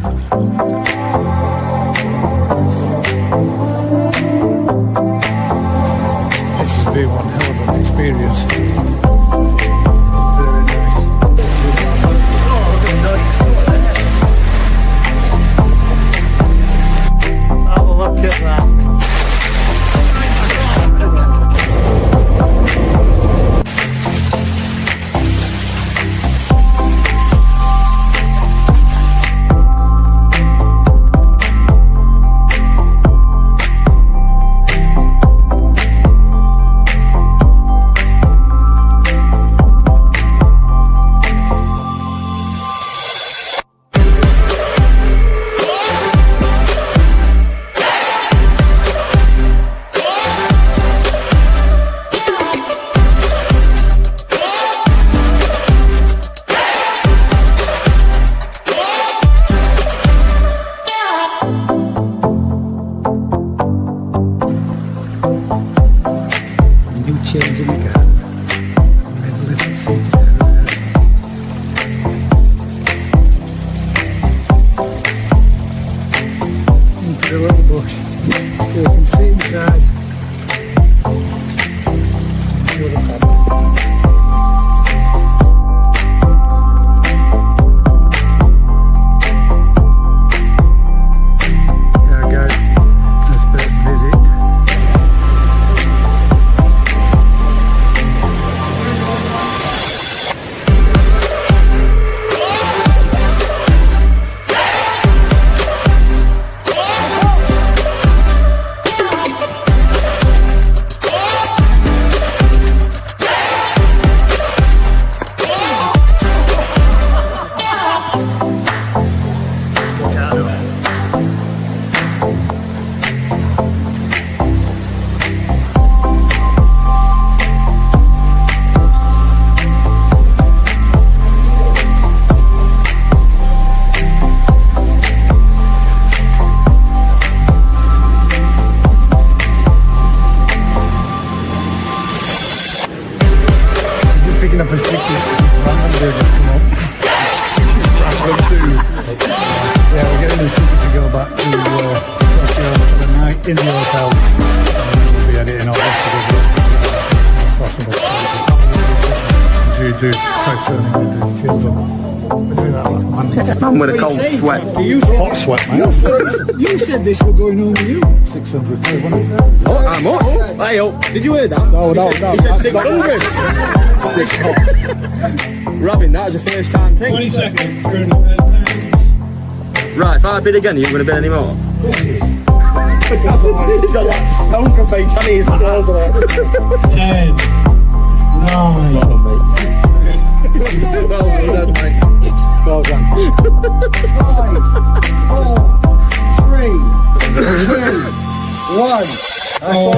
This has been one hell of an experience. Oh, look at that. Changing the car. Made a little seat there. Into the little bush. You can see inside. Enjoy the family. Yeah, guys, let's go visit. Picking up his pictures, randomly just come up. Yeah, we're getting his ticket to go back to Tokyo for the night in the hotel. And we'll be editing all this as possible. Do you do chills up? We do that like Monday. I'm with a cold sweat. Hot sweat, man. You said this was going home with you. 600 quid, wasn't it? Oh, how much? Hey, oh, did you hear that? No. He said 600. We're having that as a first time thing. 20 seconds. Right, if I bid again, you ain't going to bid any more? He's got that stonker face on his shoulder. 10, 9. Well done. 5, 4, 3,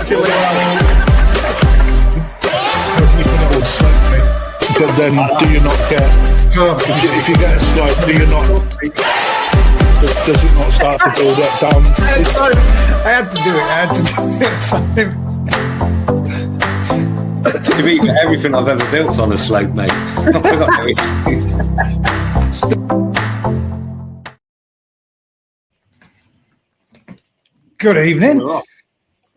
2, 1. But then, do you not get? If you get a swipe, do you not? Does it not start to build up down? I had to do it. You've eaten everything I've ever built on a slope, mate. I forgot everything. Good evening.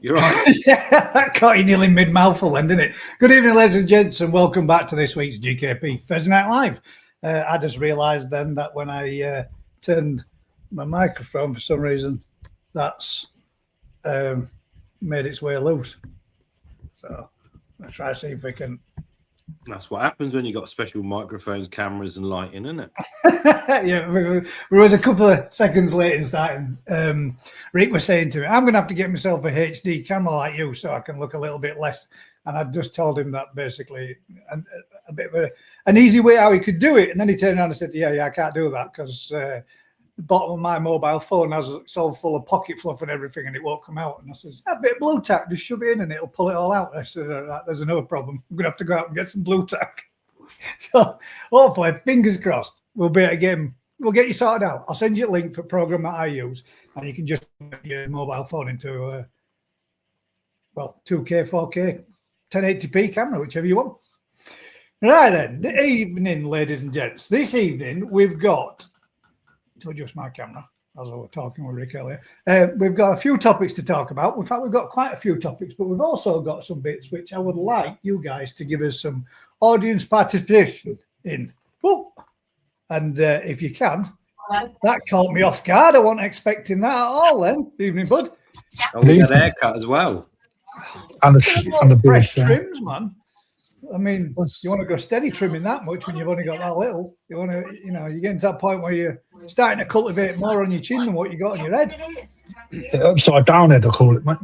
You're right. Yeah, that caught you nearly mid-mouthful then, didn't it? Good evening, ladies and gents, and welcome back to this week's GKP Thursday Night Live. I just realised then that when I turned my microphone, for some reason, that's made its way loose. So let's try to see if we can... That's what happens when you've got special microphones, cameras and lighting, isn't it? Yeah, we was a couple of seconds late in starting. Rick was saying to me, I'm going to have to get myself a HD camera like you so I can look a little bit less. And I just told him that basically a bit of an easy way how he could do it. And then he turned around and said, yeah, I can't do that because the bottom of my mobile phone it's all full of pocket fluff and everything and it won't come out. And I says, a bit of blue tack, just shove it in and it'll pull it all out. I said, all right, there's another problem. I'm going to have to go out and get some blue tack. So hopefully, fingers crossed, we'll be again. We'll get you sorted out. I'll send you a link for a program that I use, and you can just put your mobile phone into 2K, 4K, 1080p camera, whichever you want. Right then, the evening, ladies and gents. This evening we've got to adjust my camera as I was talking with Rick earlier. We've got a few topics to talk about. In fact, we've got quite a few topics, but we've also got some bits which I would like you guys to give us some audience participation in. Whoa. And if you can, that caught me off guard. I wasn't expecting that at all then. Evening, bud. Oh, we had a haircut as well. And a Fresh beard. trims, man. I mean, you want to go steady trimming that much when you've only got that little. You want to, you're getting to that point where you're starting to cultivate more on your chin than what you got on your head. The upside down head, I call it, mate.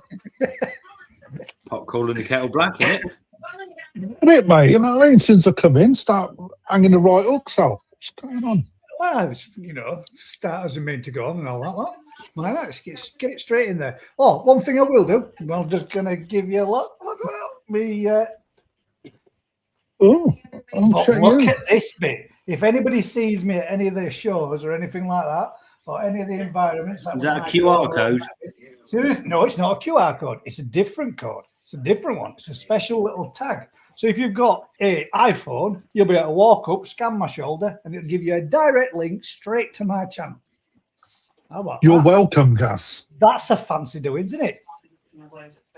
Pot calling the kettle black, innit? Isn't it, mate? You know what I mean? Since I come in, start hanging the right hooks out. What's going on? Well, start as a mean to go on and all that. Lot. Why not? Just get it straight in there. Oh, one thing I will do. I'm just going to give you a lot. Oh, look at this bit. If anybody sees me at any of their shows or anything like that, or any of the environments, is that a QR code? See this? No, it's not a QR code. It's a different code. It's a different one. It's a special little tag. So if you've got an iPhone, you'll be able to walk up, scan my shoulder, and it'll give you a direct link straight to my channel. How about You're that? welcome, Gus. That's a fancy doing, isn't it?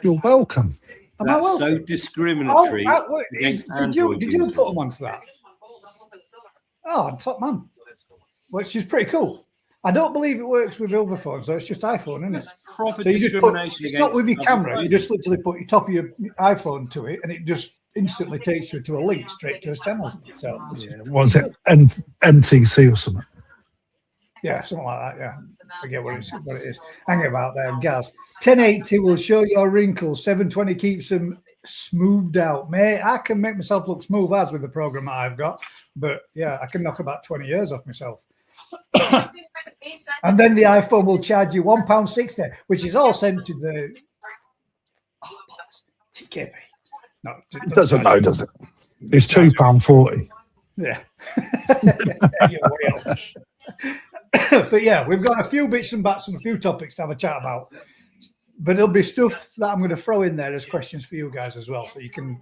You're welcome. That's so discriminatory. Did you put them onto that? Oh, top man. Which is pretty cool. I don't believe it works with other phones, so it's just iPhone, isn't it? Proper So you just discrimination it's not with your against camera. You just literally put your top of your iPhone to it, and it just instantly takes you to a link straight to his channel. So Was it NTC or something? yeah, something like that. Yeah, forget what it is. Hang about there, Gaz. 1080 will show your wrinkles. 720 keeps them smoothed out, mate. I can make myself look smooth as with the program that I've got, but yeah, I can knock about 20 years off myself. And then the iPhone will charge you £1.60, which is all sent to the TKP. No, It doesn't know, does it? It's £2.40. Yeah. So yeah, we've got a few bits and bats and a few topics to have a chat about. But there'll be stuff that I'm going to throw in there as questions for you guys as well, so you can,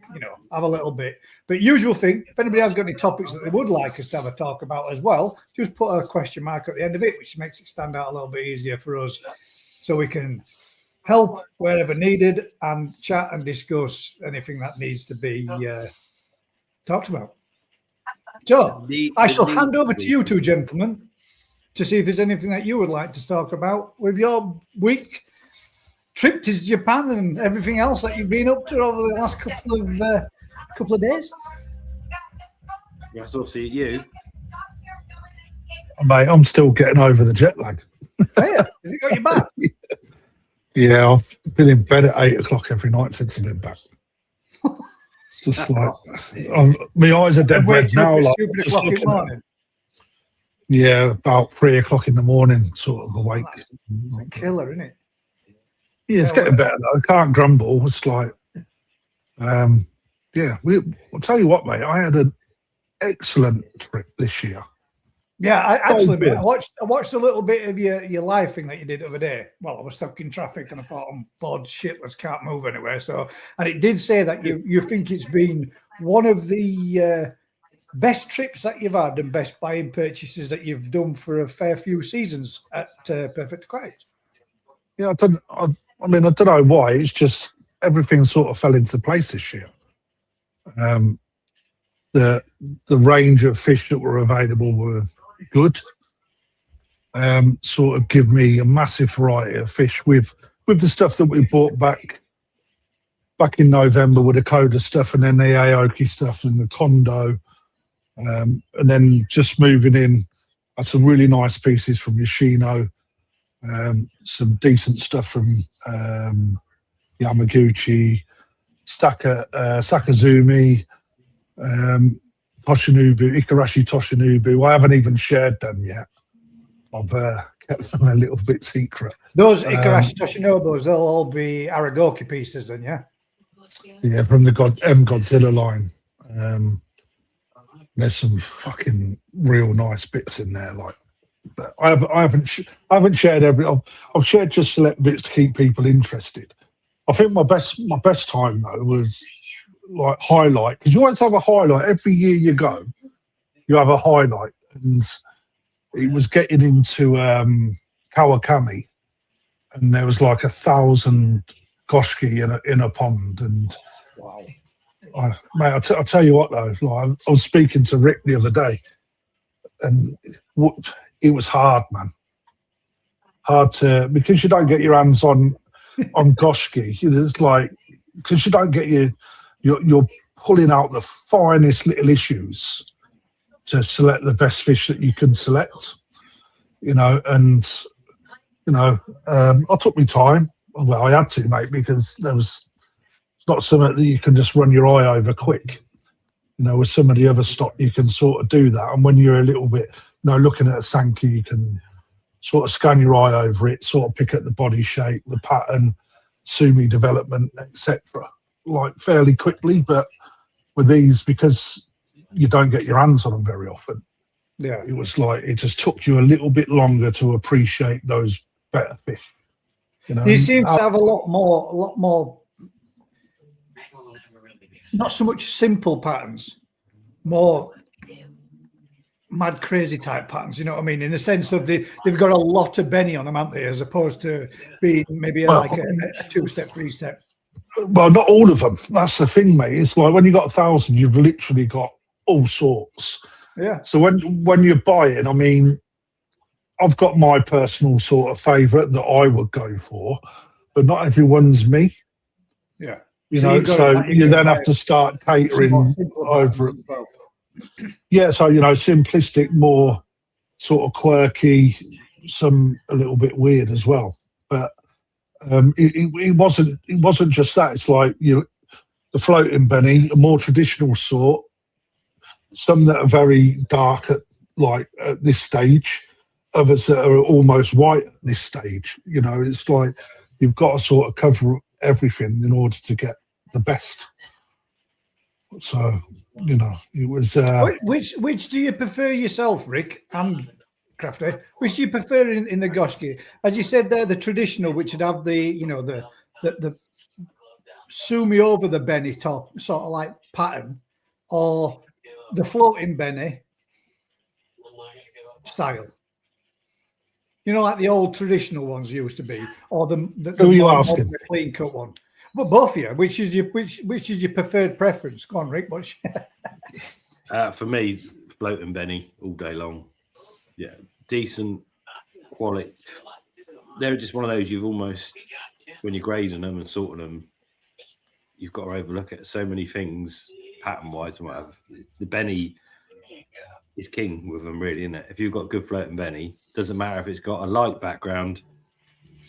have a little bit. But usual thing, if anybody has got any topics that they would like us to have a talk about as well, just put a question mark at the end of it, which makes it stand out a little bit easier for us, so we can help wherever needed and chat and discuss anything that needs to be talked about. So I shall hand over to you two gentlemen to see if there's anything that you would like to talk about with your week. Trip to Japan and everything else that you've been up to over the last couple of days. Yes, I'll see you. Mate, I'm still getting over the jet lag. Oh, yeah. Has it got you back? Yeah, I've been in bed at 8 o'clock every night since I've been back. It's just like, my eyes are dead red now. Like, yeah, about 3 o'clock in the morning, sort of awake. It's a killer, isn't it? Yeah, it's getting better though. I can't grumble. It's like, I'll tell you what, mate. I had an excellent trip this year. Yeah, I watched a little bit of your live thing that you did the other day. Well, I was stuck in traffic and I thought, I'm bored shitless, can't move anywhere. So, and it did say that you think it's been one of the best trips that you've had and best buying purchases that you've done for a fair few seasons at Perfect Quiet. Yeah, I don't know why. It's just everything sort of fell into place this year. The range of fish that were available were good. Sort of give me a massive variety of fish with the stuff that we bought back in November with the Coda stuff and then the Aoki stuff and the Kondo. And then just moving in, had some really nice pieces from Yoshino. Some decent stuff from Yamaguchi, Sakazumi, Toshinobu, Ikarashi Toshinobu. I haven't even shared them yet. I've kept them a little bit secret. Those Ikarashi Toshinobus, they'll all be Aragoki pieces then, yeah? Yeah, from the Godzilla line. There's some fucking real nice bits in there, like. But I haven't shared every. I've shared just select bits to keep people interested. I think my best time though was like highlight, because you always have a highlight every year you go. You have a highlight, and it was getting into Kawakami, and there was like 1,000 goshki in a pond, and Wow. mate, I'll tell you what though, like I was speaking to Rick the other day, and it was hard, man. Hard to, because you don't get your hands on goshki. It's like, because you don't get you're pulling out the finest little issues to select the best fish that you can select, and I took my time. Well, I had to, mate, because it's not something that you can just run your eye over quick. With some of the other stock, you can sort of do that. And when you're a little bit, looking at a Sankey, you can sort of scan your eye over it, sort of pick up the body shape, the pattern, sumi development, etc., like fairly quickly. But with these, because you don't get your hands on them very often, it was like it just took you a little bit longer to appreciate those better fish. He seems to have a lot more, not so much simple patterns, more mad crazy type patterns, you know what I mean, in the sense of they've got a lot of Benny on them, haven't they, as opposed to being maybe like a 2-step, 3-step. Well, not all of them. That's the thing, mate. It's like when you got 1,000, you've literally got all sorts. Yeah. So when you're buying, I mean, I've got my personal sort of favourite that I would go for, but not everyone's me. Yeah. So you then have to start catering over it. Well. Yeah, so simplistic, more sort of quirky, some a little bit weird as well. But it wasn't just that. It's like the floating Benny, a more traditional sort. Some that are very dark at this stage, others that are almost white at this stage. It's like you've got to sort of cover everything in order to get the best. So it was. Which do you prefer yourself, Rick and Crafty? Which do you prefer in the goshki? As you said there, the traditional, which would have the sumi over the Benny top sort of like pattern, or the floating Benny style. Like the old traditional ones used to be, or the Who are you asking? Clean cut one. But both of you, which is your preferred preference? Go on, Rick. For me, floating Benny all day long. Yeah, decent quality. They're just one of those you've almost, when you're grading them and sorting them, you've got to overlook it. So many things, pattern-wise and whatever. The Benny is king with them, really, isn't it? If you've got good floating Benny, doesn't matter if it's got a light background,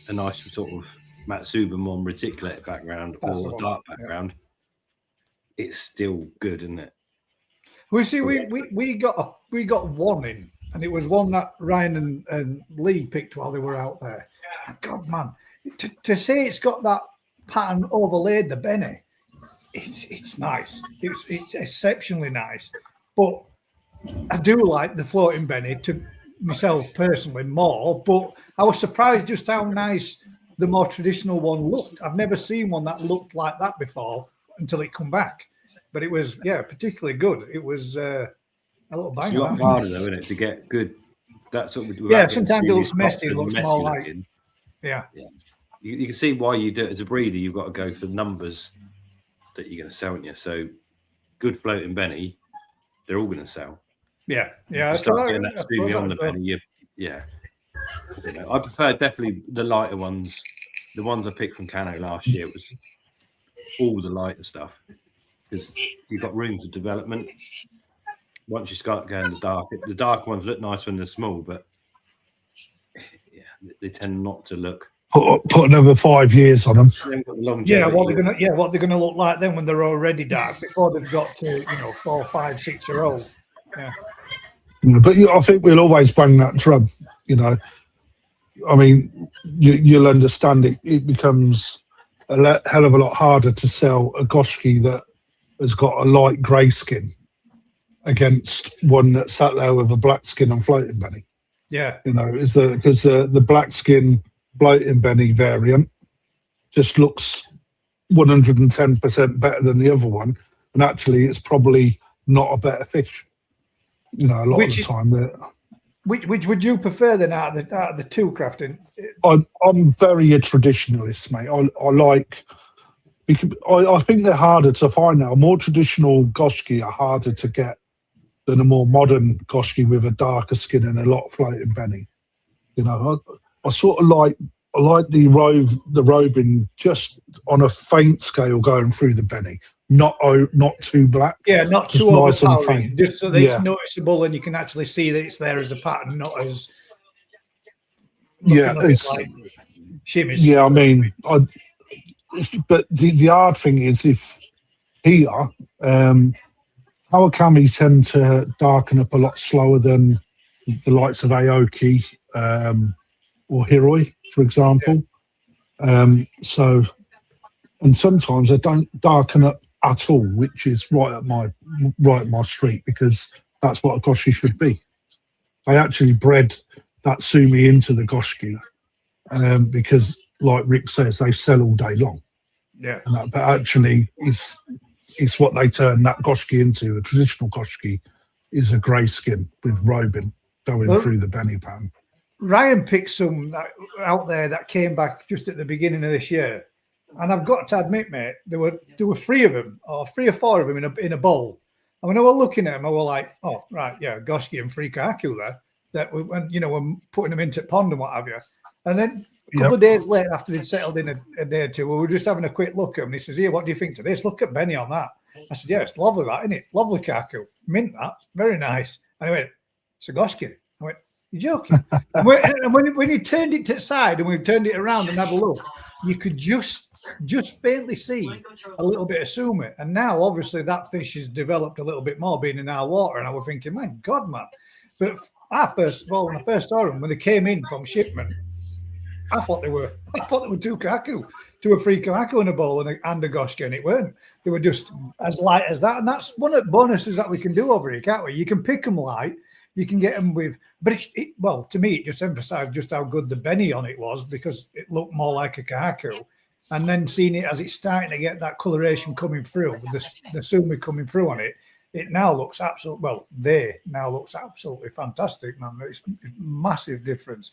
a nice sort of Matsubamon reticulated background, or a dark background, it's still good, isn't it? We see we got one in, and it was one that Ryan and Lee picked while they were out there. And God, man, to say it's got that pattern overlaid the Benny, it's nice. It's exceptionally nice. But I do like the floating Benny to myself personally more. But I was surprised just how nice the more traditional one looked. I've never seen one that looked like that before until it come back. But it was, particularly good. It was a little banger. It's a lot harder, though, isn't it, to get good. That sort of. Sometimes it looks messy. It looks more like. Looking. Yeah. You can see why you do it as a breeder. You've got to go for the numbers that you're going to sell, aren't you? So, good floating Benny, they're all going to sell. Yeah. You start getting that sumi on the Benny. I prefer definitely the lighter ones. The ones I picked from Cano last year was all the lighter stuff, because you've got room for development. Once you start going the dark ones look nice when they're small, but they tend not to look. Put another 5 years on them. What they're gonna look like then when they're already dark, before they've got to 4, 5, 6 year old. Yeah. But I think we'll always bang that drum. I mean, you'll understand it becomes a hell of a lot harder to sell a goshki that has got a light grey skin against one that sat there with a black skin and floating Benny. Yeah. Because the black skin floating Benny variant just looks 110% better than the other one, and actually it's probably not a better fish. You know, a lot of the time. Which would you prefer then out of the two crafting? I'm very a traditionalist, mate. I like. I think they're harder to find now. More traditional goshki are harder to get than a more modern goshki with a darker skin and a lot of floating benny. You know, I sort of like the robing just on a faint scale going through the benny, not too black. Yeah, not just too nice and overpowering, faint. just so that it's noticeable and you can actually see that it's there as a pattern, not as like shimmies. Yeah, I mean, but the hard thing is if here, our camis tend to darken up a lot slower than the likes of Aoki or Hiroi, for example. So, and sometimes they don't darken up at all, which is right up my street, because that's what a goshki should be. I actually bred that sumi into the goshki because, like Rick says, they sell all day long. Yeah, but actually, it's what they turn that goshki into. A traditional goshki is a grey skin with robing going through the benny pattern. Ryan picked some out there that came back just at the beginning of this year, and I've got to admit, mate, there were 3 of them, or 3 or 4 of them in a bowl. And when I was looking at them, I was like, "Oh, right, yeah, goshki and frikaku there." That we're putting them into pond and what have you. And then a couple of days later, after they'd settled in a day or two, we were just having a quick look at them. And he says, "Here, what do you think to this? Look at Benny on that." I said, "Yeah, it's lovely, that, isn't it? Lovely kaku. Mint that. Very nice." And he went, "It's a goshki." I went, "You're joking." And when he turned it to the side and we turned it around and had a look, you could just faintly see a little bit of sumi. And now, obviously, that fish has developed a little bit more being in our water. And I was thinking, my God, man. But when I first saw them, when they came in from shipment, I thought they were 2 kaku, 2 or 3 kaku in a bowl and a goshki, and it weren't. They were just as light as that. And that's one of the bonuses that we can do over here, can't we? You can pick them light. You can get them with, but well, to me, it just emphasised just how good the benny on it was, because it looked more like a kaku. And then seeing it as it's starting to get that coloration coming through, with the sumi coming through on it, it now looks absolutely fantastic, man. It's a massive difference.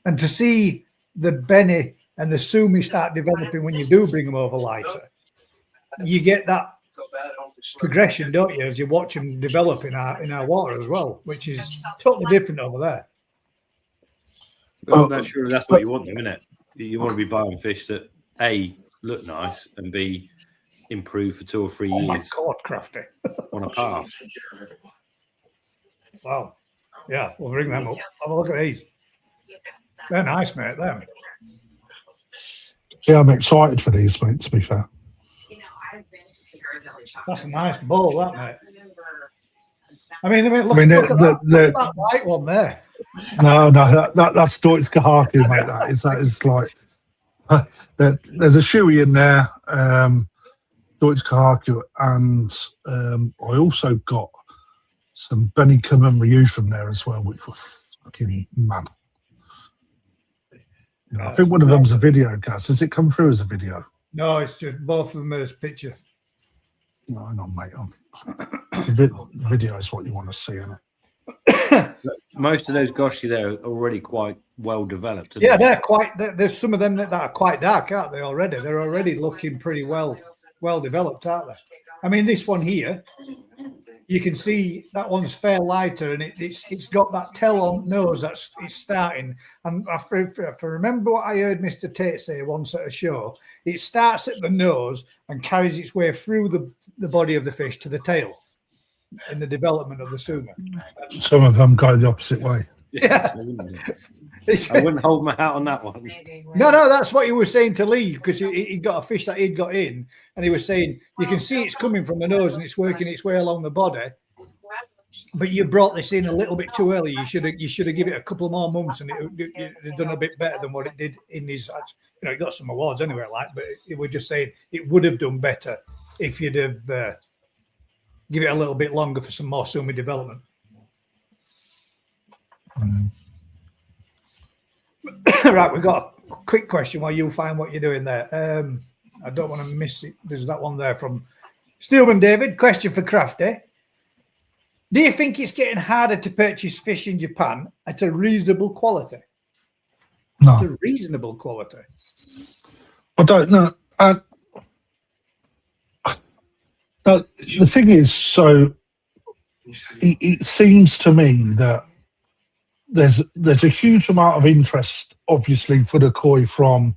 And to see the benny and the sumi start developing when you do bring them over lighter, you get that progression, don't you, as you watch them develop in our water as well, which is totally different over there. I'm not sure if that's what you want, isn't it? You want to be buying fish that A, look nice, and B, improve for 2 or 3 years. Oh my God, crafty. On a path. Wow. Yeah, we'll bring them up. Have a look at these. They're nice, mate, them. Yeah, I'm excited for these, mate, to be fair. That's a nice bowl, that, mate. I mean, look at that white one there. No, that's Deutsch Kahaku, mate. That is like there's a shoey in there, Deutsch Kahaku, and I also got some Benny Ryu from there as well, which was fucking mad. You know, I think one of them's a video, Gaz. Does it come through as a video? No, it's just both of them as pictures. No, hang on, mate. The video is what you want to see, isn't it? Most of those goshki there are already quite well developed. Yeah, they're quite. There's some of them that are quite dark, aren't they? Already, they're already looking pretty well developed, aren't they? I mean, this one here, you can see that one's fair lighter, and it's got that tail on nose it's starting. And if I remember what I heard Mr. Tate say once at a show, it starts at the nose and carries its way through the body of the fish to the tail in the development of the sumi. Some of them go the opposite way. Yeah. I wouldn't hold my hat on that one. No, that's what he was saying to Lee, because he got a fish that he'd got in, and he was saying you can see it's coming from the nose and it's working its way along the body. But you brought this in a little bit too early. You should have given it a couple more months, and it done a bit better than what it did in his. You know, he got some awards anyway, but it was just saying it would have done better if you'd have give it a little bit longer for some more sumi development. Right, we've got a quick question while you find what you're doing there. I don't want to miss it. There's that one there from Steelman David, question for Crafty. Do you think it's getting harder to purchase fish in Japan at a reasonable quality? No, At a reasonable quality. I don't know. No, the thing is, so it seems to me that there's a huge amount of interest, obviously, for the koi from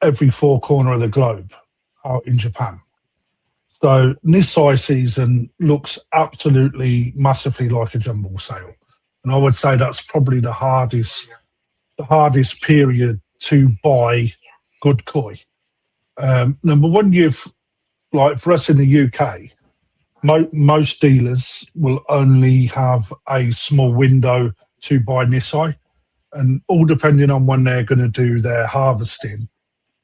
every four corner of the globe out in Japan. So Nisai season looks absolutely massively like a jumble sale, and I would say that's probably the hardest period to buy good koi. Number one, like for us in the UK, most dealers will only have a small window to buy Nisai, and all depending on when they're going to do their harvesting.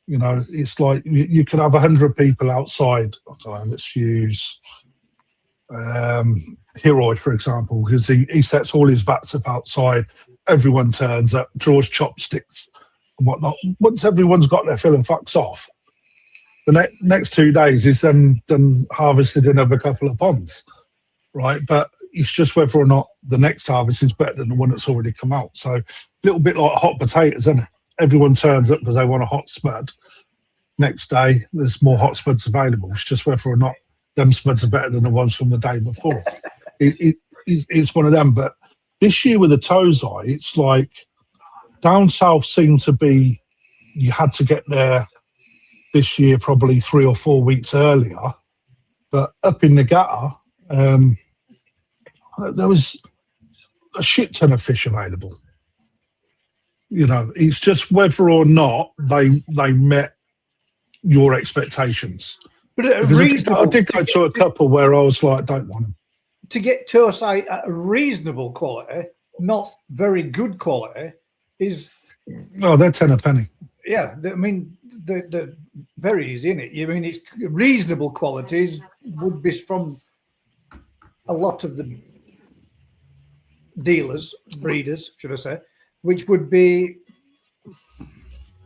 You know, it's like you could have 100 people outside. I don't know, let's use Hiroi, for example, because he sets all his bats up outside. Everyone turns up, draws chopsticks and whatnot. Once everyone's got their fill and fucks off, the next 2 days is then done harvested another couple of ponds, right? But it's just whether or not the next harvest is better than the one that's already come out. So a little bit like hot potatoes, isn't it? Everyone turns up because they want a hot spud. Next day, there's more hot spuds available. It's just whether or not them spuds are better than the ones from the day before. It's one of them. But this year with the Tozai, it's like down south seemed to be, you had to get there this year probably 3 or 4 weeks earlier. But up in Nagata, there was a shit ton of fish available. You know, it's just whether or not they met your expectations. But I did go to a couple where I was like, don't want them. To get Tosai at a reasonable quality, not very good quality, is... Oh, they're 10 a penny. Yeah, I mean, the very easy, isn't it? I mean, it's reasonable qualities would be from a lot of the dealers, breeders, should I say, which would be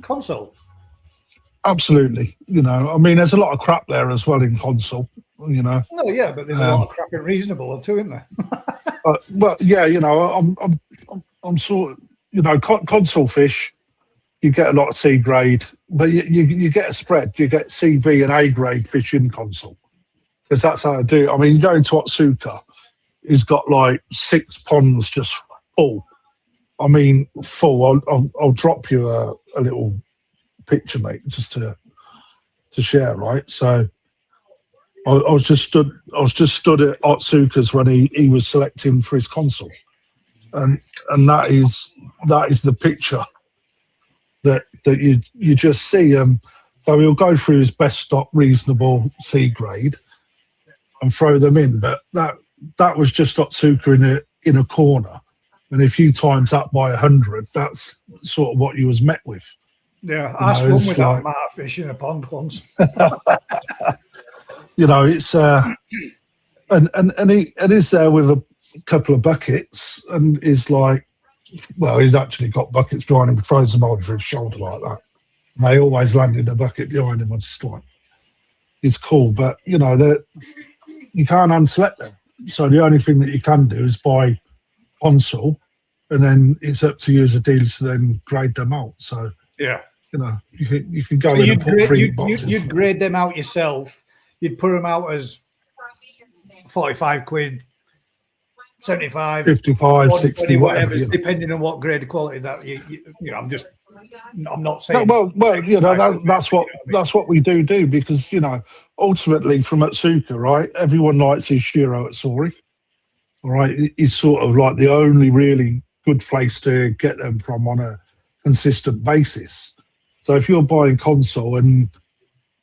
console. Absolutely. You know, I mean, there's a lot of crap there as well in console, you know. No, yeah, but there's a lot of crap in reasonable too, isn't there? Well, yeah, you know, I'm sort of, you know, console fish, you get a lot of C grade, but you get a spread. You get C, B and A grade fish in console, because that's how I do it. I mean, going to Otsuka, he's got like 6 ponds just full. I mean, full. I'll drop you a little picture, mate, just to share, right? So I was just stood at Otsuka's when he was selecting for his console, and that is the picture that you just see. So he'll go through his best stock, reasonable C grade, and throw them in. But that was just Otsuka in a corner. And if you times that by 100, that's sort of what you was met with. Yeah, I swum with that amount of fish in a pond once. You know, it's and he is there with a couple of buckets, and is like, well, he's actually got buckets behind him, throws them over his shoulder like that. And they always land in the bucket behind him. It's like, it's cool, but you know, you can't unselect them. So the only thing that you can do is buy console, and then it's up to you as a dealer to then grade them out. So yeah, you know, you can go so in and put 3 boxes. You'd grade them out yourself. You'd put them out as 45 quid, 75, 55, 60, whatever, yeah. Depending on what grade of quality that you know. I'm not saying. No, well, you know, that's what we do, because you know, ultimately from Otsuka, right? Everyone likes his Shiro Atsuri. All right, it's sort of like the only really good place to get them from on a consistent basis. So if you're buying console and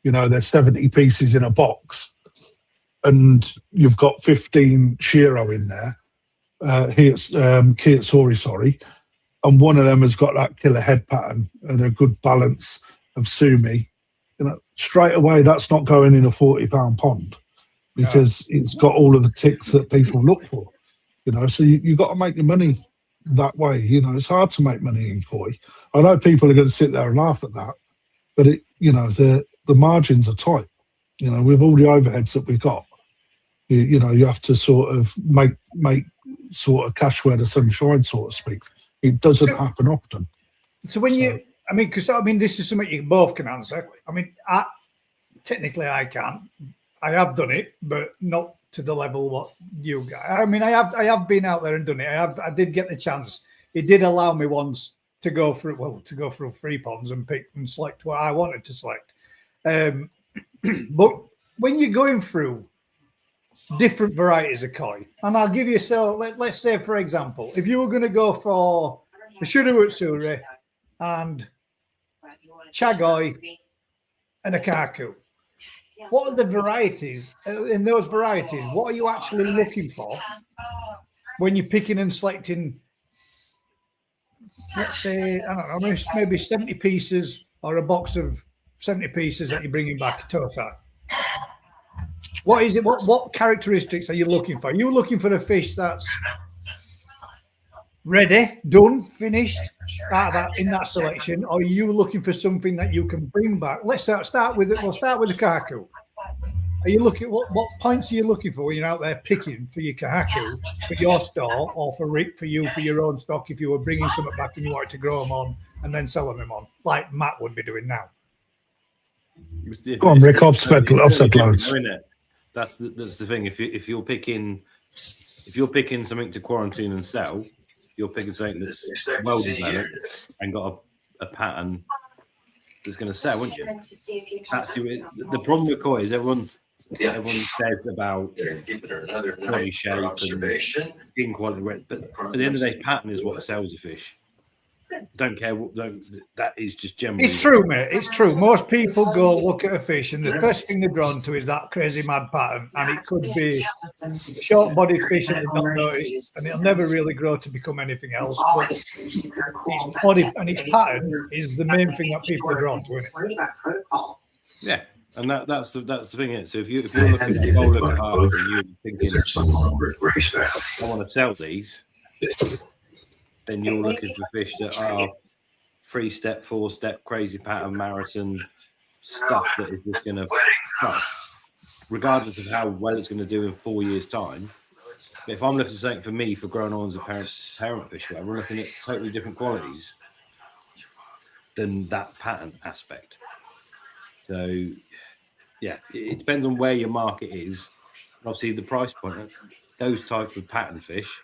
you know there's 70 pieces in a box, and you've got 15 Shiro in there, Kiyosori, sorry, and one of them has got that killer head pattern and a good balance of Sumi, you know, straight away that's not going in a £40 pond, because it's got all of the ticks that people look for, you know. So you got to make your money that way. You know, it's hard to make money in koi. I know people are going to sit there and laugh at that, but you know, the margins are tight. You know, with all the overheads that we've got, you know, you have to sort of make sort of cash where the sun shines, so to speak. It doesn't happen often. So when you, I mean, because I mean, this is something you both can answer. I mean, technically I can't. I have done it, but not to the level what you got. I mean, I have been out there and done it. I did get the chance. It did allow me once to go through free ponds and pick and select what I wanted to select. But when you're going through different varieties of koi, and I'll give you, so let's say, for example, if you were going to go for the Shurutsuri and Chagoi and a Kaku, what are the varieties in those varieties? What are you actually looking for when you're picking and selecting? Let's say, I don't know, maybe 70 pieces or a box of 70 pieces that you're bringing back to Tosai. What is it? What characteristics are you looking for? Are you looking for a fish that's ready, done, finished in that selection, or are you looking for something that you can bring back? Let's start with it. We'll start with the kahaku. Are you looking what points are you looking for when you're out there picking for your kahaku for your store or for your own stock if you were bringing something back and you wanted to grow them on and then selling them on like Matt would be doing now? Go on, Rick. I've said loads. That's the thing. If you're picking something to quarantine and sell, you're picking something that's well developed and got a pattern that's going to sell, wouldn't you? That's the problem with koi is everyone says about body shape and skin quality, but at the end of the day, pattern is what sells a fish. Don't care. That is just generally. It's true, mate. It's true. Most people go look at a fish, and the first thing they're drawn to is that crazy mad pattern, and it could be short-bodied fish that they've not noticed, and it'll never really grow to become anything else. But its body and its pattern is the main thing that people are drawn to, isn't it? Yeah, and that's the thing. Is so if you're looking at a bowl of harvest and you're thinking, I want to sell these. Then you're looking for fish that are 3-step, 4-step, crazy pattern, marathon stuff that is just going to, regardless of how well it's going to do in 4 years' time. But if I'm looking for something for me for growing on as a parent fish, we're looking at totally different qualities than that pattern aspect. So, yeah, it depends on where your market is. Obviously, the price point, those types of pattern fish,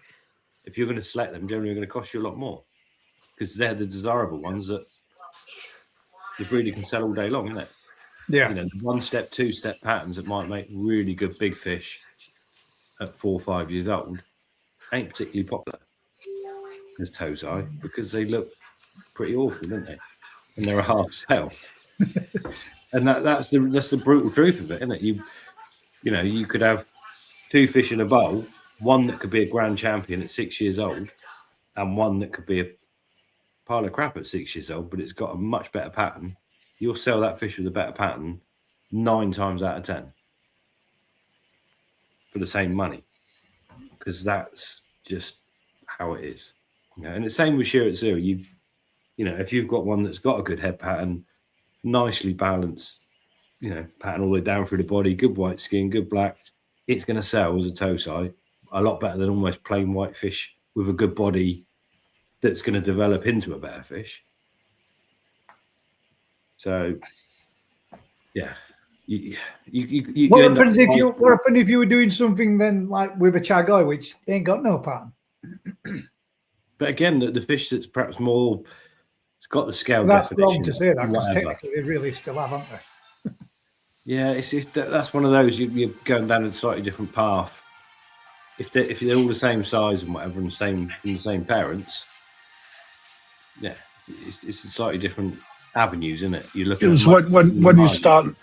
if you're going to select them, generally are going to cost you a lot more because they're the desirable ones that the breeder can sell all day long, isn't it? Yeah. You know, 1-step, 2-step patterns that might make really good big fish at 4 or 5 years old ain't particularly popular as Tosai because they look pretty awful, don't they? And they're a hard sell. And that's the brutal truth of it, isn't it? You know, you could have 2 fish in a bowl. One that could be a grand champion at 6 years old and one that could be a pile of crap at 6 years old, but it's got a much better pattern. You'll sell that fish with a better pattern 9 times out of 10 for the same money because that's just how it is. You know, and the same with Shiratsu. You know, if you've got one that's got a good head pattern, nicely balanced, you know, pattern all the way down through the body, good white skin, good black, it's going to sell as a Tosai a lot better than almost plain white fish with a good body that's going to develop into a better fish. So, yeah. What happens if you were doing something then like with a Chagoi, which ain't got no pattern? But again, the fish that's perhaps more, it's got the scale that's definition. Wrong to say that because technically they really still have, haven't they? Yeah, that's one of those you're going down a slightly different path. If they're all the same size and whatever, and from the same parents, yeah, it's slightly different avenues, isn't it? You look. It was when you start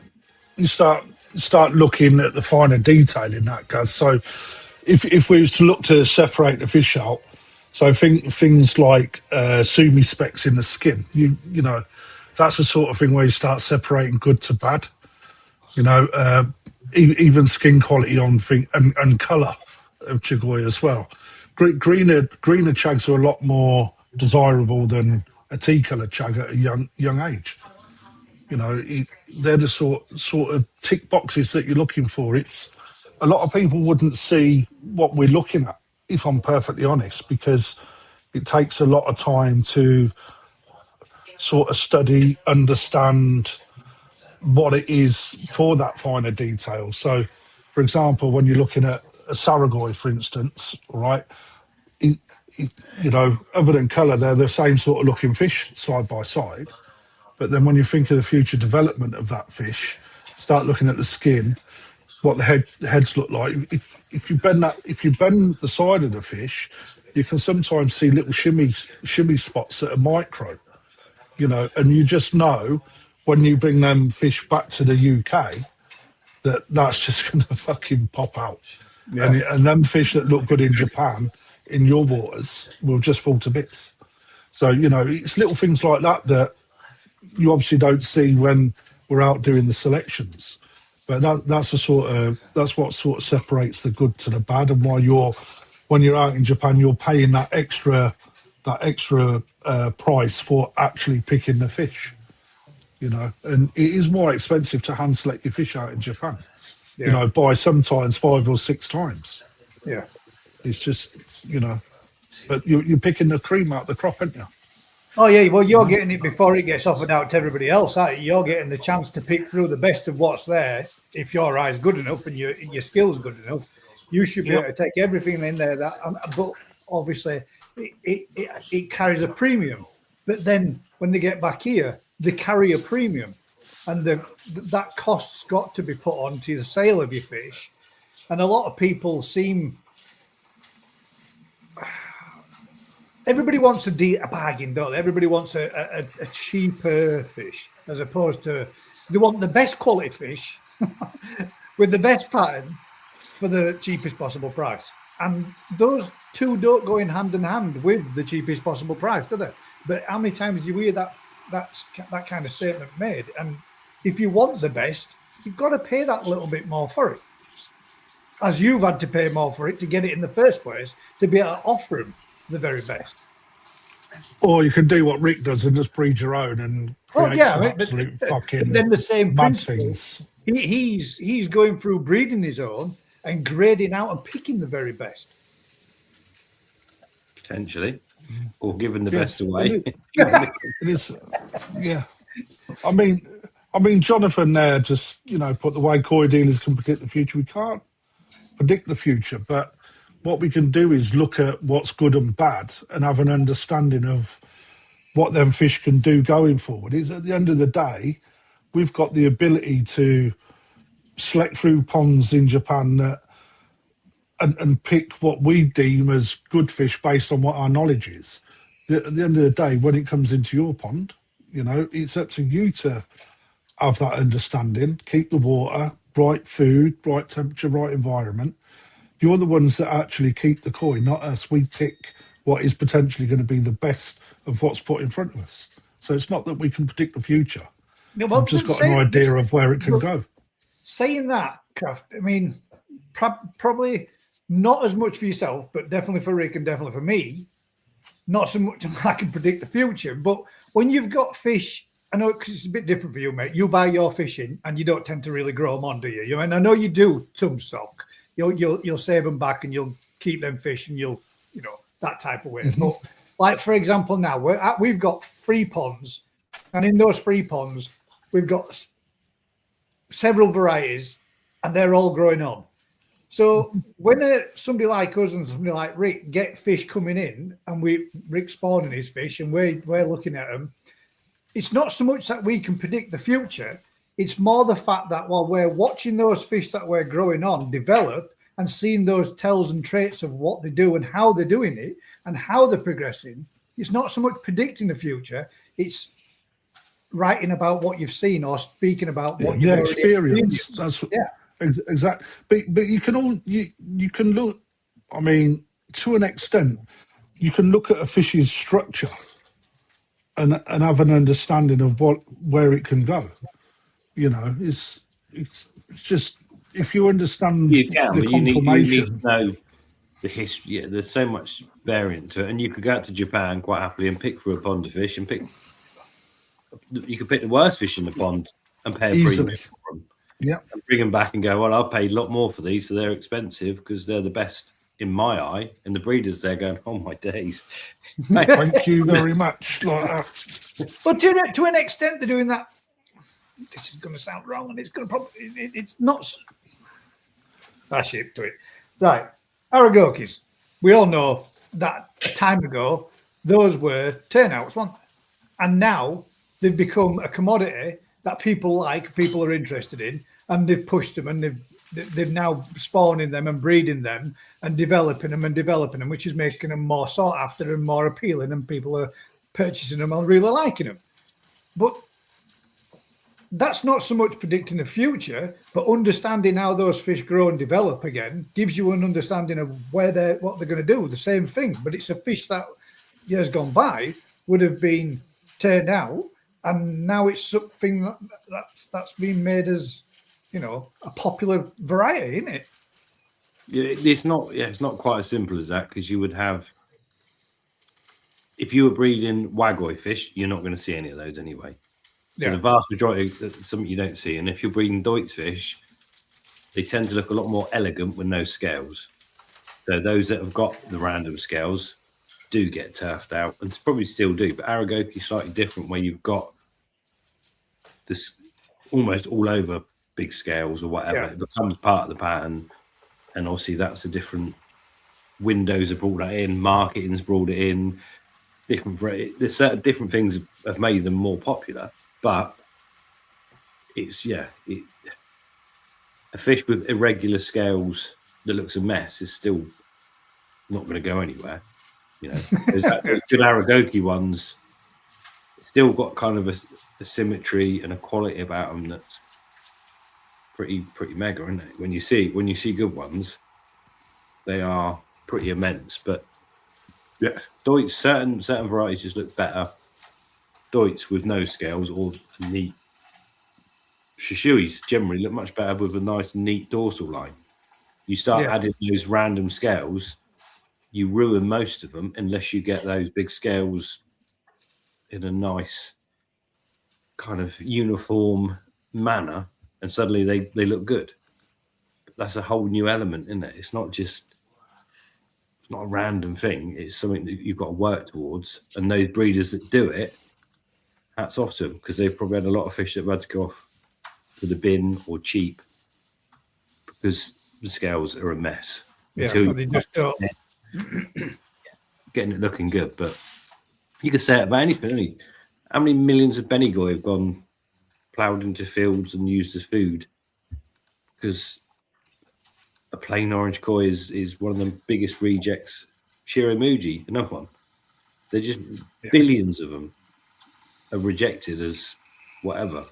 looking at the finer detail in that, Gaz. So, if we was to look to separate the fish out, so things like sumi specks in the skin, you know, that's the sort of thing where you start separating good to bad. You know, even skin quality on and colour of Chagoi as well. Greener chags are a lot more desirable than a tea colour chag at a young age. They're the sort of tick boxes that you're looking for. It's a lot of people wouldn't see what we're looking at, if I'm perfectly honest, because it takes a lot of time to sort of study, understand what it is for that finer detail. So, for example, when you're looking at a Saragoi, for instance, all right, it, other than colour, they're the same sort of looking fish side by side. But then when you think of the future development of that fish, start looking at the skin, what the heads look like. If you bend the side of the fish, you can sometimes see little shimmy spots that are micro, and you just know when you bring them fish back to the UK that's just going to fucking pop out. Yeah. And them fish that look good in Japan, in your waters, will just fall to bits. So, it's little things like that you obviously don't see when we're out doing the selections. But that's what sort of separates the good to the bad, and why when you're out in Japan, you're paying that extra price for actually picking the fish. And it is more expensive to hand select your fish out in Japan. Yeah. By sometimes 5 or 6 times. Yeah. It's just but you're picking the cream out the crop, aren't you? Oh yeah, well you're getting it before it gets offered out to everybody else, aren't you? You're getting the chance to pick through the best of what's there. If your eye's good enough and your skill's good enough, you should be able to take everything in there. But obviously, it carries a premium. But then when they get back here, they carry a premium, and that cost's got to be put onto the sale of your fish. And a lot of people seem. Everybody wants a bargain, don't they? Everybody wants a cheaper fish, as opposed to they want the best quality fish with the best pattern for the cheapest possible price. And those two don't go in hand with the cheapest possible price, do they? But how many times do you hear that kind of statement made? And if you want the best, you've got to pay that little bit more for it, as you've had to pay more for it to get it in the first place, to be able to offer them the very best. Or you can do what Rick does and just breed your own and create absolute fucking then the same mad principle. things. He's going through breeding his own and grading out and picking the very best. Potentially. Or giving the best away. It is, yeah. I mean, Jonathan there just, put the way koi dealers can predict the future. We can't predict the future, but what we can do is look at what's good and bad and have an understanding of what them fish can do going forward. Is at the end of the day, we've got the ability to select through ponds in Japan and pick what we deem as good fish based on what our knowledge is. At the end of the day, when it comes into your pond, it's up to you to have that understanding, keep the water, right food, right temperature, right environment. You're the ones that actually keep the koi, not us. We tick what is potentially going to be the best of what's put in front of us. So it's not that we can predict the future. No, well, I've just got an idea of where it can go. Saying that, Kraft, I mean, probably not as much for yourself, but definitely for Rick and definitely for me, not so much I can predict the future. But when you've got fish, I know because it's a bit different for you, mate. You buy your fish in and you don't tend to really grow them on, do you? And I know you do some stock. You'll save them back and you'll keep them fish and you'll that type of way. Mm-hmm. But like for example, now we've got 3 ponds, and in those 3 ponds we've got several varieties, and they're all growing on. So when somebody like us and somebody like Rick get fish coming in, and Rick's spawning his fish, and we're looking at them, it's not so much that we can predict the future. It's more the fact that while we're watching those fish that we're growing on develop and seeing those tells and traits of what they do and how they're doing it and how they're progressing, it's not so much predicting the future. It's writing about what you've seen or speaking about what you've experience. That's exactly. But you can look. I mean, to an extent, you can look at a fish's structure and have an understanding of where it can go. It's just if you understand the conformation. You need to know the history. Yeah, there's so much variant to it, and you could go out to Japan quite happily and pick through a pond of fish and pick you could pick the worst fish in the pond and pay a Easily. premium for them. Yeah. And bring them back and go, well, I paid a lot more for these, so they're expensive because they're the best in my eye. And the breeders there going, oh my days. Thank you very much. Like that. Well, to an extent, they're doing that. This is going to sound wrong, and it's going to probably, it's not. That's it to it. Right. Aragokis. We all know that a time ago, those were turnouts, weren't they? And now they've become a commodity that people like, people are interested in, and they've pushed them, and they've now spawning them and breeding them and developing them, which is making them more sought after and more appealing, and people are purchasing them and really liking them. But that's not so much predicting the future, but understanding how those fish grow and develop again gives you an understanding of what they're going to do. The same thing, but it's a fish that years gone by would have been turned out, and now it's something that's been made as, you know, a popular variety, isn't it? Yeah, it's not. Yeah, it's not quite as simple as that, because you would have, if you were breeding wagoi fish, you're not going to see any of those anyway. So the vast majority, something you don't see. And if you're breeding Deutz fish, they tend to look a lot more elegant with no scales. So those that have got the random scales do get turfed out, and probably still do. But Aragoki is slightly different, where you've got this almost all over big scales or whatever. Yeah. It becomes part of the pattern, and obviously that's a different. Windows have brought that in, marketing's brought it in. There's certain different things have made them more popular. But it's a fish with irregular scales that looks a mess is still not going to go anywhere. You know, those good Aragoki ones still got kind of a symmetry and a quality about them that's pretty mega, isn't it? When you see good ones, they are pretty immense. But yeah, Deutz, certain varieties just look better. Deutz with no scales or neat. Shishuis generally look much better with a nice neat dorsal line. You start adding those random scales, you ruin most of them unless you get those big scales in a nice kind of uniform manner, and suddenly they look good. But that's a whole new element, isn't it? It's not a random thing. It's something that you've got to work towards, and those breeders that do it, hats off to them, because they've probably had a lot of fish that have had to go off to the bin or cheap because the scales are a mess. Yeah, they just don't. Getting it looking good, but you can say it about anything. Only how many millions of Benigoi have gone ploughed into fields and used as food because a plain orange koi is one of the biggest rejects. Shiramuji, another one. They're just billions of them are rejected as whatever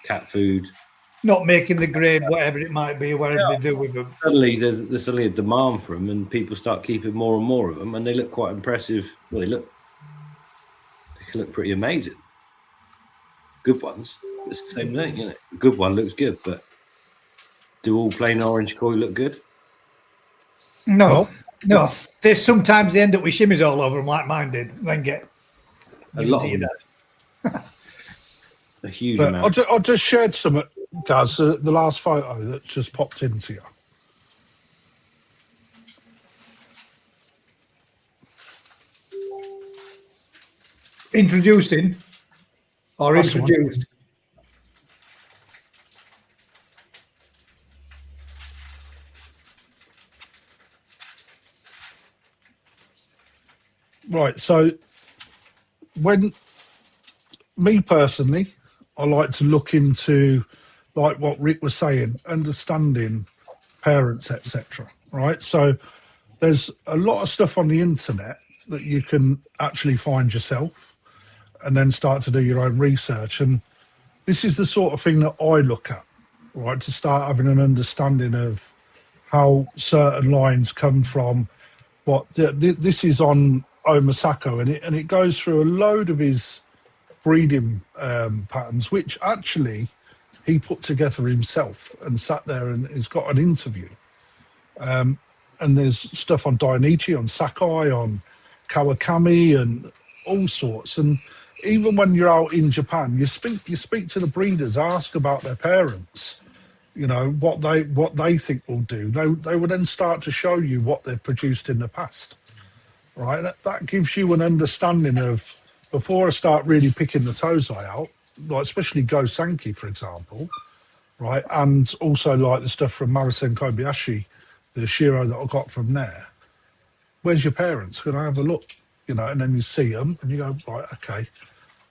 cat food, not making the grade, whatever it might be, whatever they do with them. Suddenly there's suddenly a demand for them, and people start keeping more and more of them, and they look quite impressive. Well, they can look pretty amazing. Good ones, it's the same thing, isn't it? A good one looks good, but do all plain orange koi look good? No. There's sometimes they end up with shimmies all over them, like mine did, and then get a lot of them. A huge amount. I just shared some, guys, the last photo that just popped into you. Introducing or That's introduced. Right, so when me personally, I like to look into, like what Rick was saying, understanding parents, etc. Right, so there's a lot of stuff on the internet that you can actually find yourself and then start to do your own research. And this is the sort of thing that I look at, right, to start having an understanding of how certain lines come from. This is on Omasako, and it goes through a load of his breeding patterns, which actually he put together himself and sat there and has got an interview. And there's stuff on Dainichi, on Sakai, on Kawakami, and all sorts. And even when you're out in Japan, you speak to the breeders, ask about their parents, you know, what they think will do. They will then start to show you what they've produced in the past, right? That gives you an understanding of, before I start really picking the Tozai out, like especially Go Sankey, for example, right? And also like the stuff from Marisen Kobayashi, the Shiro that I got from there. Where's your parents? Can I have a look? You know, and then you see them and you go, right, okay.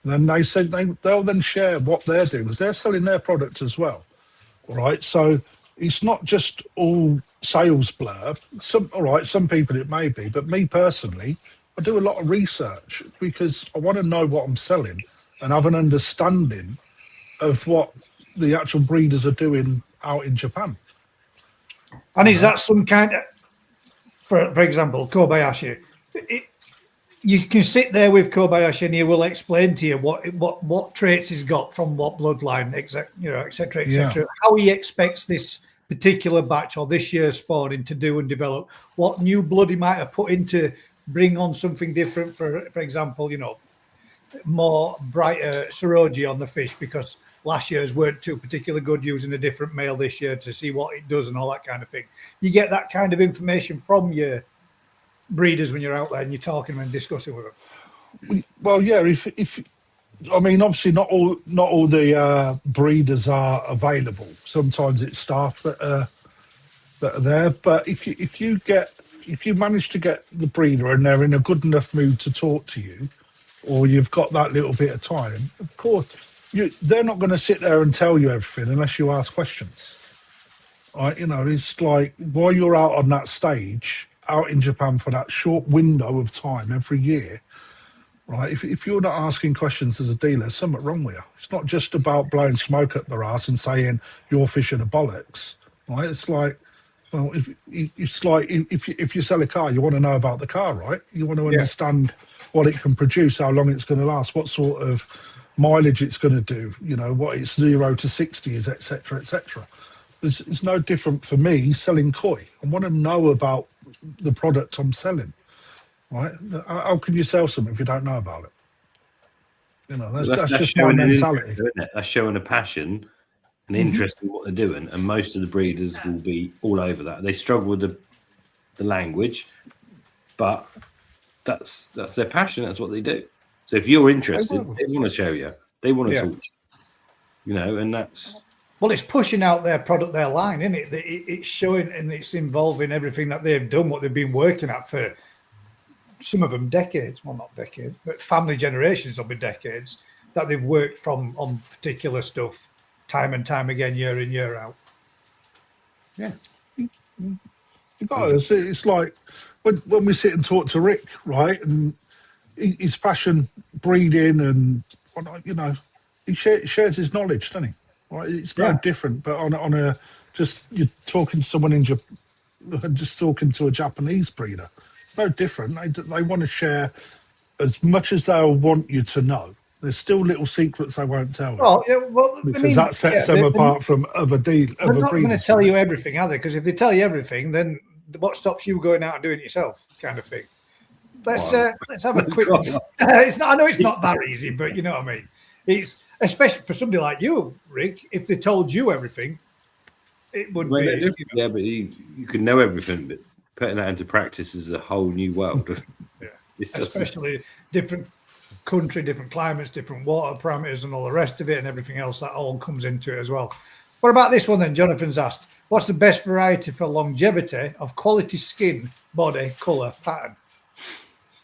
And then they said they'll then share what they're doing because they're selling their product as well. All right. So it's not just all sales blurb. Some people it may be, but me personally, I do a lot of research because I want to know what I'm selling and have an understanding of what the actual breeders are doing out in Japan. And is that some kind of, for example, Kobayashi? You can sit there with Kobayashi and he will explain to you what traits he's got from what bloodline, et cetera, how he expects this particular batch or this year's spawning to do and develop, what new blood he might have put in to bring on something different, for example, you know, more brighter Suroji on the fish because last year's weren't too particularly good, using a different male this year to see what it does and all that kind of thing. You get that kind of information from your breeders when you're out there and you're talking and discussing with them. Well, yeah, if I mean, obviously not all the breeders are available. Sometimes it's staff that are there, but if you manage to get the breeder and they're in a good enough mood to talk to you, or you've got that little bit of time, of course they're not going to sit there and tell you everything unless you ask questions. Right? You know, it's like while you're out on that stage, out in Japan for that short window of time every year, right? If you're not asking questions as a dealer, there's something wrong with you. It's not just about blowing smoke up their ass and saying your fish are the bollocks, right? It's like, well, if you sell a car, you want to know about the car, right? You want to understand what it can produce, how long it's going to last, what sort of mileage it's going to do, you know, what its 0 to 60 is, etc., etc. It's no different for me selling koi. I want to know about the product I'm selling, right? How can you sell something if you don't know about it? You know, that's just my mentality. Isn't it? That's showing a passion and interest in what they're doing, and most of the breeders will be all over that. They struggle with the language, but that's their passion. That's what they do. So if you're interested, they want to show you. They want to talk to you. You know, and that's. Well, it's pushing out their product, their line, isn't it? It's showing and it's involving everything that they've done, what they've been working at for some of them decades. Well, not decades, but family generations will be decades that they've worked on particular stuff time and time again, year in, year out. Yeah. You got it. It's like when we sit and talk to Rick, right? And his passion, breeding, and, you know, he shares his knowledge, doesn't he? Right, it's no different, but on a just you're talking to someone just talking to a Japanese breeder. It's no different. They want to share as much as they'll want you to know. There's still little secrets they won't tell you. Because that sets them apart from other breeders. They're not going to tell you everything, are they? Because if they tell you everything, then what stops you going out and doing it yourself, kind of thing. Let's have a quick. It's not. I know it's not that easy, but you know what I mean. It's especially for somebody like you, Rick. If they told you everything, it would be different. Yeah, but you can know everything, but putting that into practice is a whole new world. Especially different country, different climates, different water parameters, and all the rest of it, and everything else that all comes into it as well. What about this one then? Jonathan's asked, "What's the best variety for longevity of quality skin, body, colour, pattern?"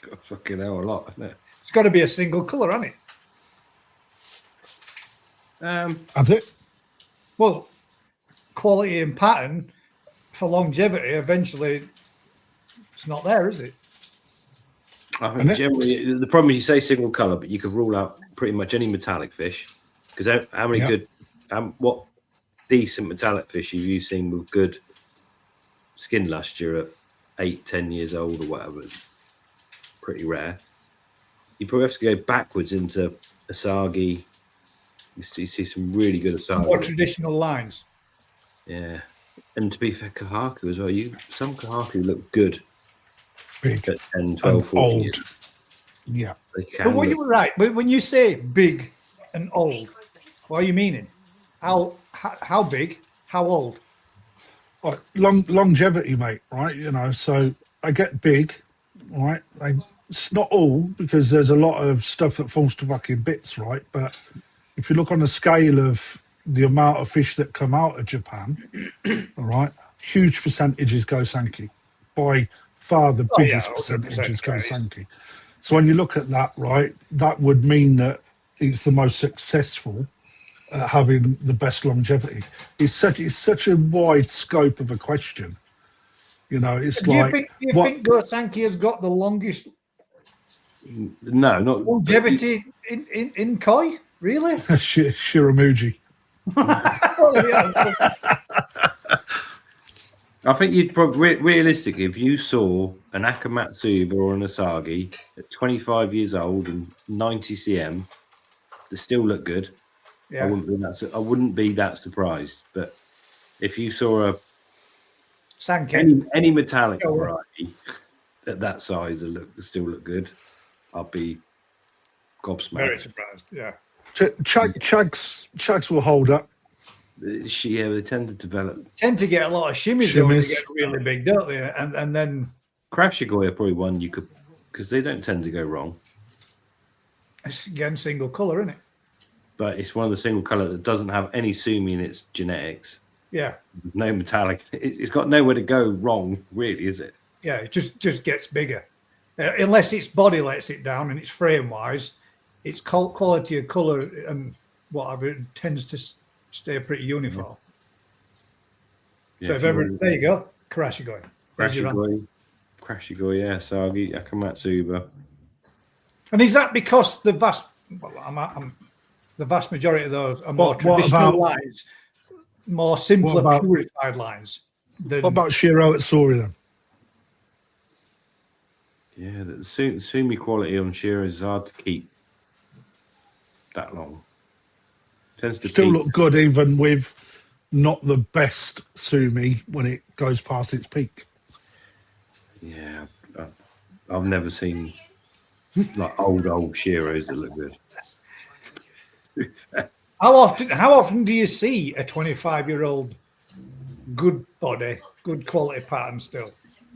God, fucking hell, a lot, isn't it? It's got to be a single colour, hasn't it? That's it. Well, quality and pattern for longevity, eventually, it's not there, is it? I think generally the problem is you say single colour, but you could rule out pretty much any metallic fish. Because how many what decent metallic fish have you seen with good skin luster at 8-10 years old or whatever? Pretty rare. You probably have to go backwards into Asagi. You see some really good Asagi. More traditional lines. Yeah. And to be fair, Kahaku as well. Some Kahaku look good. Big. At 10, 12, 14 old. years. Yeah. They But can what look- you were right. When you say big and old, what are you meaning? How big? How old? Like longevity, mate, right? You know, so they get big, right? It's not all, because there's a lot of stuff that falls to fucking bits, right? But if you look on the scale of the amount of fish that come out of Japan, all right, huge percentages go Sankey. By far the Oh yeah, biggest 100%. percentages go Yeah. Sankey. So when you look at that, right, that would mean that it's the most successful at having the best longevity. It's such a wide scope of a question. You know, it's Do you like think Gosanki has got the longest no, not longevity in koi? Really? Shiramuji. Well, yeah. I think you'd probably realistically, if you saw an Akamatsuba or an Asagi at 25 years old and 90 cm that still look good, Yeah. I wouldn't be that surprised. But if you saw Sanke. any metallic Yeah, well. variety at that size that still look good, I'd be gobsmacked. Very surprised. Yeah. Chags will hold up. Yeah, they tend to develop. Tend to get a lot of shimmies though when they Shimmies. get really big, don't they? And then Crashigoi are probably one you could, because they don't tend to go wrong. it's again single colour, isn't it? But it's one of the single colour that doesn't have any sumi in its genetics. Yeah. There's no metallic. It's got nowhere to go wrong, really, is it? Yeah, it just gets bigger. Unless its body lets it down and it's frame wise, its quality of colour and whatever it tends to stay pretty uniform. So if ever, there you go, Karashigoi. Crashigoi, yeah, Sagi, Akamatsuba. And is that because the vast majority of those are more traditional lines, more simpler, purified lines? What about Shiro at Sori then? Yeah, the sumi quality on Shiro is hard to keep that long. Tends to Still peak. look good even with not the best sumi when it goes past its peak. Yeah, I've never seen like old Shiros that look good. How often do you see a 25-year-old good body, good quality pattern still?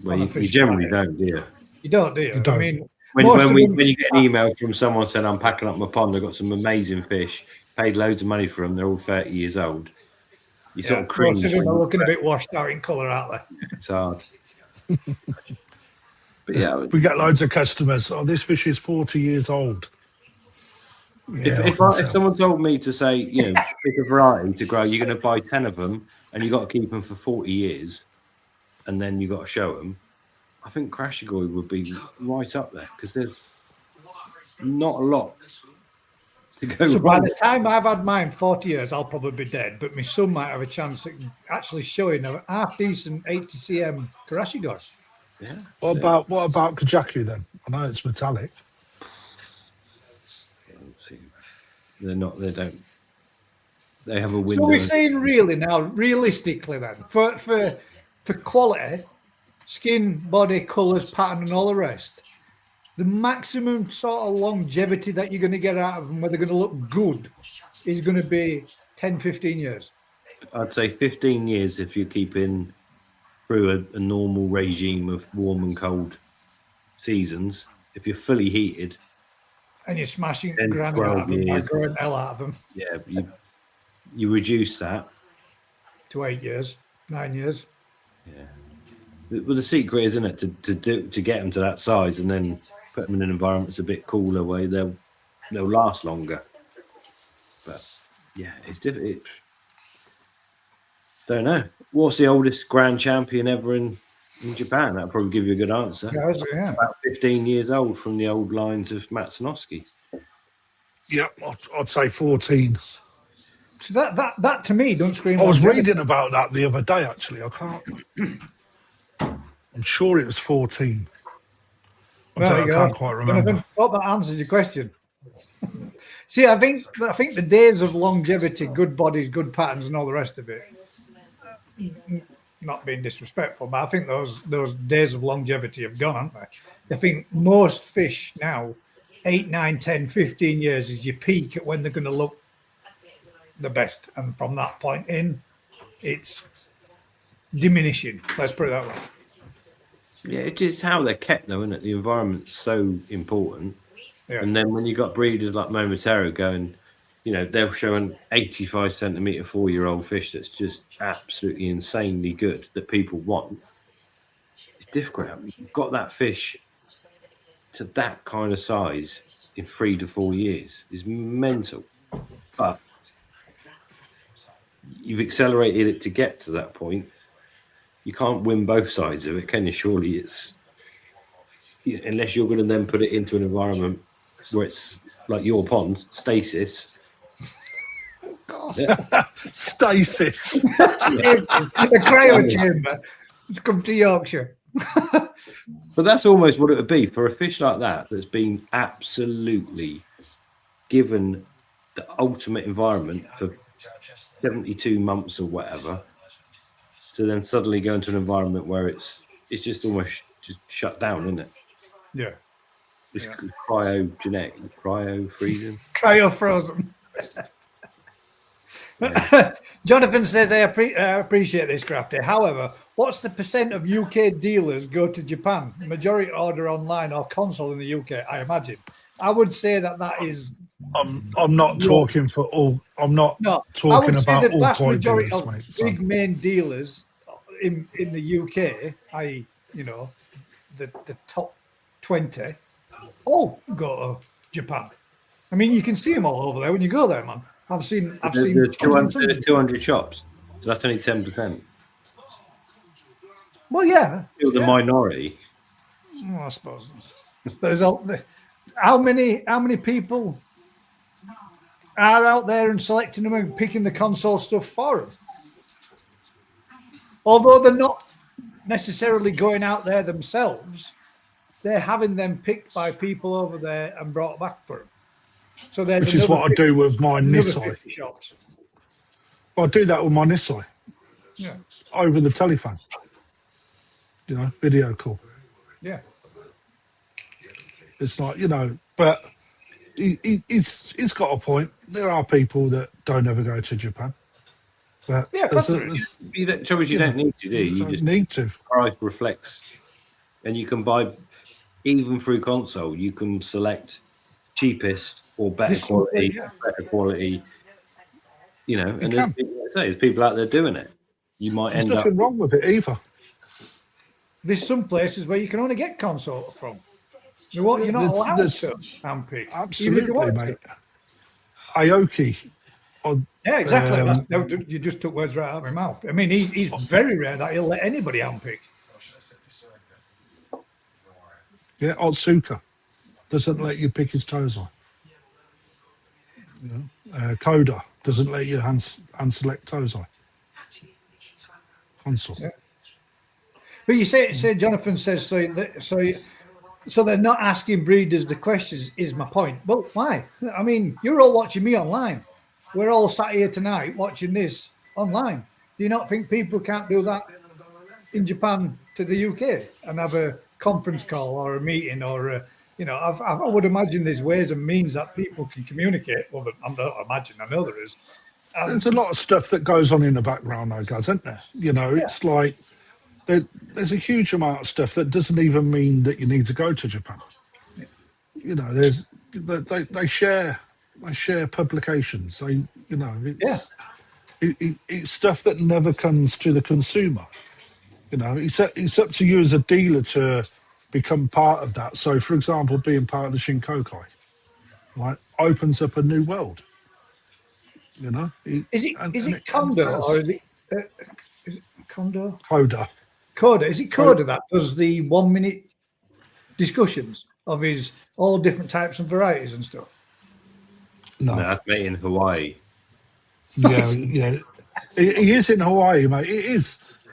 Well, you generally don't, do you? You don't, do you? don't. I mean, When you get an email from someone saying, I'm packing up my pond, I've got some amazing fish, paid loads of money for them, they're all 30 years old. You sort of cringe. Most of them are looking a bit washed out in colour, aren't they? It's hard. But yeah, We get loads of customers. Oh, this fish is 40 years old. Yeah, if someone told me to say, you know, pick a variety to grow, you're going to buy 10 of them and you've got to keep them for 40 years and then you've got to show them, I think Crashigoi would be right up there because there's not a lot to go So wrong. by the time I've had mine 40 years, I'll probably be dead, but my son might have a chance at actually showing a half-decent 80 cm Karashigoi. Yeah. What about Kajaku then? I know it's metallic. They're not. They don't. They have a window. So we're saying really now, realistically then, for quality, skin, body, colours, pattern and all the rest, the maximum sort of longevity that you're going to get out of them, where they're going to look good, is going to be 10, 15 years. I'd say 15 years if you're keeping through a normal regime of warm and cold seasons. If you're fully heated, And you're smashing 10, grand 12 out of them, by years. growing hell out of them yeah, you reduce that. to 8 years, 9 years. Well, the secret is, isn't it, to get them to that size and then put them in an environment that's a bit cooler where they'll last longer. But yeah, it's difficult. Don't know. What's the oldest grand champion ever in Japan? That'll probably give you a good answer. Yeah. About 15 years old from the old lines of Matsunoski. Yeah, I'd say 14. So that to me don't scream. I was longevity. reading about that the other day, actually. I can't. I'm sure it was 14. I can't quite remember. I hope that answers your question. See, I think the days of longevity, good bodies, good patterns, and all the rest of it. Not being disrespectful, but I think those days of longevity have gone, haven't they? I think most fish now 8, 9, 10, 15 years is your peak at when they're going to look the best. And from that point in, it's diminishing. Let's put it that way. Yeah, it's just how they're kept, though, isn't it? The environment's so important. Yeah. And then when you've got breeders like Momotaro going, they'll show an 85 centimetre 4-year-old fish that's just absolutely insanely good that people want. It's difficult. You've got that fish to that kind of size in 3 to 4 years is mental. But you've accelerated it to get to that point. You can't win both sides of it, can you? Surely it's, unless you're going to then put it into an environment where it's like your pond, stasis. Yeah. Stasis. The cryo chamber. It's come to Yorkshire. But that's almost what it would be for a fish like that that's been absolutely given the ultimate environment for 72 months or whatever, to then suddenly go into an environment where it's just almost just shut down, isn't it? Yeah. It's cryogenic, cryo freezing. Cryo frozen. Jonathan says, I appreciate this, Crafty. However, what's the % of UK dealers go to Japan? Majority order online or console in the UK, I imagine. I would say that is... I'm not talking for all... I'm not talking about all vast toy majority dealers, of mate. So. big main dealers in the UK, i.e., the top 20, all go to Japan. I mean, you can see them all over there when you go there, man. I've seen. There's 200 shops, so that's only 10%. Well, yeah. Still the minority. Well, I suppose there's how many people are out there and selecting them and picking the console stuff for them? Although they're not necessarily going out there themselves, they're having them picked by people over there and brought back for them. So which is what I do with my Nisai. I do that with my Nisai. Yeah. Over the telephone. Video call. Yeah. It's like, but he's got a point. There are people that don't ever go to Japan. But you don't need to, do you? You just need to. Price reflects, and you can buy, even through console, you can select cheapest or better quality, and there's people out there doing it. You might There's end up... nothing wrong with it either. There's some places where you can only get console from. You're not allowed to handpick. Absolutely, mate. Aoki. Yeah, exactly. You just took words right out of my mouth. I mean, he's very rare that he'll let anybody handpick. Yeah, Otsuka doesn't let you pick his toes on. Coda doesn't let you hand select toes on. Console. Yeah. But you say Jonathan says so they're not asking breeders the questions. Is my point? Well, why? I mean, you're all watching me online. We're all sat here tonight watching this online. Do you not think people can't do that in Japan to the UK and have a conference call or a meeting or I would imagine there's ways and means that people can communicate. Well, I know there is. There's a lot of stuff that goes on in the background, though, guys, isn't there? It's like there's a huge amount of stuff that doesn't even mean that you need to go to Japan. Yeah. They share publications. It's stuff that never comes to the consumer. It's up to you as a dealer to become part of that. So, for example, being part of the Shinkokai, right, opens up a new world. Is it Kondo or is it Kondo? Coda. Is it Coda that does the 1 minute discussions of his all different types and varieties and stuff? No, that's me in Hawaii. Yeah. He is in Hawaii, mate. He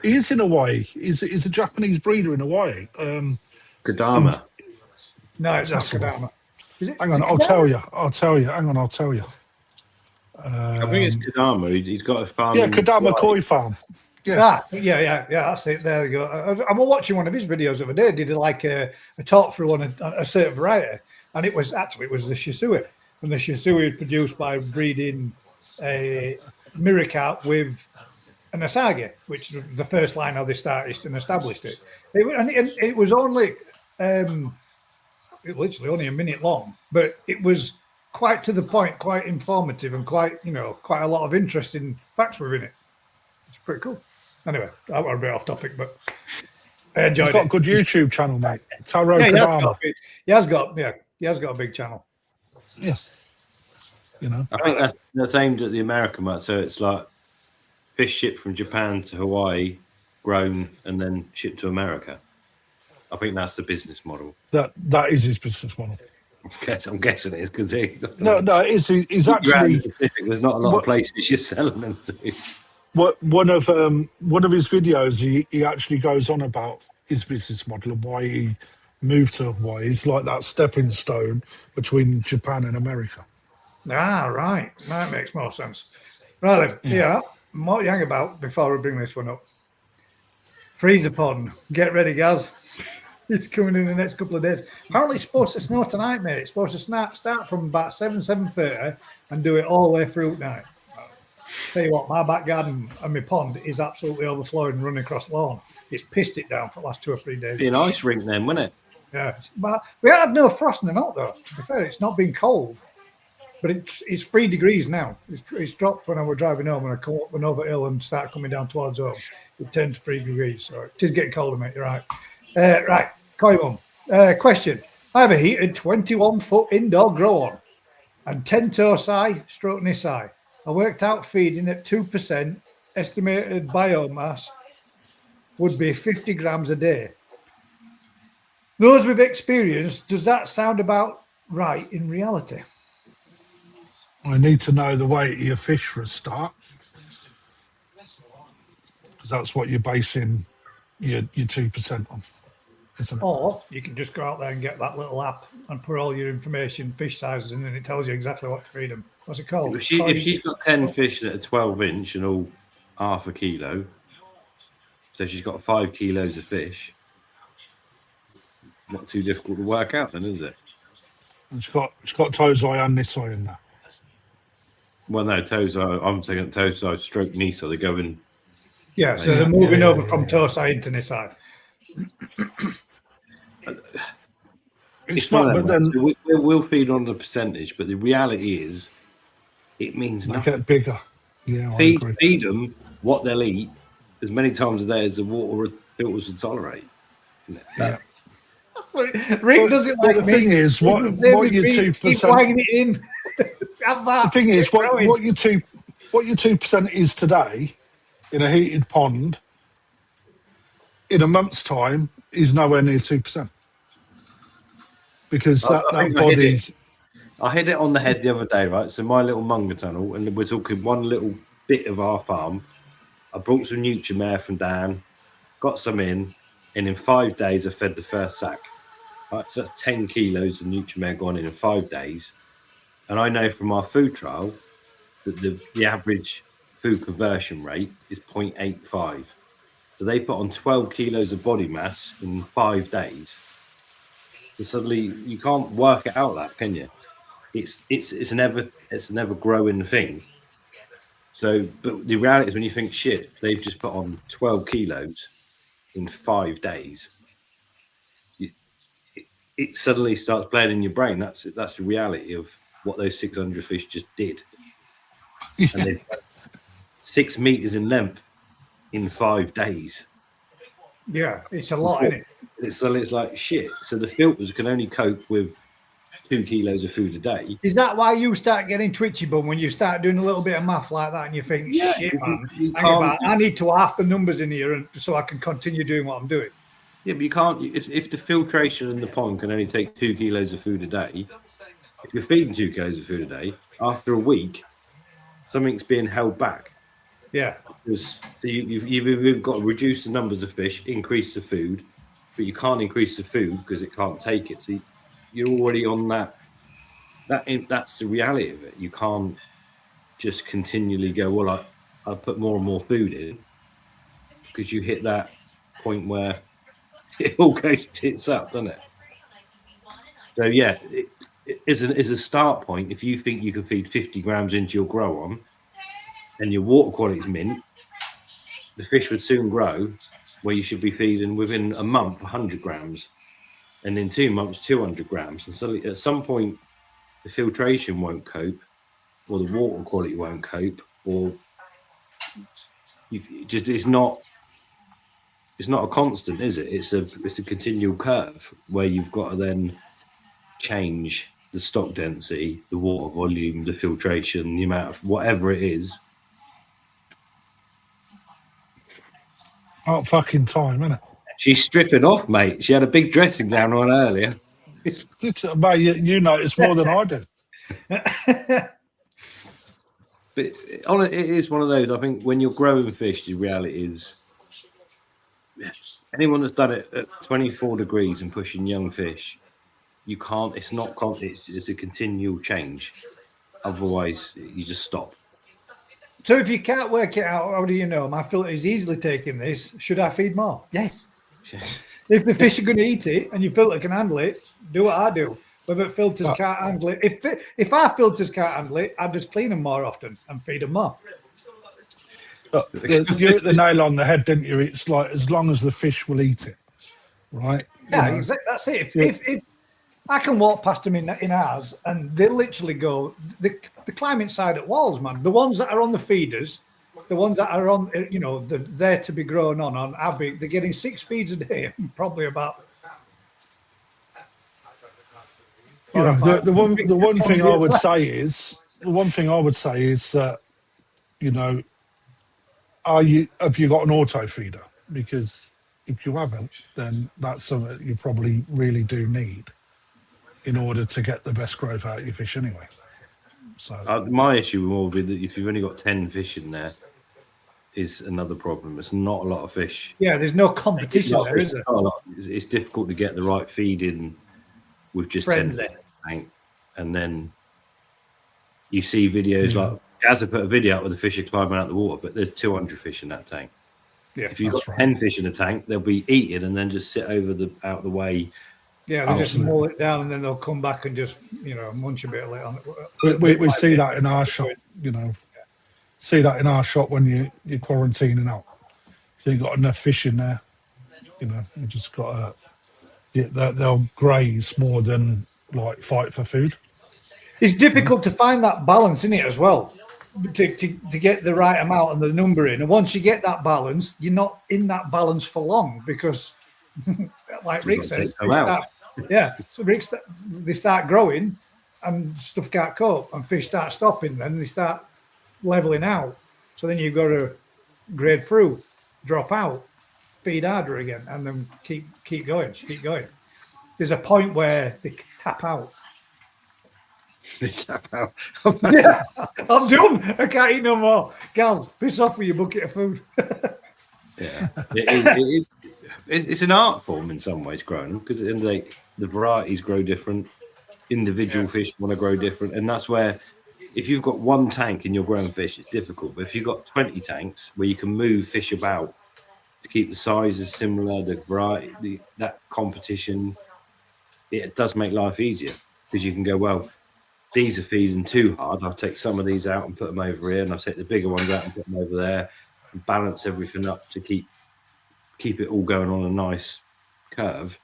is in Hawaii. He's a Japanese breeder in Hawaii. Kadama. No, it's not Kadama. Hang on, I'll tell you. Hang on, I'll tell you. I think it's Kadama. He's got a farm. Yeah, Kadama Koi Farm. Yeah. That's it. There we go. I was watching one of his videos the other day. Did like a talk through on a certain variety, and it was the Shih Tzu, and the Shih Tzu is produced by breeding a Miracat with an Asagi, which is the first line how they started and established it. It was only literally only a minute long, but it was quite to the point, quite informative, and quite a lot of interesting facts within it. It's pretty cool. Anyway, that was a bit off topic, but I enjoyed He's got a good YouTube channel, mate. Taro Yeah, Kadama. he has got a big channel. Yeah. I think that's aimed at the American market. So it's like fish shipped from Japan to Hawaii, grown, and then shipped to America. I think that's the business model. That is his business model. I'm guessing it is because No, it is. He's actually. There's not a lot of places you're selling them to. One of his videos, he actually goes on about his business model and why he moved to Hawaii. It's like that stepping stone between Japan and America. Ah, right. That makes more sense. Right then, yeah. What you hang about before we bring this one up? Freezer pond. Get ready, Gaz. It's coming in the next couple of days. Apparently, it's supposed to snow tonight, mate. It's supposed to start from about 7:30 and do it all the way through tonight. Tell you what, my back garden and my pond is absolutely overflowing and running across the lawn. It's pissed it down for the last 2 or 3 days. Be an ice rink then, wouldn't it? Yeah, but we had no frost in the night though. To be fair, it's not been cold, but it's 3 degrees now. It's dropped when I was driving home and I come up and over hill and start coming down towards home. It turned to 3 degrees, so it is getting colder, mate. You're right. Right, Koi Mum. Question: I have a heated 21-foot indoor grow on and 10 tosai stroke nisai. I worked out feeding at 2%. Estimated biomass would be 50 grams a day. Those with experience, does that sound about right in reality? I need to know the weight of your fish for a start, because that's what you're basing your 2% on, isn't it? Or you can just go out there and get that little app and put all your information, fish sizes, in, and it tells you exactly what to feed them. What's it called? If she's got 10 fish that are 12 inch and all half a kilo, so she's got 5 kilos of fish, not too difficult to work out then, is it? And she's got Tozai and Nisai in there. Well, no, Tosai, I'm saying Tosai stroke Nisa, they go in. Yeah, so they're moving over from Tosai into Nisai. It's not, but then so we'll feed on the percentage, but the reality is it means they nothing. get bigger. Yeah, Feed them what they'll eat as many times a day as the water filters will tolerate. Yeah. Rick doesn't like the me. thing is, what your 2%? Keep wagging it in. Have that. The thing is, what your 2% is today in a heated pond in a month's time is nowhere near 2%, because that body. I hit it on the head the other day, right? So my little Munger tunnel, and we're talking one little bit of our farm. I brought some Nutrimare from Dan, got some in, and in 5 days I fed the first sack. Right, so that's 10 kilos of Nutrimare gone in 5 days. And I know from our food trial that the average food conversion rate is 0.85. So they put on 12 kilos of body mass in 5 days. So suddenly you can't work it out, that can you? It's an ever growing thing. So, but the reality is when you think shit, they've just put on 12 kilos in 5 days. It suddenly starts playing in your brain. That's the reality of what those 600 fish just did. Yeah. And they're 6 meters in length in 5 days. Yeah, it's a lot, isn't it? It's like shit. So the filters can only cope with 2 kilos of food a day. Is that why you start getting twitchy bum when you start doing a little bit of math like that and you think, shit, man, I need to half the numbers in here so I can continue doing what I'm doing? Yeah, but you can't. If the filtration in the pond can only take 2 kilos of food a day, if you're feeding 2 kilos of food a day, after a week, something's being held back. Yeah. Because you've got to reduce the numbers of fish, increase the food, but you can't increase the food because it can't take it. So you're already on that. That's the reality of it. You can't just continually go, well, I'll put more and more food in. because you hit that point where it all goes tits up, doesn't it? So yeah, it is a start point. If you think you can feed 50 grams into your grow on, and your water quality is mint, the fish would soon grow where you should be feeding within a month 100 grams, and in 2 months 200 grams. And suddenly, at some point, the filtration won't cope, or the water quality won't cope, or it's not a constant, is it? It's a continual curve where you've got to then change the stock density, the water volume, the filtration, the amount of whatever it is. Oh, fucking time, isn't it? She's stripping off, mate. She had a big dressing gown on earlier. Mate, you notice more than I do. But it is one of those. I think when you're growing fish, the reality is anyone that's done it at 24 degrees and pushing young fish, you can't. It's not. It's a continual change. Otherwise, you just stop. So if you can't work it out, how do you know? My filter is easily taking this. Should I feed more? Yes. If the fish are going to eat it and your filter can handle it, do what I do. Whether filters can't handle it, if our filters can't handle it, I just clean them more often and feed them more. You hit the nail on the head, didn't you? It's like as long as the fish will eat it, right? Yeah, exactly. That's it. If I can walk past them in ours, and they literally go the climbing side at walls, man. The ones that are on the feeders, the ones that are on, they're there to be grown on how big. They're getting 6 feeds a day, probably about. The one thing I would say is that, have you got an auto feeder? Because if you haven't, then that's something you probably really do need in order to get the best growth out of your fish anyway. So my issue will be that if you've only got 10 fish in there, is another problem. It's not a lot of fish. Yeah, there's no competition there, is there? It's difficult to get the right feed in with just 10 fish in the tank. And then you see videos like Gaza put a video out with the fish are climbing out the water, but there's 200 fish in that tank. Yeah, if you've got 10 fish in the tank, they'll be eating and then just sit out of the way. Yeah, they just mull it down and then they'll come back and just, munch a bit of it on it. We see that in our shop, see that in our shop when you're quarantining out. So you've got enough fish in there, you just got to, they'll graze more than like fight for food. It's difficult to find that balance in it as well, to get the right amount and the number in. And once you get that balance, you're not in that balance for long because, like Rick says, they start growing and stuff can't cope and fish start stopping and they start leveling out. So then you've got to grade through, drop out, feed harder again, and then keep going. There's a point where they tap out. Yeah, I'm done. I can't eat no more. Gals, piss off with your bucket of food. Yeah, it's an art form in some ways, growing, because at the end of the day, the varieties grow different. Individual fish want to grow different, and that's where if you've got one tank and you're growing fish, it's difficult. But if you've got 20 tanks where you can move fish about to keep the sizes similar, the variety, that competition, it does make life easier because you can go, well, these are feeding too hard. I'll take some of these out and put them over here, and I'll take the bigger ones out and put them over there, and balance everything up to keep it all going on a nice curve,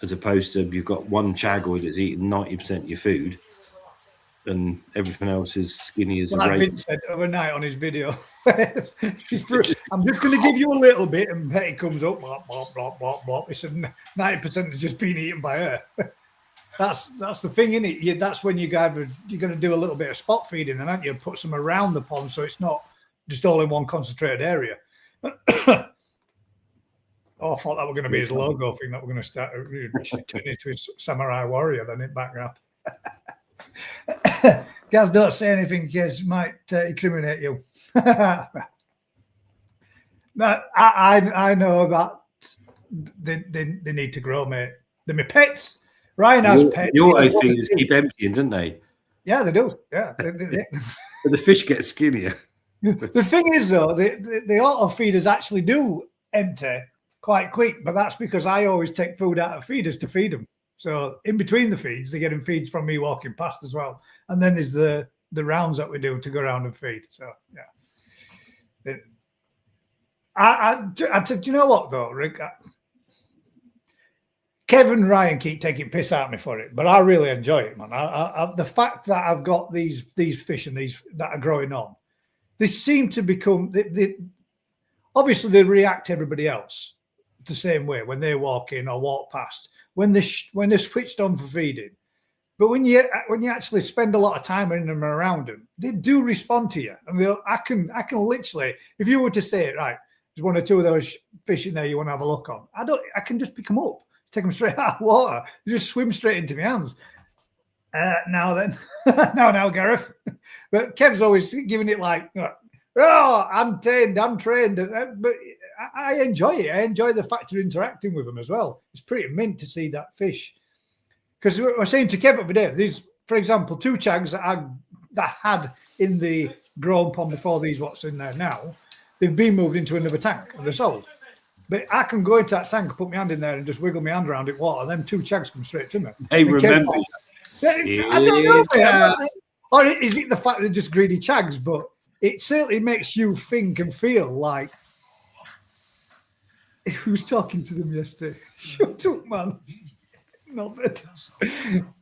as opposed to you've got one chagoid that's eating 90% of your food, and everything else is skinny as a like Vince said overnight on his video. I'm just going to give you a little bit, and Betty comes up, bop, bop, bop, bop, bop. It's 90% has just been eaten by her. That's the thing, isn't it? That's when you're going to do a little bit of spot feeding, then, aren't you? Put some around the pond so it's not just all in one concentrated area. Oh, I thought that were going to be his logo thing that we're going to start turn into his samurai warrior then in background. Guys, don't say anything because it might incriminate you. But I know that they need to grow, mate. They're my pets. Ryan has pets. The auto feeders keep emptying, don't they? Yeah, they do. Yeah. But the fish get skinnier. The thing is, though, the auto feeders actually do empty quite quick, but that's because I always take food out of feeders to feed them. So in between the feeds, they're getting feeds from me walking past as well. And then there's the rounds that we do to go around and feed. So yeah, do you know what though, Rick? Kevin and Ryan keep taking piss out of me for it, but I really enjoy it, man. The fact that I've got these fish and these that are growing on, they seem to become. Obviously, they react to everybody else the same way when they walk in or walk past. When they're switched on for feeding, but when you actually spend a lot of time in them and around them, they do respond to you. And I can literally, if you were to say, right, there's one or two of those fish in there you want to have a look on, I can just pick them up. Take them straight out of water. They just swim straight into my hands. Now then, now, Gareth. But Kev's always giving it like, oh, I'm trained. But I enjoy it. I enjoy the fact of interacting with them as well. It's pretty mint to see that fish. Because we're saying to Kev over there, these, for example, 2 chags that I had in the grown pond before these what's in there now, they've been moved into another tank and they're sold. But I can go into that tank, put my hand in there and just wiggle my hand around it water, and then 2 chags come straight to me. Hey, remember. I don't know. Or is it the fact they're just greedy chags? But it certainly makes you think and feel like who was talking to them yesterday. Shut up, man. Not that.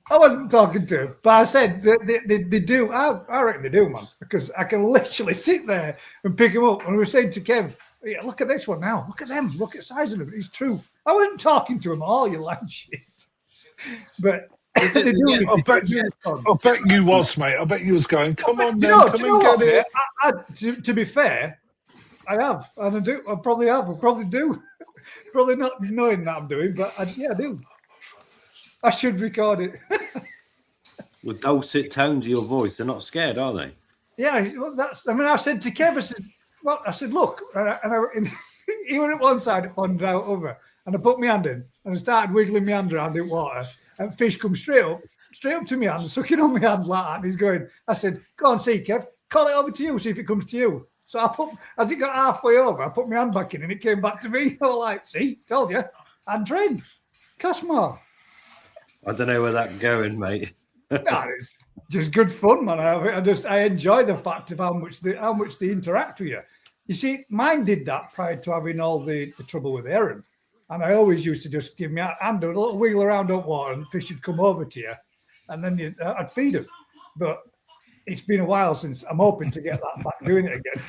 I wasn't talking to him, but I said they do. I reckon they do, man, because I can literally sit there and pick them up. And we were saying to Kev, yeah, look at this one now. Look at them. Look at the size of them. It's true. I wasn't talking to them all, you land shit. But they do. I bet you was, mate. I bet you was going, come on, then, come and get it. To be fair, I have. And I do. I probably have. I probably do. Probably not knowing that I'm doing, but I do. I should record it. With dulcet tones of your voice, they're not scared, are they? Yeah, well, I said to Kev, I said, look, and he went at one side of the pond, out over, and I put my hand in, and I started wiggling my hand around in water, and fish come straight up to my hand, sucking on my hand like that, and he's going, I said, go on, see, Kev, call it over to you, see if it comes to you. So as it got halfway over, I put my hand back in, and it came back to me. I was like, see, told you, I'm trained. Cost more. I don't know where that's going, mate. No, it's just good fun, man. I enjoy the fact of how much they interact with you. You see, mine did that prior to having all the trouble with Aaron. And I always used to just give me a hand, a little wiggle around up water, and fish would come over to you, and then I'd feed them. But it's been a while since I'm hoping to get that back doing it again.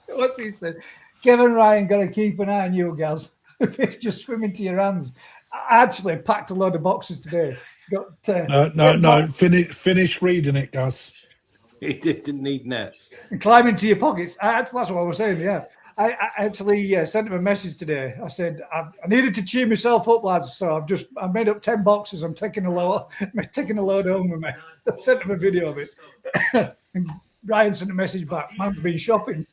What's he said? Kevin Ryan got to keep an eye on you, Gaz. Fish just swim into your hands. I actually packed a load of boxes today. No. Finish reading it, Gus. He didn't need nets. And climb into your pockets. That's what I was saying, yeah. I actually sent him a message today. I said, I needed to cheer myself up, lads, so I made up 10 boxes. I'm taking a load home with me. I sent him a video of it. And Ryan sent a message back, man's been shopping.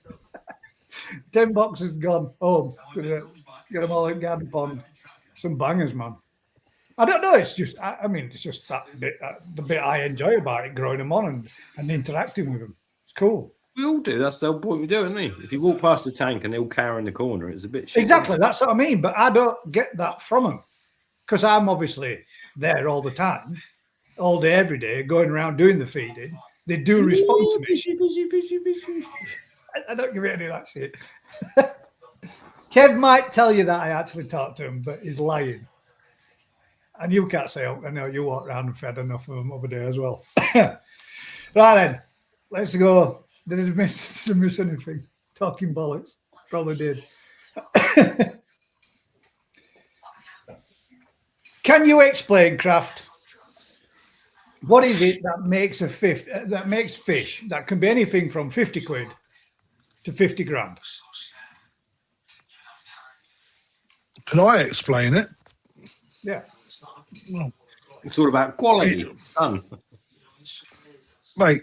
10 boxes gone home. Get them all in Garden Pond. Some bangers, man. I don't know. It's just, it's just that bit, the bit I enjoy about it, growing them on and interacting with them. It's cool. We all do. That's the whole point we do, isn't it? If you walk past the tank and they all cower in the corner, it's a bit shit. Exactly. That's what I mean. But I don't get that from them because I'm obviously there all the time, all day, every day, going around doing the feeding. They do respond to me. Fishy. I don't give it any of that shit. Kev might tell you that I actually talked to him, but he's lying. And you can't say, I know you walked around and fed enough of them over there as well. Right then, let's go. Did I miss anything? Talking bollocks. Probably did. Can you explain, Kraft? What is it that makes fish that can be anything from 50 quid to 50 grand? Can I explain it? Yeah. Well, it's all about quality. Mate,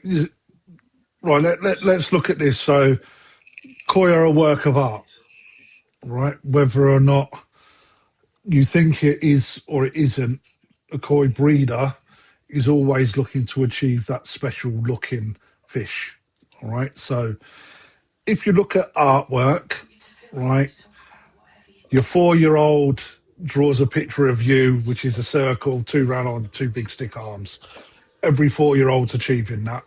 right, let's look at this. So, koi are a work of art, right? Whether or not you think it is or it isn't, a koi breeder is always looking to achieve that special looking fish, all right? So, if you look at artwork, right, your 4-year-old draws a picture of you, which is a circle, 2 round on, 2 big stick arms. Every 4-year-old's achieving that,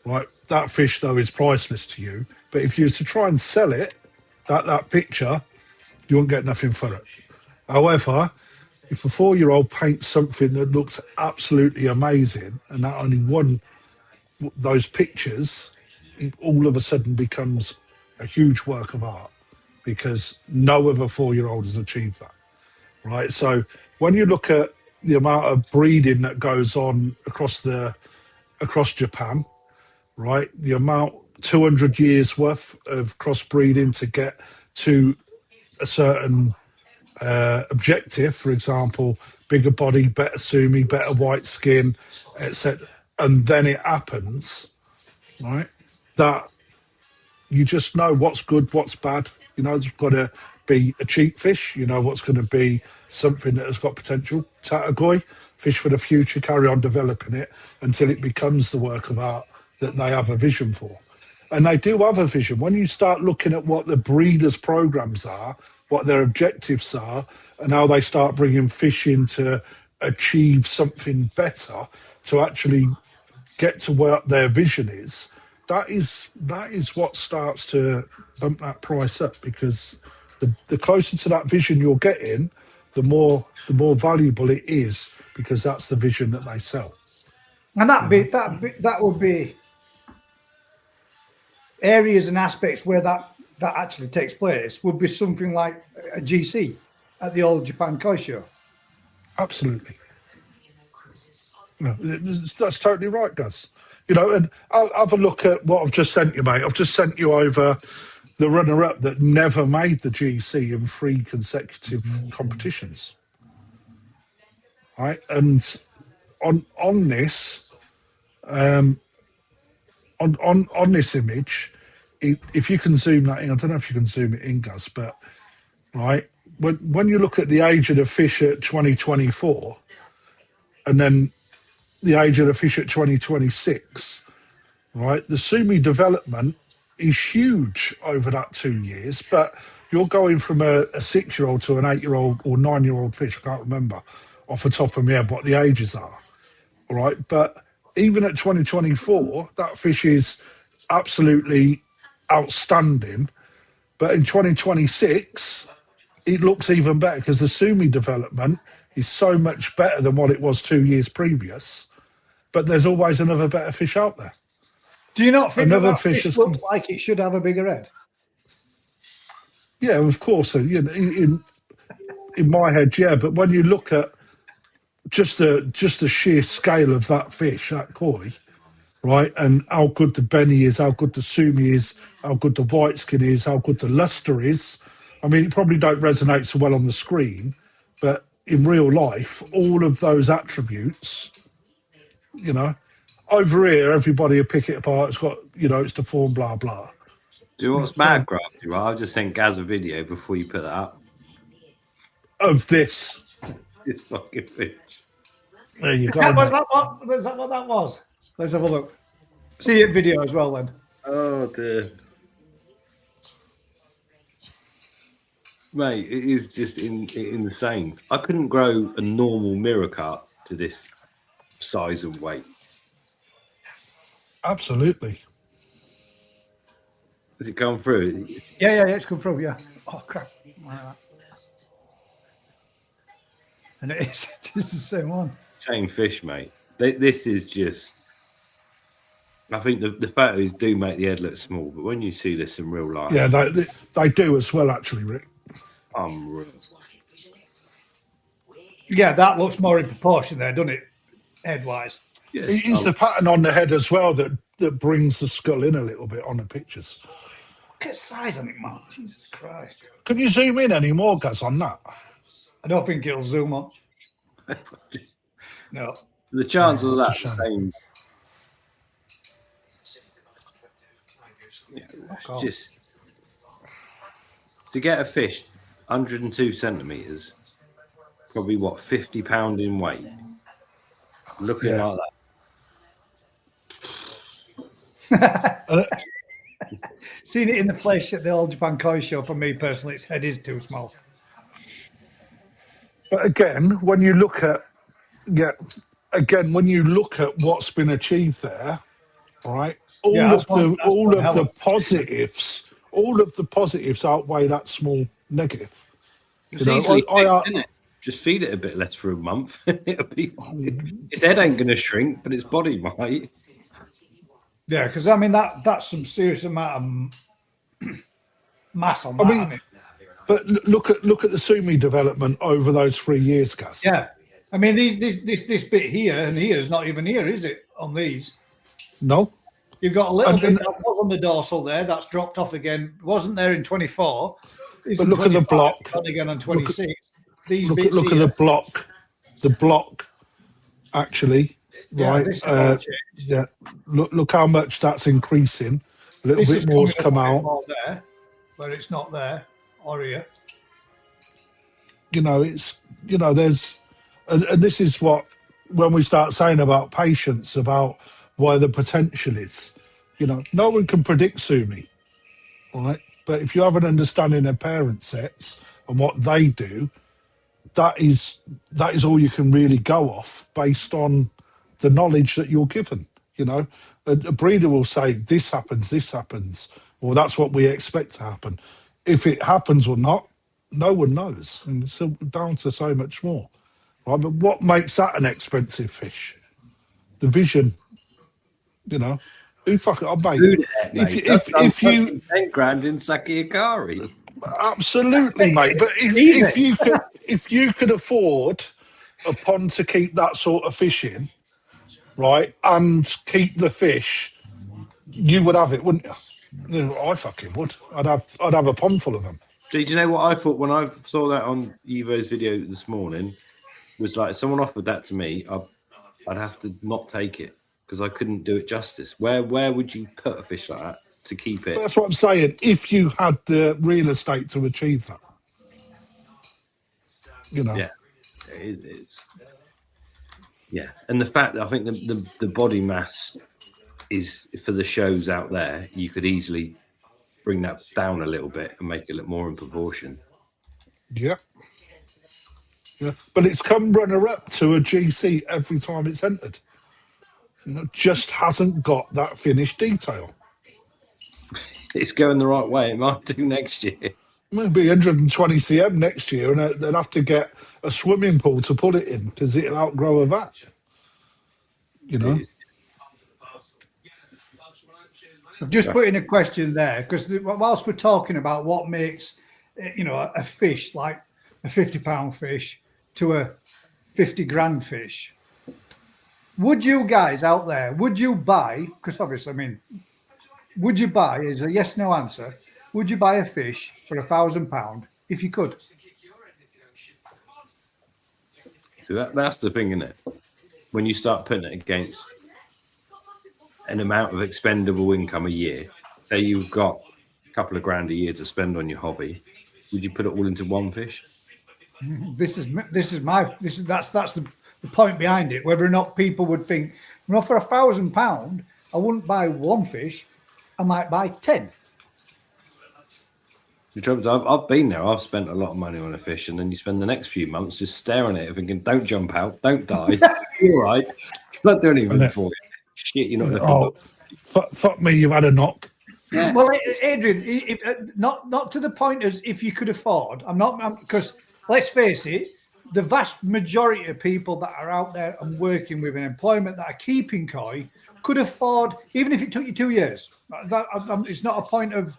right? That fish, though, is priceless to you. But if you were to try and sell it, that picture, you won't get nothing for it. However, if a 4-year-old paints something that looks absolutely amazing and that only one those pictures, it all of a sudden becomes a huge work of art because no other 4-year-old has achieved that, right? So when you look at the amount of breeding that goes on across Japan, right, the amount 200 years worth of crossbreeding to get to a certain objective, for example, bigger body, better sumi, better white skin, etc., and then it happens, right? That you just know what's good, what's bad. You know, it's got to be a cheap fish. You know what's going to be something that has got potential. Tatagoi, fish for the future, carry on developing it until it becomes the work of art that they have a vision for. And they do have a vision. When you start looking at what the breeders' programs are, what their objectives are, and how they start bringing fish in to achieve something better, to actually get to where their vision is, that is what starts to bump that price up, because the closer to that vision you're getting, the more valuable it is, because that's the vision that they sell. And that would be areas and aspects where that actually takes place would be something like a GC at the old Japan Koi Show. Absolutely. No, that's totally right, Gus. You know, and I'll have a look at what I've just sent you, mate. I've just sent you over the runner-up that never made the GC in 3 consecutive competitions. Right, and on this, on this image, if you can zoom that in, I don't know if you can zoom it in, Gus, but right, when you look at the age of the fish at 2024, and then the age of the fish at 2026, right, the sumi development is huge over that 2 years, but you're going from a 6-year-old to an 8-year-old or 9-year-old fish. I can't remember off the top of my head what the ages are, all right? But even at 2024, that fish is absolutely outstanding. But in 2026, it looks even better because the sumi development is so much better than what it was 2 years previous. But there's always another better fish out there. Do you not think Another that fish fish looks like it should have a bigger head? Yeah, of course. You know, in my head, yeah. But when you look at just the sheer scale of that fish, that koi, right, and how good the Benny is, how good the sumi is, how good the white skin is, how good the luster is. I mean, it probably don't resonate so well on the screen, but in real life, all of those attributes, you know, over here, everybody will pick it apart. It's got, you know, it's deformed, blah, blah. Do you know what's mad, Crafty? Right, I've just sent Gaz a video before you put that up. Of this. This fucking fish. There you go. Was that what that was? Let's have a look. See it video as well then. Oh dear. Mate, it is just insane. I couldn't grow a normal mirror cut to this size and weight. Absolutely. Has it come through? Yeah, it's come through, yeah. Oh, crap. And it is the same one. Same fish, mate. This is just... I think the photos do make the head look small, but when you see this in real life... Yeah, they do as well, actually, Rick. Unreal. Yeah, that looks more in proportion there, doesn't it? Head-wise. Yes, It's the pattern on the head as well that brings the skull in a little bit on the pictures. Look at the size on it, man. Jesus Christ. Can you zoom in any more, Gaz, on that? I don't think it'll zoom on. No. The chance of that That's a shame. same... Yeah, it's just... To get a fish 102 centimetres, probably, what, 50 pound in weight? Looking Yeah. like that. Seen it in the flesh at the Old Japan Koi show. For me personally, its head is too small. But again, when you look at when you look at what's been achieved there, right? All of the positives outweigh that small negative. It's easily fixed, isn't it? Just feed it a bit less for a month. It'll be, its head ain't going to shrink, but its body might. Yeah, because I mean that's some serious amount of mass on that. I mean, but look at the Sumi development over those 3 years, Gus. Yeah, I mean this bit here and here is not even here, is it? On these, no. You've got a little bit that was on the dorsal there. That's dropped off again. Wasn't there in 24. But look at the block. Again on 26. Look at the block. The block, actually, right? Yeah. Look how much that's increasing. A little bit more's come out. More there, where it's not there, or here. There's, and this is what when we start saying about patience, about where the potential is. No one can predict Sumi, right? But if you have an understanding of parent sets and what they do, that is all you can really go off based on the knowledge that you're given. A breeder will say this happens, or that's what we expect to happen. If it happens or not, no one knows, and it's down to so much more, right? But what makes that an expensive fish? The vision. Who fuck it up, mate? If you 10 grand in Sakiakari, absolutely, mate. But if you could afford a pond to keep that sort of fish in, right, and keep the fish, you would have it, wouldn't you? I fucking would. I'd have a pond full of them. Do you know what I thought when I saw that on Evo's video this morning? Was like, if someone offered that to me, I'd have to not take it, because I couldn't do it justice. Where would you put a fish like that to keep it? That's what I'm saying. If you had the real estate to achieve that, Yeah, and the fact that I think the body mass is, for the shows out there, you could easily bring that down a little bit and make it look more in proportion. Yeah. But it's come runner-up to a GC every time it's entered. Just hasn't got that finished detail. It's going the right way. It might do next year. It might be 120 cm next year, and they'll have to get a swimming pool to put it in because it'll outgrow a vat. I've just put in a question there, because whilst we're talking about what makes a fish like a £50 fish to a 50 grand fish, would you guys out there, would you buy, because obviously, I mean, would you buy, is a yes no answer, would you buy a fish for £1,000 if you could? So that's the thing, isn't it? When you start putting it against an amount of expendable income a year, say you've got a couple of grand a year to spend on your hobby, would you put it all into one fish? That's the point behind it. Whether or not people would think, for £1,000, I wouldn't buy one fish, I might buy 10. The trouble is, I've been there. I've spent a lot of money on a fish, and then you spend the next few months just staring at it, thinking, "Don't jump out, don't die, you're all right. You're not doing anything for it. Shit, you're not looking up." Fuck me, you've had a knock. Yeah. Well, Adrian, not to the point as if you could afford. Because let's face it, the vast majority of people that are out there and working with an employment that are keeping koi could afford, even if it took you 2 years. It's not a point of,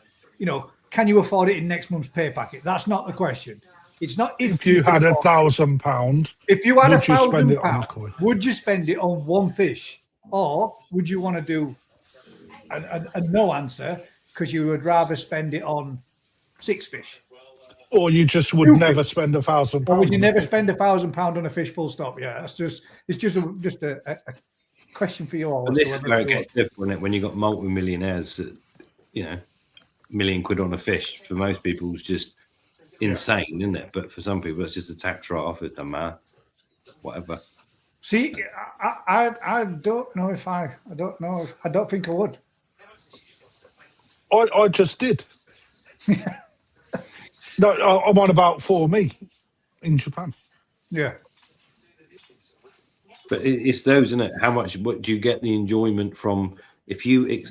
can you afford it in next month's pay packet? That's not the question. It's not if you had £1,000. If you had £1,000, would you spend it on one fish, or would you want to do a no answer because you would rather spend it on 6 fish? Or you just would never spend £1,000. Or would you never spend £1,000 on a fish? Full stop. Yeah, it's just a question for you all. And this is where it gets different when you've got multi-millionaires that, £1 million on a fish. For most people, it's just insane, isn't it? But for some people, it's just a tax write-off. It doesn't matter. Whatever. See, I don't know if I don't think I would. I just did. No, I'm on about for me in Japan. Yeah. But it's those, isn't it? What do you get the enjoyment from if you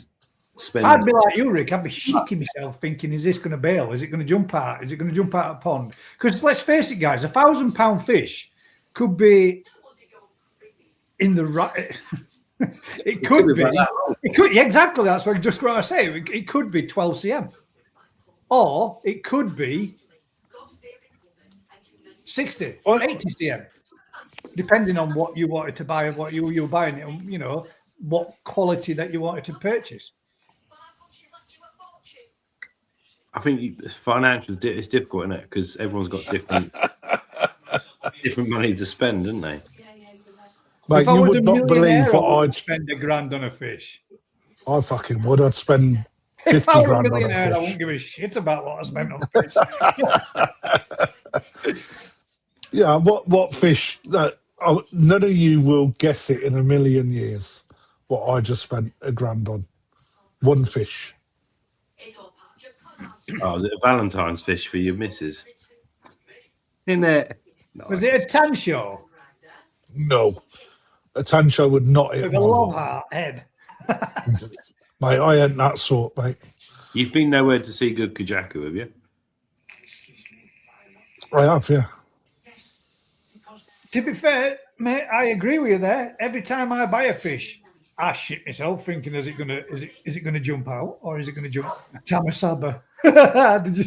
spend? I'd be like you, Rick. I'd be shitting myself thinking, is this going to bail? Is it going to jump out? Is it going to jump out of a pond? Because let's face it, guys, £1,000 fish could be in the right. It could be. It could, yeah, exactly. That's what I say. It could be 12 cm, or it could be 60, 80 cm, depending on what you wanted to buy and what you were buying it, and, you know, what quality that you wanted to purchase. I think financially it's difficult, isn't it? Because everyone's got different money to spend, don't they? Mate, you would not believe what I'd spend £1,000 on a fish. I fucking would. I'd spend 50 if I were grand a millionaire, on a I fish. wouldn't give a shit about what I spent on fish. Yeah, what fish? None of you will guess it in a million years. What I just spent £1,000 on. One fish. Oh, was it a Valentine's fish for your missus? In there. Was it a tan show? No. A tancho would not hit With my a long wall. heart head. Mate, I ain't that sort, mate. You've been nowhere to see good kajaku, have you? I have, yeah. To be fair, mate, I agree with you there. Every time I buy a fish, I shit myself thinking, is it gonna jump out or is it gonna jump Tamasaba? Did you?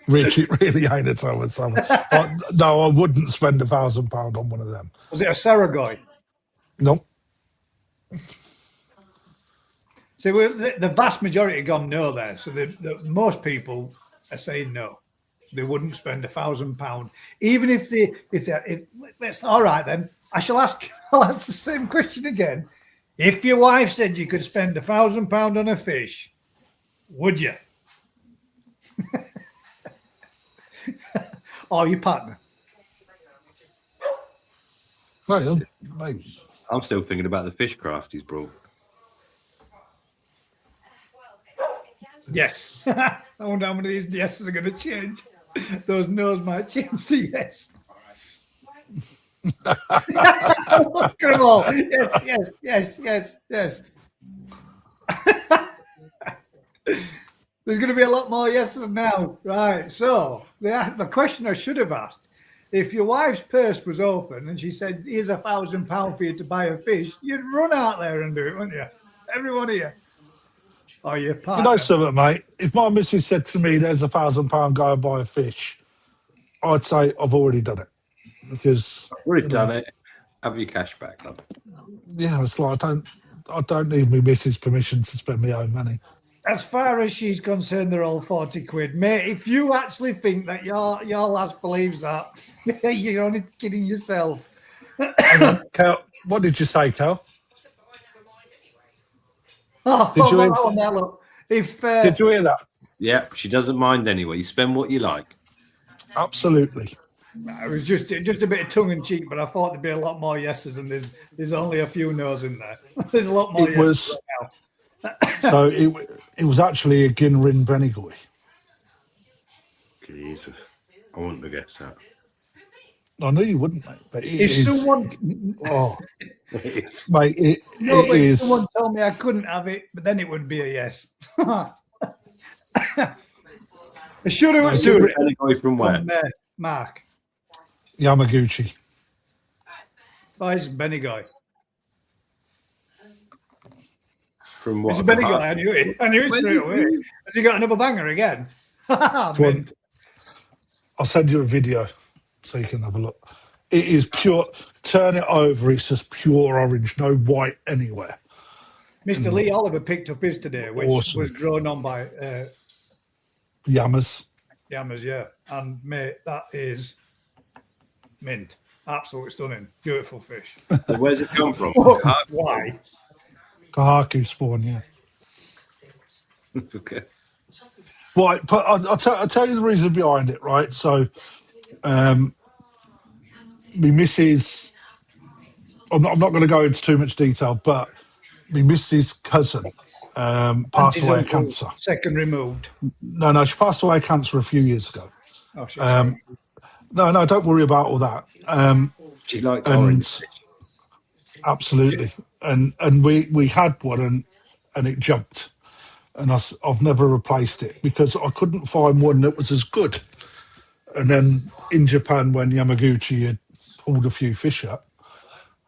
Rich, it really ain't a time with someone. No, I wouldn't spend £1,000 on one of them. Was it a Saragoy? Nope. See, the vast majority have gone no there. So most people are saying no. They wouldn't spend £1,000, even if that's all right. Then I'll ask the same question again. If your wife said you could spend £1,000 on a fish, would you? Or your partner? Mate. I'm still thinking about the fish craft he's brought. Yes. I wonder how many of these yeses are going to change. Those no's might change to yes. Look at them all. Yes. There's going to be a lot more yeses now. Right. So the question I should have asked, if your wife's purse was open and she said, here's £1,000 for you to buy a fish, you'd run out there and do it, wouldn't you? Every one of you. Or your partner. You know something, mate? If my missus said to me, there's £1,000, go and buy a fish, I'd say I've already done it. Because I've already done it. Have your cash back, love. Yeah, it's like I don't need my missus' permission to spend my own money. As far as she's concerned, they're all 40 quid. Mate, if you actually think that your lass believes that, you're only kidding yourself. Cal, what did you say, Cal? Oh, Did you look. Did you hear that? Yeah, she doesn't mind anyway. You spend what you like. Absolutely. It was just a bit of tongue in cheek, but I thought there'd be a lot more yeses, and there's only a few no's in there. There's a lot more yeses right now. So it was actually a Ginrin Benigoy. Jesus, I wouldn't have guessed that. I knew you wouldn't, mate. But If someone, mate, it if is. someone told me I couldn't have it, but then it would be a yes. I should have Benigoy from where? Mark. Yamaguchi. Oh, it's Benigoy. From what? It's a Benigoy. I knew it straight away. Has he got another banger again? I'll send you a video so you can have a look. It is pure. Turn it over. It's just pure orange, no white anywhere. Mr. Lee Oliver picked up his today, which was grown on by Yamas. Yamas, yeah. And mate, that is mint. Absolutely stunning. Beautiful fish. So where's it come from? Why? Kahaku spawn, yeah. Okay. Right, but I'll tell you the reason behind it, right? So, my missus, I'm not going to go into too much detail, but my missus' cousin Passed Auntie's away of uncle, cancer. second removed. No, she passed away of cancer a few years ago. Oh, shit. No, don't worry about all that. She liked And orange. absolutely, and we had one, and it jumped, and I've never replaced it because I couldn't find one that was as good. And then in Japan, when Yamaguchi had pulled a few fish up,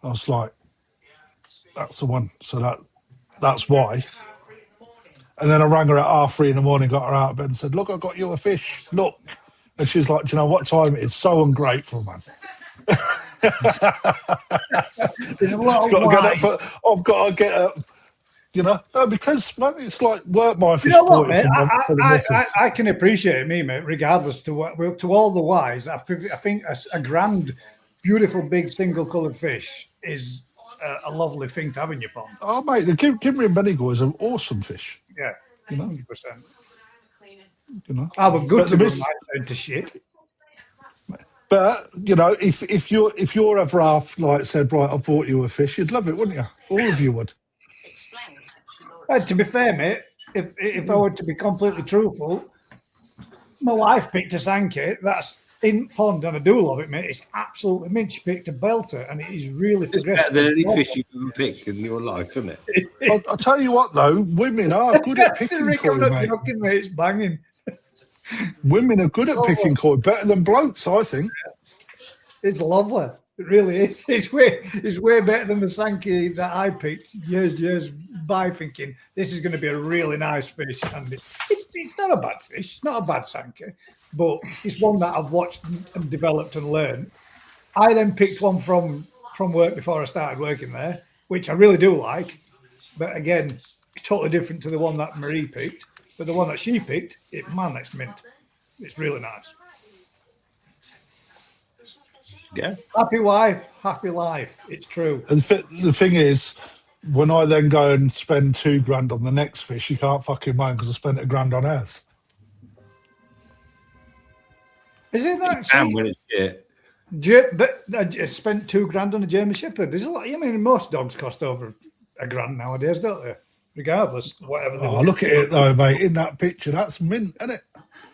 I was like, "That's the one." So that's why. And then I rang her at 3:30 in the morning, got her out of bed, and said, "Look, I got you a fish. Look." And she's like, "Do you know what time it is?" So ungrateful, man. There's a lot of Got to get why. up I've got to get up. No, because man, it's like work my fish You know what, bought it mate? for the missus. I can appreciate me, mate, regardless to all the whys. I think a grand, beautiful, big single-coloured fish is a lovely thing to have in your pond. Oh, mate, the Kimberley and Bendigo is an awesome fish. Yeah, You know? 100%. I would good to run into shit. But if you're ever half like said, right, I bought you a fish, you'd love it, wouldn't you? All of you would. To be fair, mate, if I were to be completely truthful, my wife picked a Sankey. That's in pond, and I do love it, mate. It's absolutely mint. She picked a belter, and it is really It's progressive. better than any fish you've ever picked in your life, isn't it? I'll tell you what, though, women are good at picking Rick, koi, I'm not mate. joking, mate. It's banging. Women are good at picking koi, better than blokes, I think. It's lovely. It really is. It's way better than the Sankey that I picked years by, thinking this is going to be a really nice fish. And it's not a bad fish. It's not a bad Sankey, but it's one that I've watched and developed and learned. I then picked one from work before I started working there, which I really do like. But again, it's totally different to the one that Marie picked. But the one that she picked, it's mint. It's really nice. Yeah. Happy wife, happy life. It's true. And the thing is, when I then go and spend $2,000 on the next fish, you can't fucking mind because I spent $1,000 on ours. Is it that? And when it's shit. But I spent $2,000 on a German Shepherd. There's a lot. I mean, most dogs cost over $1,000 nowadays, don't they? Regardless, whatever. Oh, look at it though, mate. In that picture, that's mint, isn't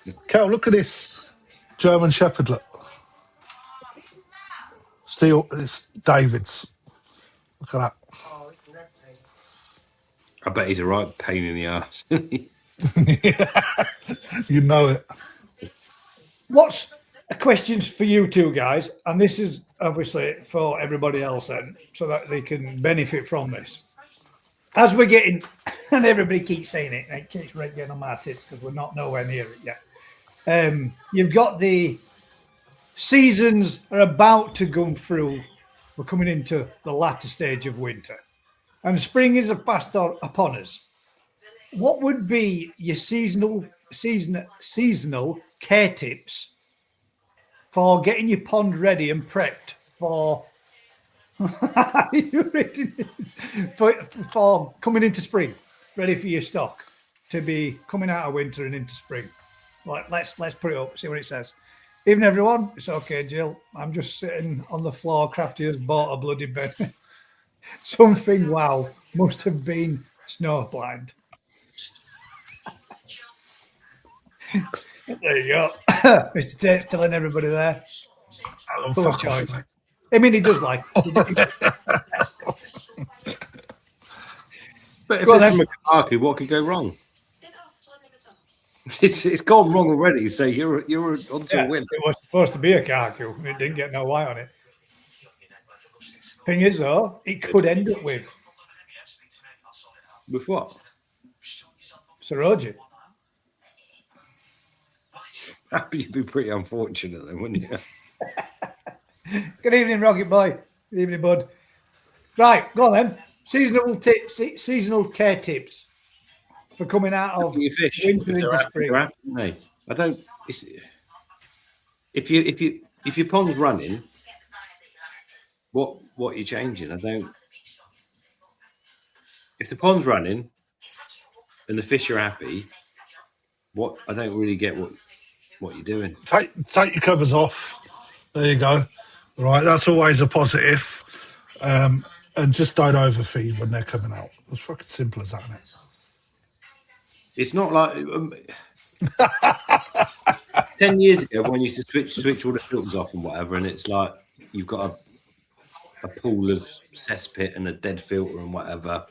it? Kel, look at this German Shepherd. Look, it's David's. Look at that. I bet he's a right pain in the ass. You know it. What's questions for you two guys? And this is obviously for everybody else, then, so that they can benefit from this. As we're getting, and everybody keeps saying it, and it keeps getting on my tits because we're not nowhere near it yet. You've got the seasons are about to go through. We're coming into the latter stage of winter, and spring is fast upon us. What would be your seasonal care tips for getting your pond ready and prepped for? For coming into spring, ready for your stock to be coming out of winter and into spring. Like let's put it up, see what it says. Evening everyone, it's okay, Jill. I'm just sitting on the floor. Crafty has bought a bloody bed. Something wow must have been snow blind. There you go. Mr. Tate's telling everybody there. Oh, Full of fuck off, choice. mate. I mean, he does like. But if Go on, it's then. from a Kaku, what could go wrong? It's gone wrong already, so you're onto a win. It was supposed to be a Kaku, and it didn't get no white on it. Thing is, though, it could end up with With what? Saroji. You'd be pretty unfortunate then, wouldn't you? Good evening, Rocket Boy. Good evening, bud. Right, go on then. Seasonal care tips for coming out of Your fish. winter into spring. I don't. If your pond's running, what are you changing? I don't. If the pond's running and the fish are happy, I don't really get what you're doing. Take your covers off. There you go. All right, that's always a positive. And just don't overfeed when they're coming out. It's fucking simple as that, isn't it? It's not like 10 years ago when you used to switch all the filters off and whatever, and it's like you've got a pool of cesspit and a dead filter and whatever,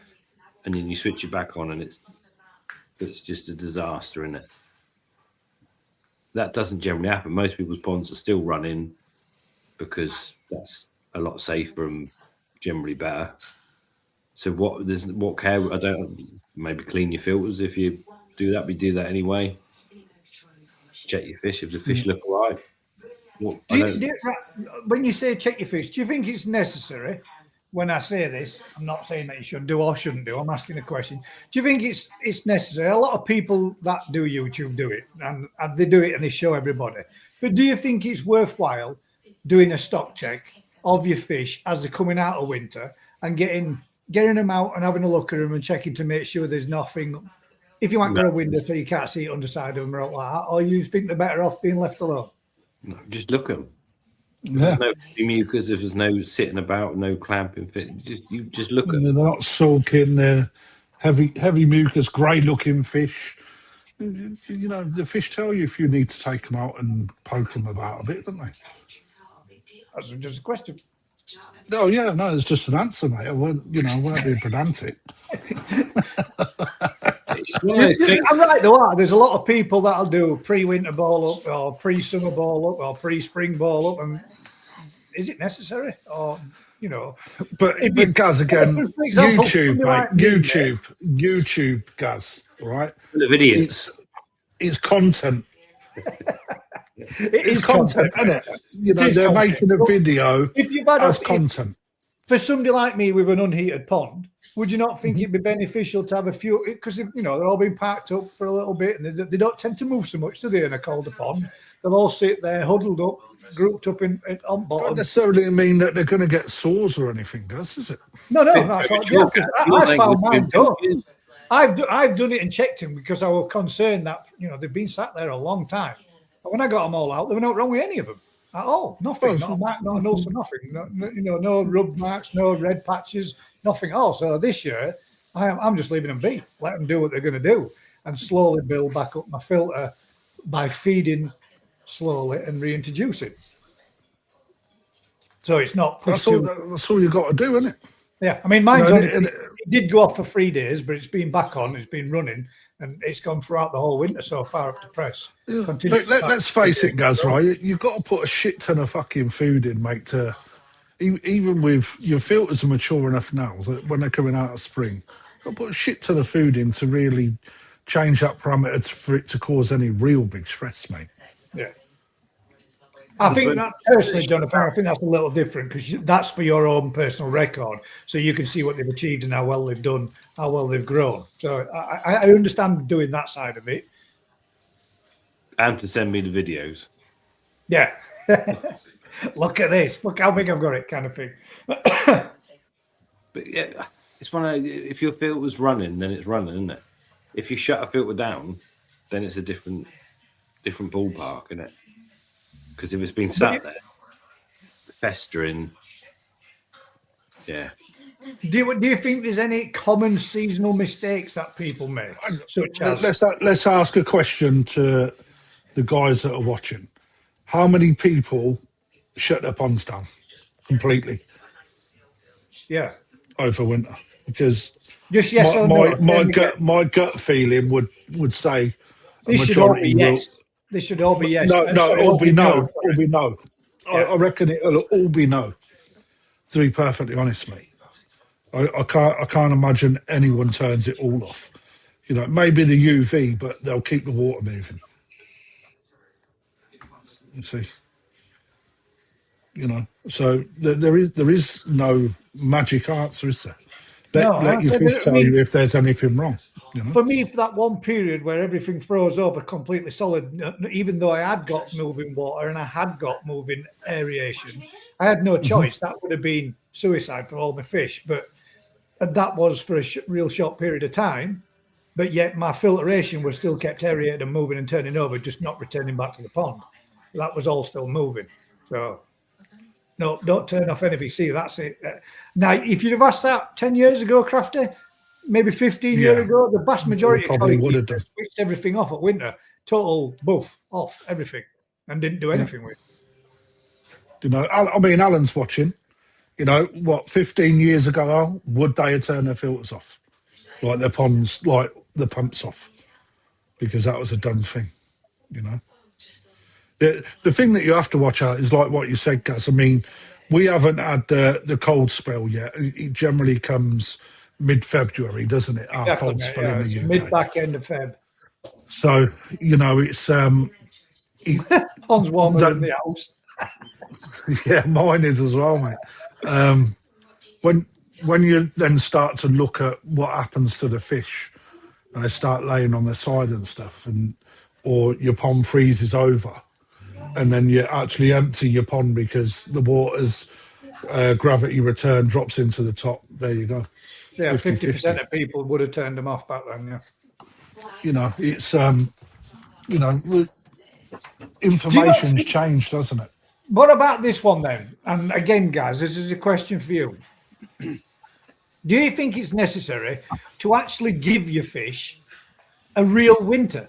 and then you switch it back on and it's just a disaster, isn't it? That doesn't generally happen. Most people's ponds are still running because that's a lot safer and generally better. So what care? I don't maybe clean your filters if you do that. We do that anyway. Check your fish if the fish look all right. When you say check your fish, do you think it's necessary? When I say this, I'm not saying that you should do or shouldn't do. I'm asking a question. Do you think it's necessary? A lot of people that do YouTube do it, and they do it and they show everybody. But do you think it's worthwhile doing a stock check of your fish as they're coming out of winter and getting them out and having a look at them and checking to make sure there's nothing? If you haven't got a window so you can't see it underside of them or like that, or you think they're better off being left alone? No, just look at them. Yeah. There's no mucus, if there's no sitting about, no clamping fit. You just look at them. They're not sulking. They're heavy mucus, grey-looking fish. You know, the fish tell you if you need to take them out and poke them about a bit, don't they? That's just a question. Oh yeah, no, it's just an answer, mate. I won't be pedantic. I'm right though. There's a lot of people that'll do pre-winter ball up or pre-summer ball up or pre-spring ball up, and is it necessary? Or But Gaz, again, for example, YouTube, mate, like YouTube, Gaz, right? The idiots. It's content. It's content, isn't it? They're making a video as content. For somebody like me with an unheated pond, would you not think it'd be beneficial to have a few? Because they're all been parked up for a little bit, and they don't tend to move so much, do they? In a colder pond, they'll all sit there huddled up, grouped up on bottom. Doesn't necessarily mean that they're going to get sores or anything, does it? No. That's what, I found mine done. I've done it and checked them because I was concerned that they've been sat there a long time. But when I got them all out, there was no wrong with any of them at all. Nothing, no rub marks, no red patches, nothing else. So this year, I'm just leaving them be, let them do what they're going to do, and slowly build back up my filter by feeding slowly and reintroducing. So it's not pushed. That's all you got to do, isn't it? Yeah, I mean, mine's it did go off for 3 days, but it's been back on. It's been running, and it's gone throughout the whole winter so far up to press. Yeah. Let's face it, Gaz, right? You've got to put a shit ton of fucking food in, mate, to even with your filters are mature enough now that when they're coming out of spring, you've got to put a shit ton of food in to really change that parameter for it to cause any real big stress, mate. Yeah. I think that personally, Jonathan, I think that's a little different because that's for your own personal record, so you can see what they've achieved and how well they've done, how well they've grown. So I understand doing that side of it. And to send me the videos. Yeah. Look at this. Look how big I've got it, kind of thing. But yeah, it's one of if your filter's running, then it's running, isn't it? If you shut a filter down, then it's a different ballpark, isn't it? Because if it's been sat there festering, yeah. Do you think there's any common seasonal mistakes that people make? Such as let's ask a question to the guys that are watching. How many people shut their ponds down completely? Yeah. Over winter, because just yes or no. My gut feeling would say a this should all be majority yes. This should all be yes. No, it'll be no. It'll be no. Yeah. I reckon it'll all be no. To be perfectly honest, mate, I can't imagine anyone turns it all off. Maybe the UV, but they'll keep the water moving. You see, so there is no magic answer, is there? Let your fish tell you if there's anything wrong. For me, for that one period where everything froze over completely solid, even though I had got moving water and I had got moving aeration, I had no choice. That would have been suicide for all my fish. But that was for a real short period of time. But yet my filtration was still kept aerated and moving and turning over, just not returning back to the pond. That was all still moving. So, no, don't turn off anything. See, that's it. Now, if you'd have asked that 10 years ago, Crafty, maybe 15 Yeah. years ago, the vast majority probably of would have done. switched everything off at winter, total buff off everything, and didn't do anything with it. You know, I mean, Alan's watching. You know, what, 15 years ago, would they have turned their filters off? Like their ponds, like the pumps off? Because that was a done thing, you know? The thing that you have to watch out is like what you said, Gaz. I mean, we haven't had the cold spell yet. It generally comes mid-February, doesn't it? Our Exactly, cold mate, spell yeah, in it's the UK. mid-back end of Feb. So, you know, it's... Pond's warmer than the house. Yeah, mine is as well, mate. When you then start to look at what happens to the fish and they start laying on their side and stuff, or your pond freezes over, and then you actually empty your pond because the water's gravity return drops into the top. There you go. Yeah, 50-50. 50% of people would have turned them off back then. Yeah. You know, it's you know, information's changed, doesn't it? What about this one then? And again, guys, this is a question for you. Do you think it's necessary to actually give your fish a real winter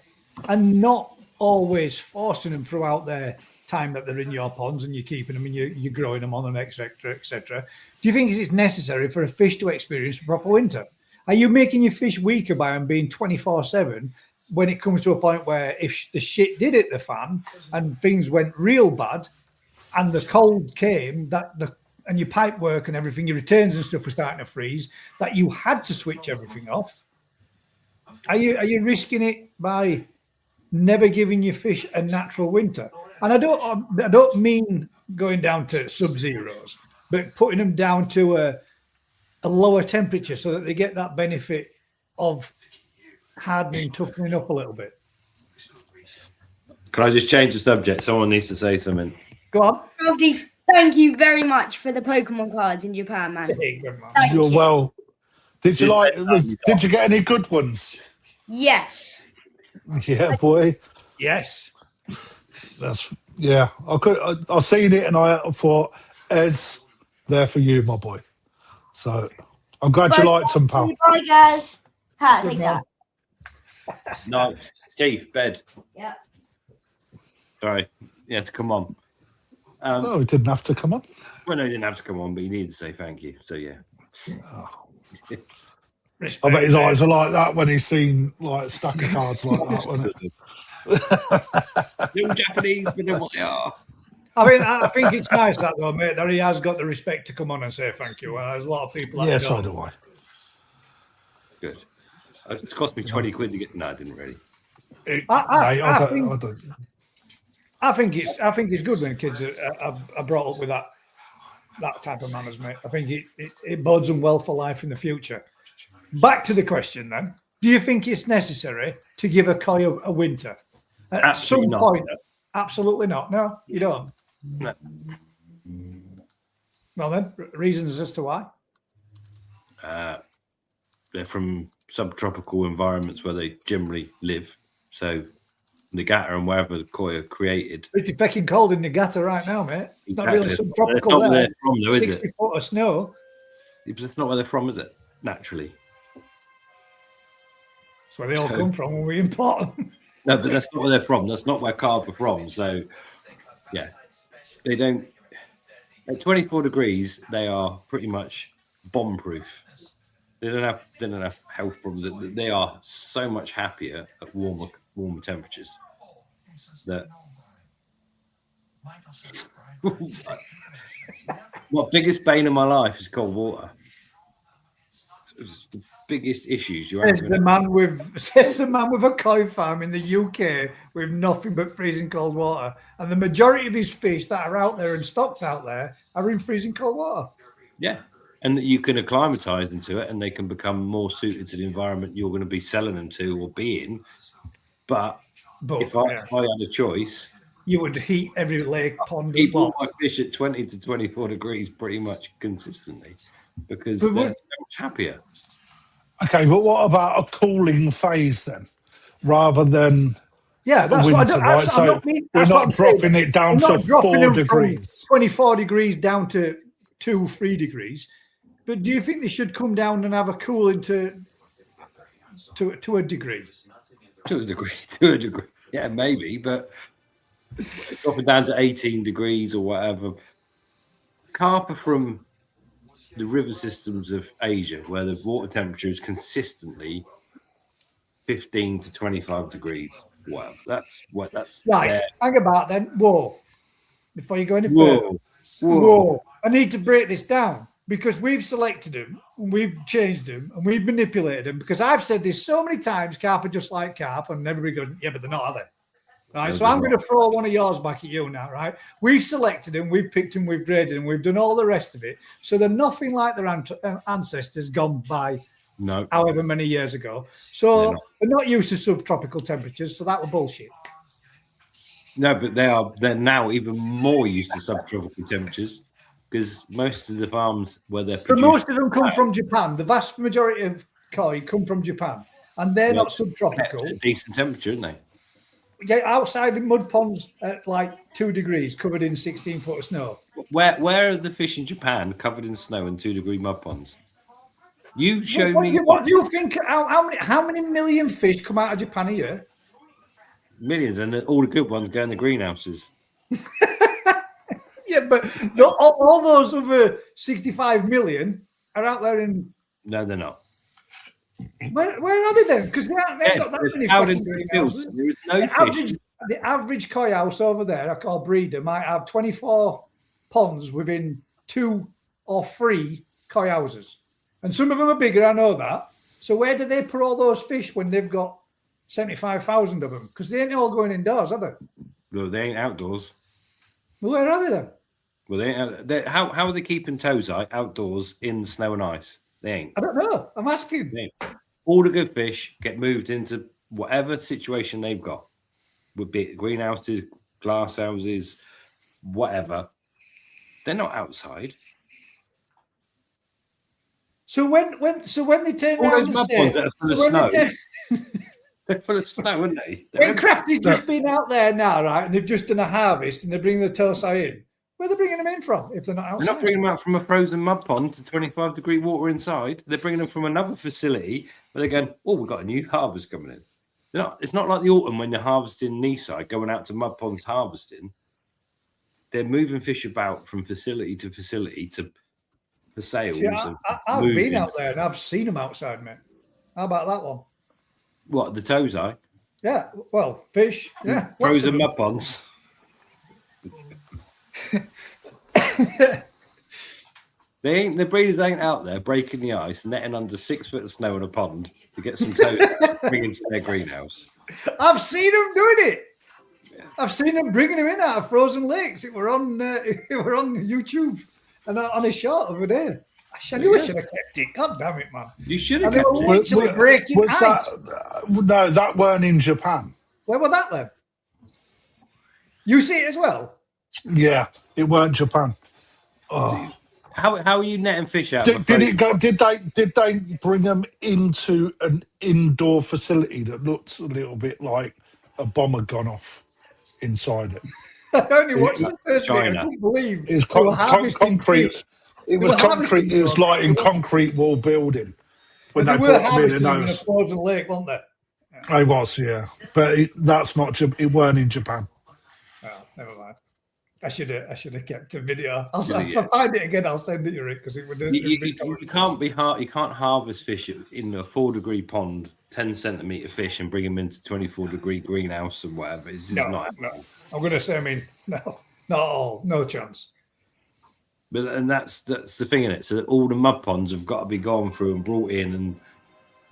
and not always forcing them throughout their time that they're in your ponds and you're keeping them and you're growing them on them, etc., etc.? Do you think it's necessary for a fish to experience a proper winter? Are you making your fish weaker by them being 24/7 when it comes to a point where if the shit did hit the fan and things went real bad and the cold came, and your pipe work and everything, your returns and stuff were starting to freeze, that you had to switch everything off? Are you risking it by never giving your fish a natural winter? And I don't mean going down to sub-zeros, but putting them down to a lower temperature so that they get that benefit of hardening, toughening up a little bit. Can I just change the subject? Someone needs to say something. Go on. Ralphie, thank you very much for the Pokemon cards in Japan, man. Hey, good man. Thank You're you. well. Did you did you get any good ones? Yes. Yeah, boy. Yes. I seen it and I thought, Ez, there for you, my boy. So I'm glad you liked them, pal. Bye, guys. Take that. No, teeth, bed. Yeah. Sorry. You had to come on. Oh, he didn't have to come on. Well, no, he didn't have to come on, but he needed to say thank you. So, yeah. I bet his eyes are like that when he's seen like a stack of cards like that, wasn't it? Little Japanese, but they're what they are. I mean, I think it's nice that though, mate, that he has got the respect to come on and say thank you. There's a lot of people. Yeah, so do I. Good. It's cost me 20 quid to get. No, I didn't really. I think it's good when kids are brought up with that type of manners, mate. I think it bodes them well for life in the future. Back to the question then. Do you think it's necessary to give a koi a winter? At Absolutely some not. point? Absolutely not. No, you don't. No. Well then, reasons as to why? They're from subtropical environments where they generally live. So Nagata and wherever the koi are created. Pretty fucking cold in Nagata right now, mate. It's not really Exactly. subtropical That's not where there. they're from, though, is 60 it? foot of snow. That's not where they're from, is it? Naturally. That's where they all come from when we import them. No, but that's not where they're from. That's not where carp are from. So, yeah, they don't. At 24 degrees, they are pretty much bomb-proof. They don't have health problems. They are so much happier at warmer temperatures. That my biggest bane in my life is cold water. It's the biggest issues you're Says having. the man with a koi farm in the UK with nothing but freezing cold water, and the majority of his fish that are out there and stocked out there are in freezing cold water. Yeah, and you can acclimatise them to it, and they can become more suited to the environment you're going to be selling them to or be in. But if I had a choice, you would heat every lake, pond, keep and all my fish at 20 to 24 degrees pretty much consistently because But they're what- so much happier. Okay, but what about a cooling phase then, rather than yeah, that's winter, what I don't. right? I'm So not being, we're that's what not I'm saying. dropping it down We're to not dropping 4 them from degrees. 24 degrees down to 2-3 degrees. But do you think they should come down and have a cooling to to a degree. To a degree, to a degree. Yeah, maybe, but dropping down to 18 degrees or whatever. Carp are from the river systems of Asia, where the water temperature is consistently 15 to 25 degrees. Wow, that's Right. there. Hang about then. Whoa. Before you go any further. Whoa, Whoa. I need to break this down because we've selected them and we've changed them and we've manipulated them because I've said this so many times, carp are just like carp, and everybody goes, yeah, but they're not, are they? Right. No, So they're I'm going to not. throw one of yours back at you now, right? We've selected them, we've picked them, we've graded them, we've done all the rest of it. So they're nothing like their ancestors gone by No, however many years ago. They're So not. they're not used to subtropical temperatures. So that was bullshit. no, but they're now even more used to subtropical temperatures because most of the farms where they're But produced, most of them come from Japan. The vast majority of koi come from Japan. And they're not kept subtropical. at a decent temperature, aren't they? Yeah, outside in mud ponds at like 2 degrees, covered in 16 foot of snow. Where are the fish in Japan covered in snow and 2-degree mud ponds? You show What, me what do you think? How many million fish come out of Japan a year? millions, and all the good ones go in the greenhouses. Yeah, but all those other 65 million are out there in. No, they're not. Where are they then? Because they've got that there's many out fucking into the fields. greenhouses. There is no The fish. average koi house over there, or breeder, might have 24 ponds within 2 or 3 koi houses. And some of them are bigger, I know that. So where do they put all those fish when they've got 75,000 of them? Because they ain't all going indoors, are they? Well, they ain't outdoors. Well, where are they then? Well, they ain't. How are they keeping tozai outdoors in snow and ice? They ain't. I don't know. I'm asking. They ain't. All the good fish get moved into whatever situation they've got. Would be it greenhouses, glass houses, whatever. They're not outside. So when they turn All around those and mud say, ponds that are full of so when snow. they They're full of snow, aren't they? They're when Crafty's just been out there now, right, and they've just done a harvest and they're bringing the tosai in, where are they bringing them in from if they're not outside? They're not bringing them out from a frozen mud pond to 25-degree water inside. They're bringing them from another facility where they're going, oh, we've got a new harvest coming in. It's not like the autumn when you're harvesting knee-side, going out to mud ponds harvesting. They're moving fish about from facility to facility for sales. See, and I've moving. been out there and I've seen them outside, mate. How about that one? What, the tozai? Yeah, well, fish. Yeah, lots of Frozen them. mud ponds. The breeders ain't out there breaking the ice, netting under 6 foot of snow in a pond to get some tozai, bring into their greenhouse. I've seen them doing it. I've seen them bringing them in out of frozen lakes. It were on YouTube and on a shot over there. I knew I should have kept it. God damn it, man. You should And have they kept were it. literally breaking Was ice. no, that weren't in Japan. Where was that then? You see it as well? Yeah, it weren't Japan. Oh. How are you netting fish out? Did it go? Did they bring them into an indoor facility that looks a little bit like a bomb had gone off inside it? I only watched the first bit. I China. couldn't believe It's they were harvesting concrete. fish. It was concrete. It was like in concrete wall building when But they they were brought them in. harvesting And them in a frozen lake, weren't they? I was, yeah, but that's not. It weren't in Japan. Oh, never mind. I should have kept a video. If Yeah. I find it again, I'll send it you, Rick, because it would. You can't you can't harvest fish in a 4-degree pond, 10-centimeter fish, and bring them into 24-degree greenhouse and whatever. It's just No, not. no. I'm going to say, no, not all, no chance. But that's the thing in it. So that all the mud ponds have got to be gone through and brought in, and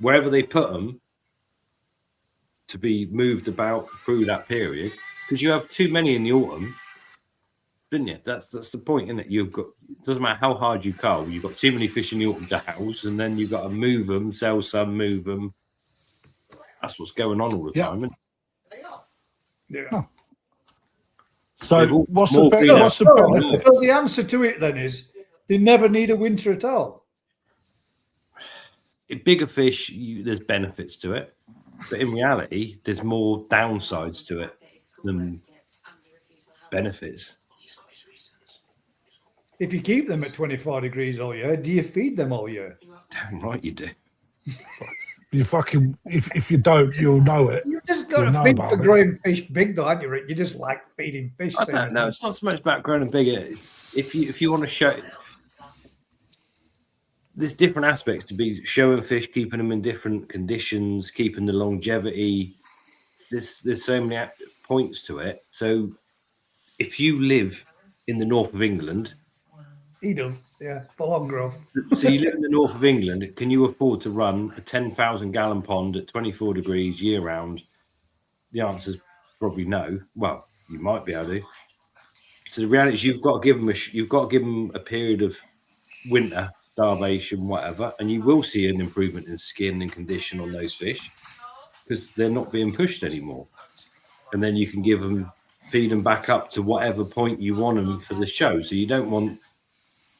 wherever they put them to be moved about through that period, because you have too many in the autumn. Didn't you? That's the point, isn't it? You've got, it doesn't matter how hard you cull, you've got too many fish in the autumn to house, and then you've got to move them, sell some, move them. That's what's going on all the time. Isn't it? Yeah. So what's the So benefit? the answer to it then is they never need a winter at all. Bigger fish, there's benefits to it, but in reality, there's more downsides to it than benefits. If you keep them at 24 degrees all year, do you feed them all year? Damn right you do. You fucking if you don't, you'll know it. You just got You'll to know feed about for it. growing fish big, though, aren't you, Rick? You just like feeding fish. I don't know. It's not so much about growing bigger. If you want to show, there's different aspects to be showing fish, keeping them in different conditions, keeping the longevity. There's so many points to it. So if you live in the north of England, He does, yeah, for long growth. so you live in the north of England, can you afford to run a 10,000 gallon pond at 24 degrees year round? The answer is probably no. Well, you might be able to. So the reality is you've got to give them a period of winter starvation, whatever, and you will see an improvement in skin and condition on those fish because they're not being pushed anymore. And then you can feed them back up to whatever point you want them for the show. So you don't want,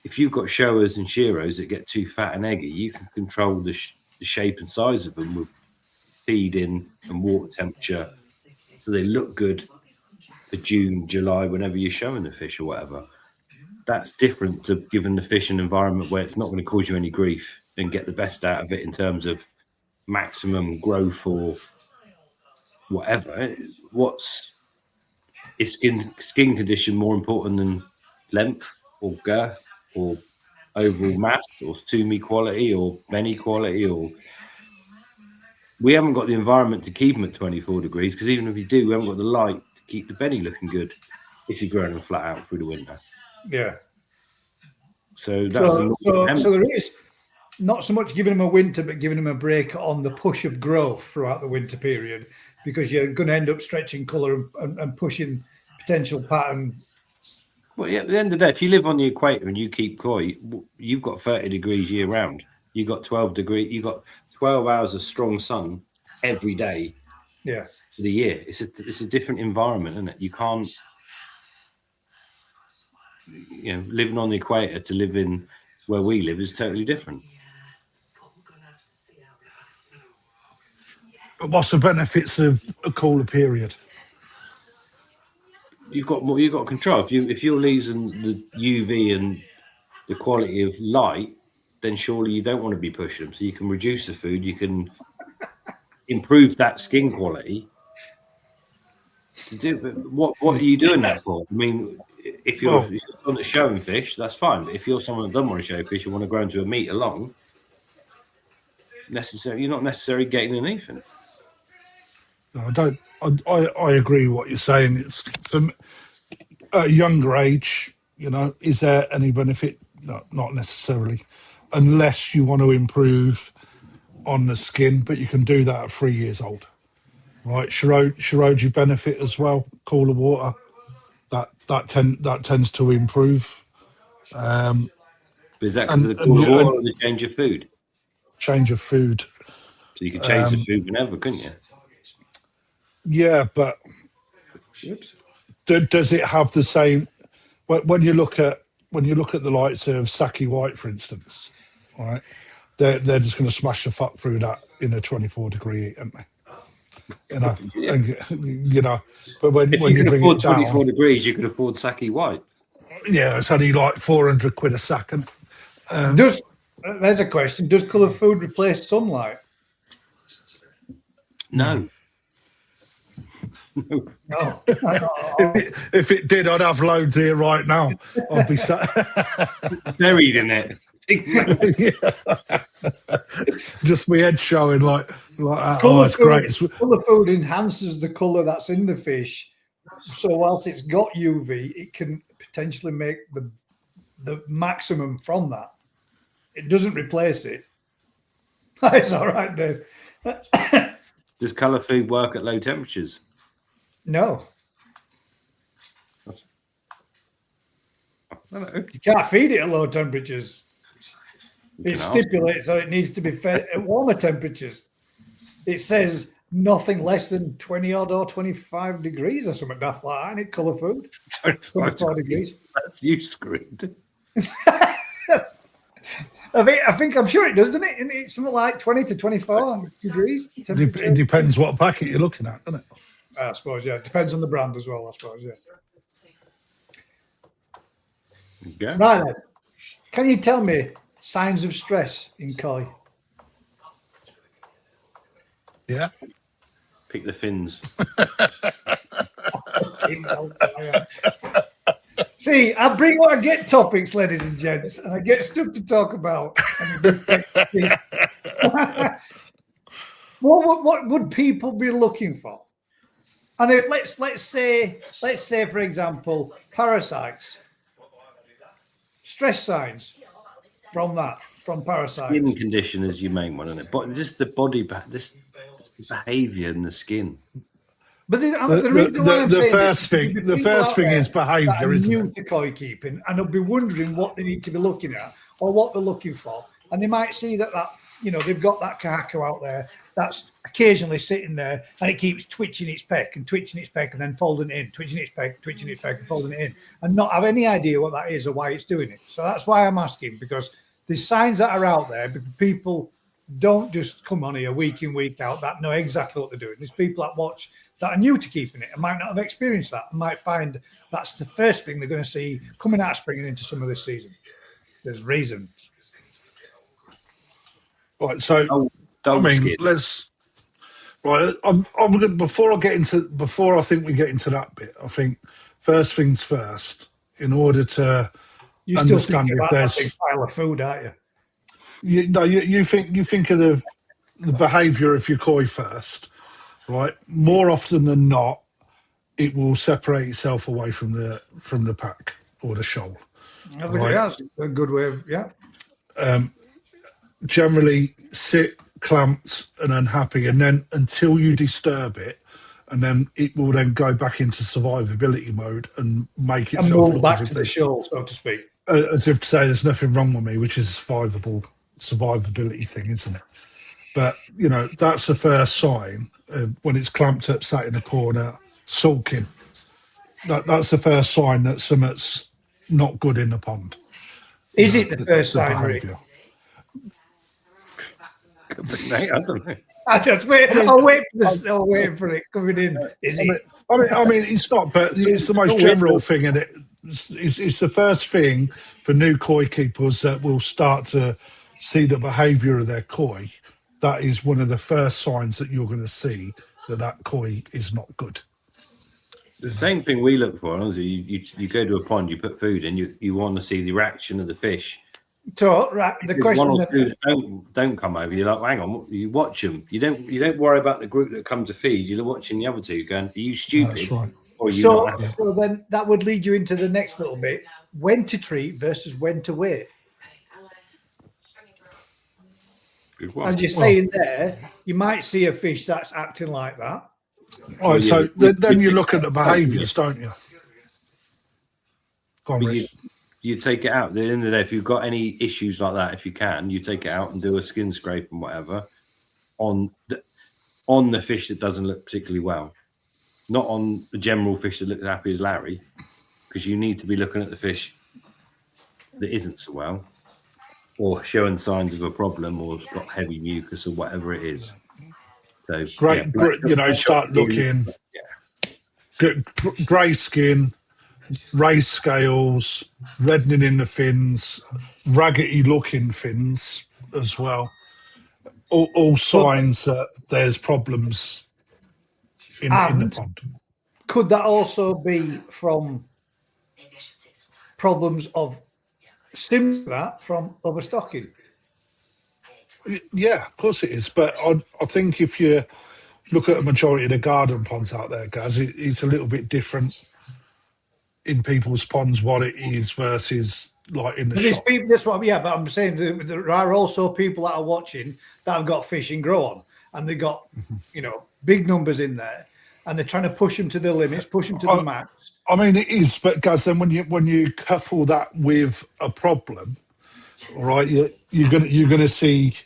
if you've got showers and shearers that get too fat and eggy, you can control the shape and size of them with feeding and water temperature, so they look good for June, July, whenever you're showing the fish or whatever. That's different to giving the fish an environment where it's not going to cause you any grief and get the best out of it in terms of maximum growth or whatever. Is skin condition more important than length or girth or overall mass or Sumi quality or Benny quality? Or we haven't got the environment to keep them at 24 degrees because even if you do, we haven't got the light to keep the Benny looking good if you're growing them flat out through the winter. Yeah. So that's so there is not so much giving them a winter, but giving them a break on the push of growth throughout the winter period, because you're going to end up stretching colour and pushing potential pattern. Well, yeah, at the end of the day, if you live on the equator and you keep koi, you've got 30 degrees year round. You've got 12 hours of strong sun every day. Yeah. For the year. It's a different environment, isn't it? You can't, living on the equator to living where we live is totally different. But what's the benefits of a cooler period? You've got control. If you're losing the UV and the quality of light, then surely you don't want to be pushing them. So you can reduce the food. You can improve that skin quality. To do, but what are you doing that for? I mean, if you're someone that's showing fish, that's fine. But if you're someone that doesn't want to show fish, you want to grow into a meter long, you're not necessarily getting anything. No, I don't. I agree with what you're saying. It's from at a younger age, is there any benefit? No, not necessarily, unless you want to improve on the skin. But you can do that at 3 years old, right? Shiroji benefit as well. Cooler water, that tends to improve. But is that because of the cooler water or the change of food? Change of food. So you could change the food whenever, couldn't you? Yeah, but does it have the same? When you look at the likes of Saki White, for instance, all right, they're just going to smash the fuck through that in a 24 degree heat, aren't they? But when you bring it down, 24 degrees, you could afford Saki White. Yeah, it's only like 400 quid a second. There's a question: does colour food replace sunlight? No. No. If it did, I'd have loads here right now. I'd be buried in it. Just my head showing like that. Oh, it's great. Colour food enhances the colour that's in the fish. So whilst it's got UV, it can potentially make the maximum from that. It doesn't replace it. It's all right, Dave. Does colour food work at low temperatures? No. You can't feed it at low temperatures. It stipulates that it needs to be fed at warmer temperatures. It says nothing less than 20 odd or 25 degrees or something daft like that, and it colour food. 24 degrees. That's you screwed. I'm sure it does, doesn't it? And it's something like 20 to 24 degrees. It depends what packet you're looking at, doesn't it? I suppose, yeah. It depends on the brand as well, I suppose, yeah. Okay. Right then. Can you tell me signs of stress in koi? Yeah. Pick the fins. See, I bring what I get topics, ladies and gents, and I get stuff to talk about. What would people be looking for? And if let's say for example, parasites, stress signs from parasites. Skin condition is your main one, isn't it? But just the body, this behaviour in the skin. But the first thing is behaviour, isn't new it? to koi keeping, and they'll be wondering what they need to be looking at or what they're looking for, and they might see that they've got that kahako out there that's occasionally sitting there, and it keeps twitching its peck and then folding it in, twitching its peck and folding it in, and not have any idea what that is or why it's doing it. So that's why I'm asking, because the signs that are out there, people don't just come on here week in, week out that know exactly what they're doing. There's people that watch that are new to keeping it and might not have experienced that and might find that's the first thing they're going to see coming out of spring and into summer this season. There's reasons. Right, so I'm gonna, before I think we get into that bit, I think first things first, in order to understand if there's that big pile of food, aren't you? You think of the behaviour of your koi first, right? More often than not, it will separate itself away from the pack or the shoal. I think that's a good way of Generally sit clamped and unhappy, and then until you disturb it, and then it will then go back into survivability mode and make itself look back to the shoal, so to speak. As if to say there's nothing wrong with me, which is a survivability thing, isn't it? But that's the first sign when it's clamped up, sat in a corner, sulking. That's the first sign that something's not good in the pond. Is it the first sign, Rick? Mate, I don't know. I'll wait for it coming in. I mean, it's not, but it's the most general thing, and it's the first thing for new koi keepers that will start to see the behaviour of their koi. That is one of the first signs that you're going to see that koi is not good. The same thing we look for, honestly. You go to a pond, you put food in, you want to see the reaction of the fish. So, the question one or two that don't come over, you're like, hang on, you watch them. You don't worry about the group that come to feed. You're watching the other two, going, are you stupid? That's right. Or are you so not? Then that would lead you into the next little bit: when to treat versus when to wait. Good one. As you're saying there, you might see a fish that's acting like that. All right, so then you look at the behaviours, don't you? Go on, Rick. You take it out. At the end of the day, if you've got any issues like that, if you can, you take it out and do a skin scrape and whatever on the fish that doesn't look particularly well, not on the general fish that looks happy as Larry, because you need to be looking at the fish that isn't so well, or showing signs of a problem, or it's got heavy mucus or whatever it is. So start looking. Grey skin, raised scales, reddening in the fins, raggedy looking fins as well. All signs that there's problems in the pond. Could that also be from problems of similar from overstocking? Yeah, of course it is. But I think if you look at a majority of the garden ponds out there, guys, it's a little bit different in people's ponds what it is versus like in the shop. But I'm saying there are also people that are watching that have got fish in grow on, and they got big numbers in there, and they're trying to push them to the limits, push them to the max. I mean, it is, but guys, then when you couple that with a problem, all right, you're gonna see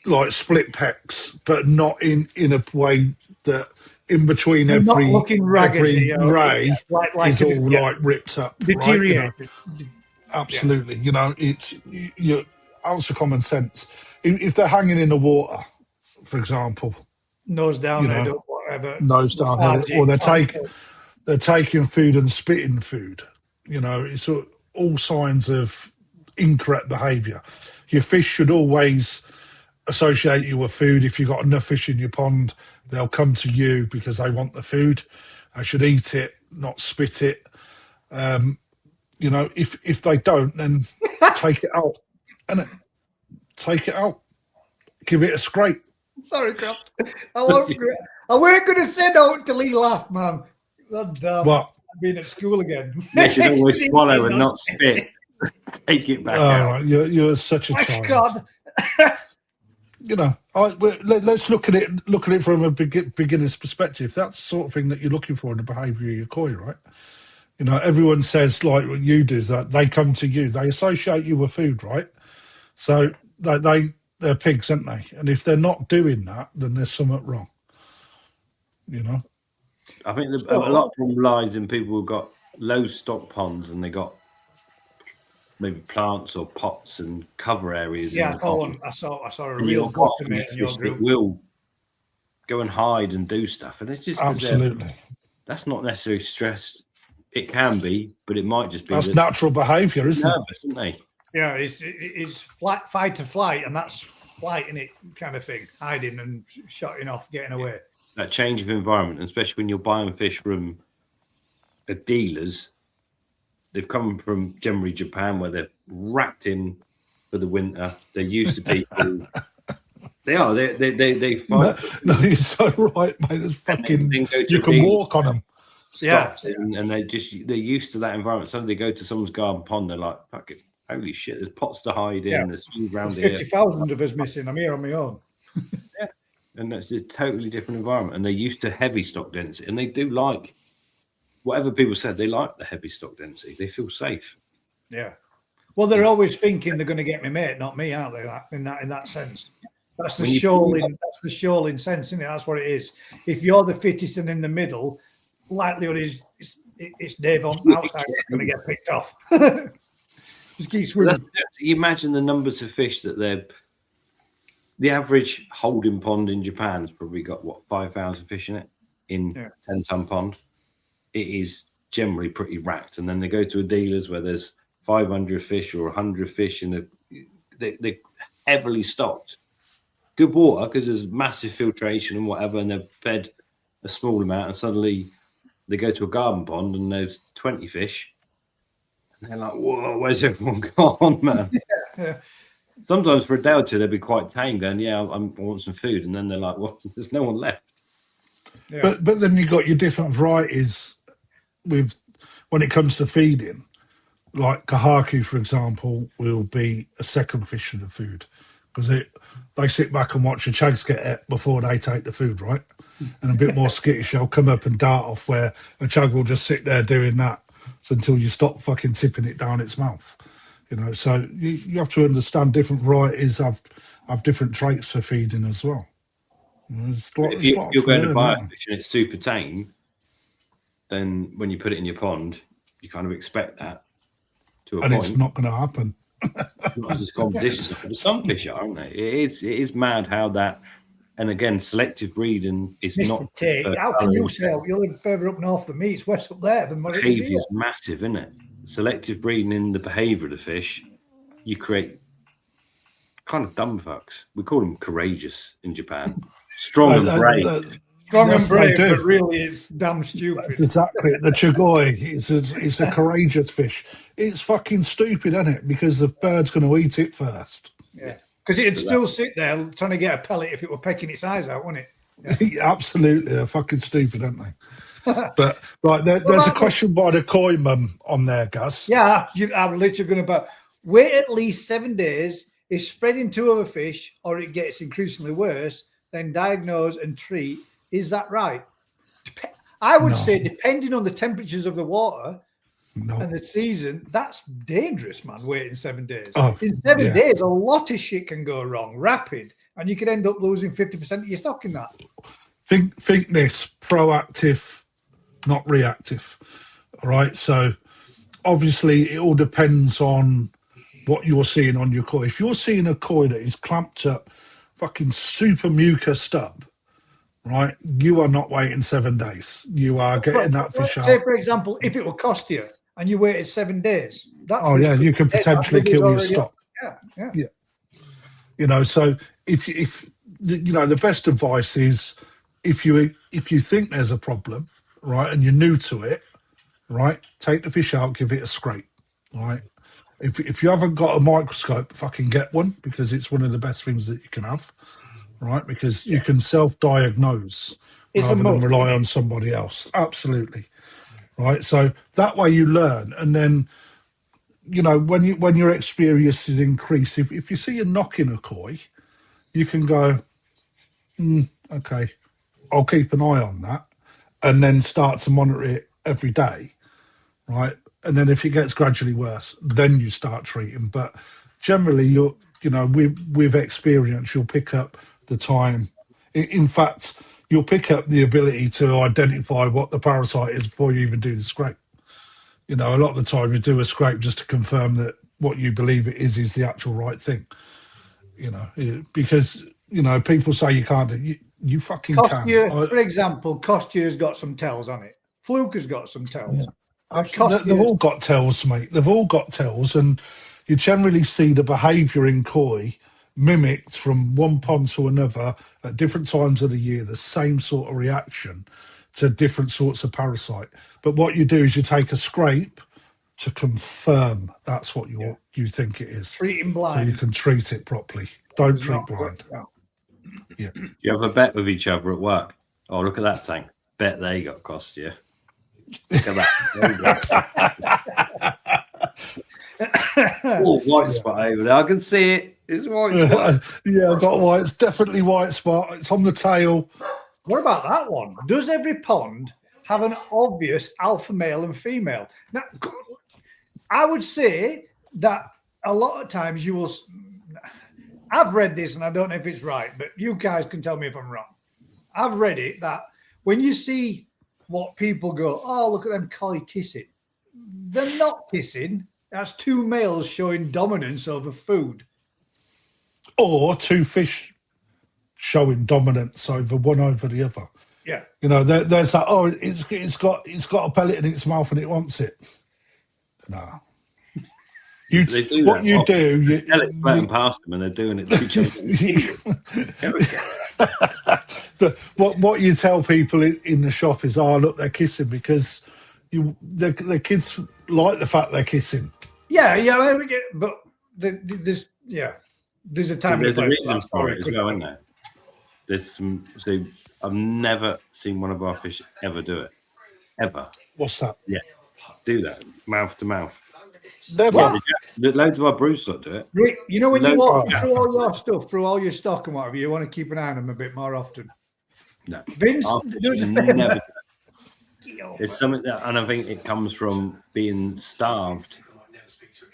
like split pecks, but not in a way that in between They're every raggedy, ray like is all like ripped up, deteriorated. Right? Absolutely, it's you answer common sense. If they're hanging in the water, for example, nose down, head up, whatever, nose down, head up, or they're taking food and spitting food. It's all signs of incorrect behaviour. Your fish should always associate you with food. If you've got enough fish in your pond, they'll come to you because they want the food. They should eat it, not spit it. You know, if they don't, then take it out. And take it out. Give it a scrape. Sorry, Croft. I weren't going to say no until he laughed, man. God damn. What? I've been at school again. They should always swallow and not spit. Take it back out. Right, you're such a My child. God. You know, let's look at it from a beginner's perspective. That's the sort of thing that you're looking for in the behaviour of your koi, right? You know, everyone says, like what you do, is that they come to you, they associate you with food, right? So they're pigs, aren't they? And if they're not doing that, then there's something wrong. You know, I think a lot of them lies in people who've got low stock ponds and they got maybe plants or pots and cover areas. Yeah, in the pond. I saw a And real you've got document in your fish that group. will go and hide and do stuff, and it's just absolutely. that's not necessarily stressed. It can be, but it might just be That's natural behaviour, isn't it? nervous, isn't they? Yeah, it's fight to flight, and that's flight in it kind of thing, hiding and shutting off, getting away. That change of environment, especially when you're buying fish from a dealers. They've come from generally Japan, where they're wrapped in for the winter. They're used to people. They are. They fight. No, you're so right, mate. There's fucking. You can walk on them. Yeah. And they're used to that environment. Suddenly they go to someone's garden pond. They're like, "Fuck it, holy shit! There's pots to hide in. Yeah. There's food around There's here." 50,000 of us missing. I'm here on my own. Yeah, and that's a totally different environment. And they're used to heavy stock density, and they do like whatever people said. They like the heavy stock density. They feel safe. Yeah. Well, they're always thinking they're going to get me mate, not me, aren't they? In that sense. That's the shoaling sense, isn't it? That's what it is. If you're the fittest and in the middle, likelihood is it's Dave on outside going to get picked off. Just keep swimming. You imagine the numbers of fish that the average holding pond in Japan's probably got 5,000 fish in it in 10-ton pond. It is generally pretty racked, and then they go to a dealer's where there's 500 fish or 100 fish, and they're heavily stocked. Good water because there's massive filtration and whatever, and they're fed a small amount, and suddenly they go to a garden pond and there's 20 fish, and they're like, "Whoa, where's everyone gone, man?" Yeah. Sometimes for a day or two they'll be quite tame, going, "Yeah, I want some food," and then they're like, "Well, there's no one left." Yeah. But then you've got your different varieties with when it comes to feeding. Like kahaku, for example, will be a second fish in the food because they sit back and watch the chags get it before they take the food, right? And a bit more skittish, they'll come up and dart off, where a chag will just sit there doing that until you stop fucking tipping it down its mouth. You know, so you have to understand different varieties have different traits for feeding as well. You know, If you're going to buy a fish and it's super tame, then when you put it in your pond, you kind of expect that to a and point. it's not going to happen. Not as competition, but some fish are, aren't they? It is mad how that. And again, selective breeding is Mr. not. T, how can you say you live further up north than me? It's west up there than what it is Behaviour here. is massive, isn't it? Selective breeding in the behaviour of the fish, you create kind of dumb fucks. We call them courageous in Japan, strong and brave. Strong and Yes, they brave, do. but really it's damn stupid. That's exactly it. The chugoi is a courageous fish. It's fucking stupid, isn't it? Because the bird's going to eat it first. Yeah, because it'd still sit there trying to get a pellet if it were pecking its eyes out, wouldn't it? Absolutely, they're fucking stupid, aren't they? But right, there's a question by the koi mum on there, Gus. Yeah, I'm literally going to wait at least 7 days. If spreading to other fish or it gets increasingly worse, then diagnose and treat. Is that right? I would say, depending on the temperatures of the water and the season, that's dangerous, man, waiting 7 days. Oh, in 7 days, a lot of shit can go wrong, rapid, and you could end up losing 50% of your stock in that. Think this, proactive, not reactive. All right, so obviously it all depends on what you're seeing on your koi. If you're seeing a koi that is clamped up, fucking super mucused up, right, you are not waiting 7 days. You are getting that fish out. Say, for example, if it will cost you and you waited 7 days. You can potentially kill your stock. Yeah. You know, so if you know, the best advice is if you think there's a problem, right, and you're new to it, right, take the fish out, give it a scrape, right. If you haven't got a microscope, fucking get one, because it's one of the best things that you can have, right? Because you can self-diagnose It's a rather than must, rely isn't on it? somebody else. Absolutely, right? So that way you learn, and then you know when your experiences increase. If you see a knock in a koi, you can go, okay, I'll keep an eye on that, and then start to monitor it every day, right? And then if it gets gradually worse, then you start treating. But generally, you know, with experience, you'll pick up the time. In fact, you'll pick up the ability to identify what the parasite is before you even do the scrape. You know, a lot of the time you do a scrape just to confirm that what you believe it is the actual right thing. You know, because you know people say you can't do. You fucking can. Costia, for example, Costia's got some tells on it. Fluke has got some tells. Yeah. But They've all got tells, mate. They've all got tells, and you generally see the behaviour in koi mimicked from one pond to another at different times of the year, the same sort of reaction to different sorts of parasite. But what you do is you take a scrape to confirm that's what you think it is. treating So blind. you can treat it properly. Don't is treat not- blind. no. Yeah. You have a bet with each other at work. Oh, look at that tank. Bet they got cost you. Look at that. Oh, white spot over there. I can see it. It's white spot. Yeah, I've got white. It's definitely white spot. It's on the tail. What about that one? Does every pond have an obvious alpha male and female? Now, I would say that a lot of times you will. I've read this and I don't know if it's right, but you guys can tell me if I'm wrong. I've read it that when you see what people go, oh, look at them koi kissing, they're not kissing. That's two males showing dominance over food. Or two fish showing dominance over one over the other. Yeah. You know, there's that. Oh, it's got a pellet in its mouth and it wants it. No. You They do what that. you Well, do. You, Tell it floating past them and they're doing it to each other. what you tell people in the shop is, oh, look, they're kissing, because the kids like the fact they're kissing. Yeah, but there's a time. There's a and place reason that for it as story, well, isn't there? There's some. So I've never seen one of our fish ever do it. Ever. What's that? Yeah. Do that. Mouth to mouth. Never. Loads of our brews lot do it. Rick, you know when you Loads walk of- through all your stuff, through all your stock and whatever, you want to keep an eye on them a bit more often. No. Vince, Our do us a fish favour. never do it. It's something that, and I think it comes from being starved.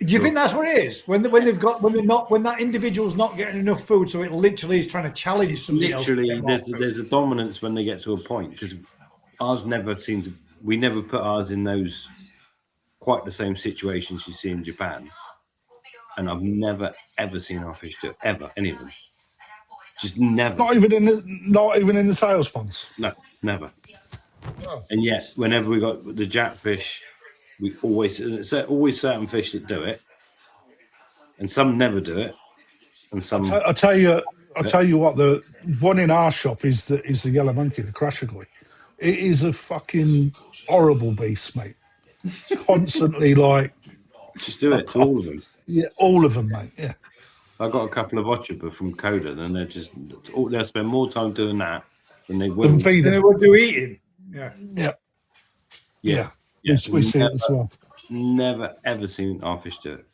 Do you think that's what it is? When that individual's not getting enough food, so it literally is trying to challenge somebody else. to Literally, get more food. there's a dominance when they get to a point, because ours never seem to. We never put ours in those quite the same situations you see in Japan, and I've never ever seen our fish do it, ever, any of them. Just never. Not even in the sales ponds. No, never. Oh. And yet, whenever we got the jackfish, we always certain fish that do it, and some never do it, and some. I tell you what, the one in our shop is the yellow monkey, the crashergoy. It is a fucking horrible beast, mate. Constantly like, Just do it to all of them. yeah, all of them, mate. Yeah. I got a couple of Ochuba from Coda, and they'll spend more time doing that than they will. Them feeding. Then they will do eating. Yeah. Yeah. Yeah. We see it as well. Never ever seen our fish do it.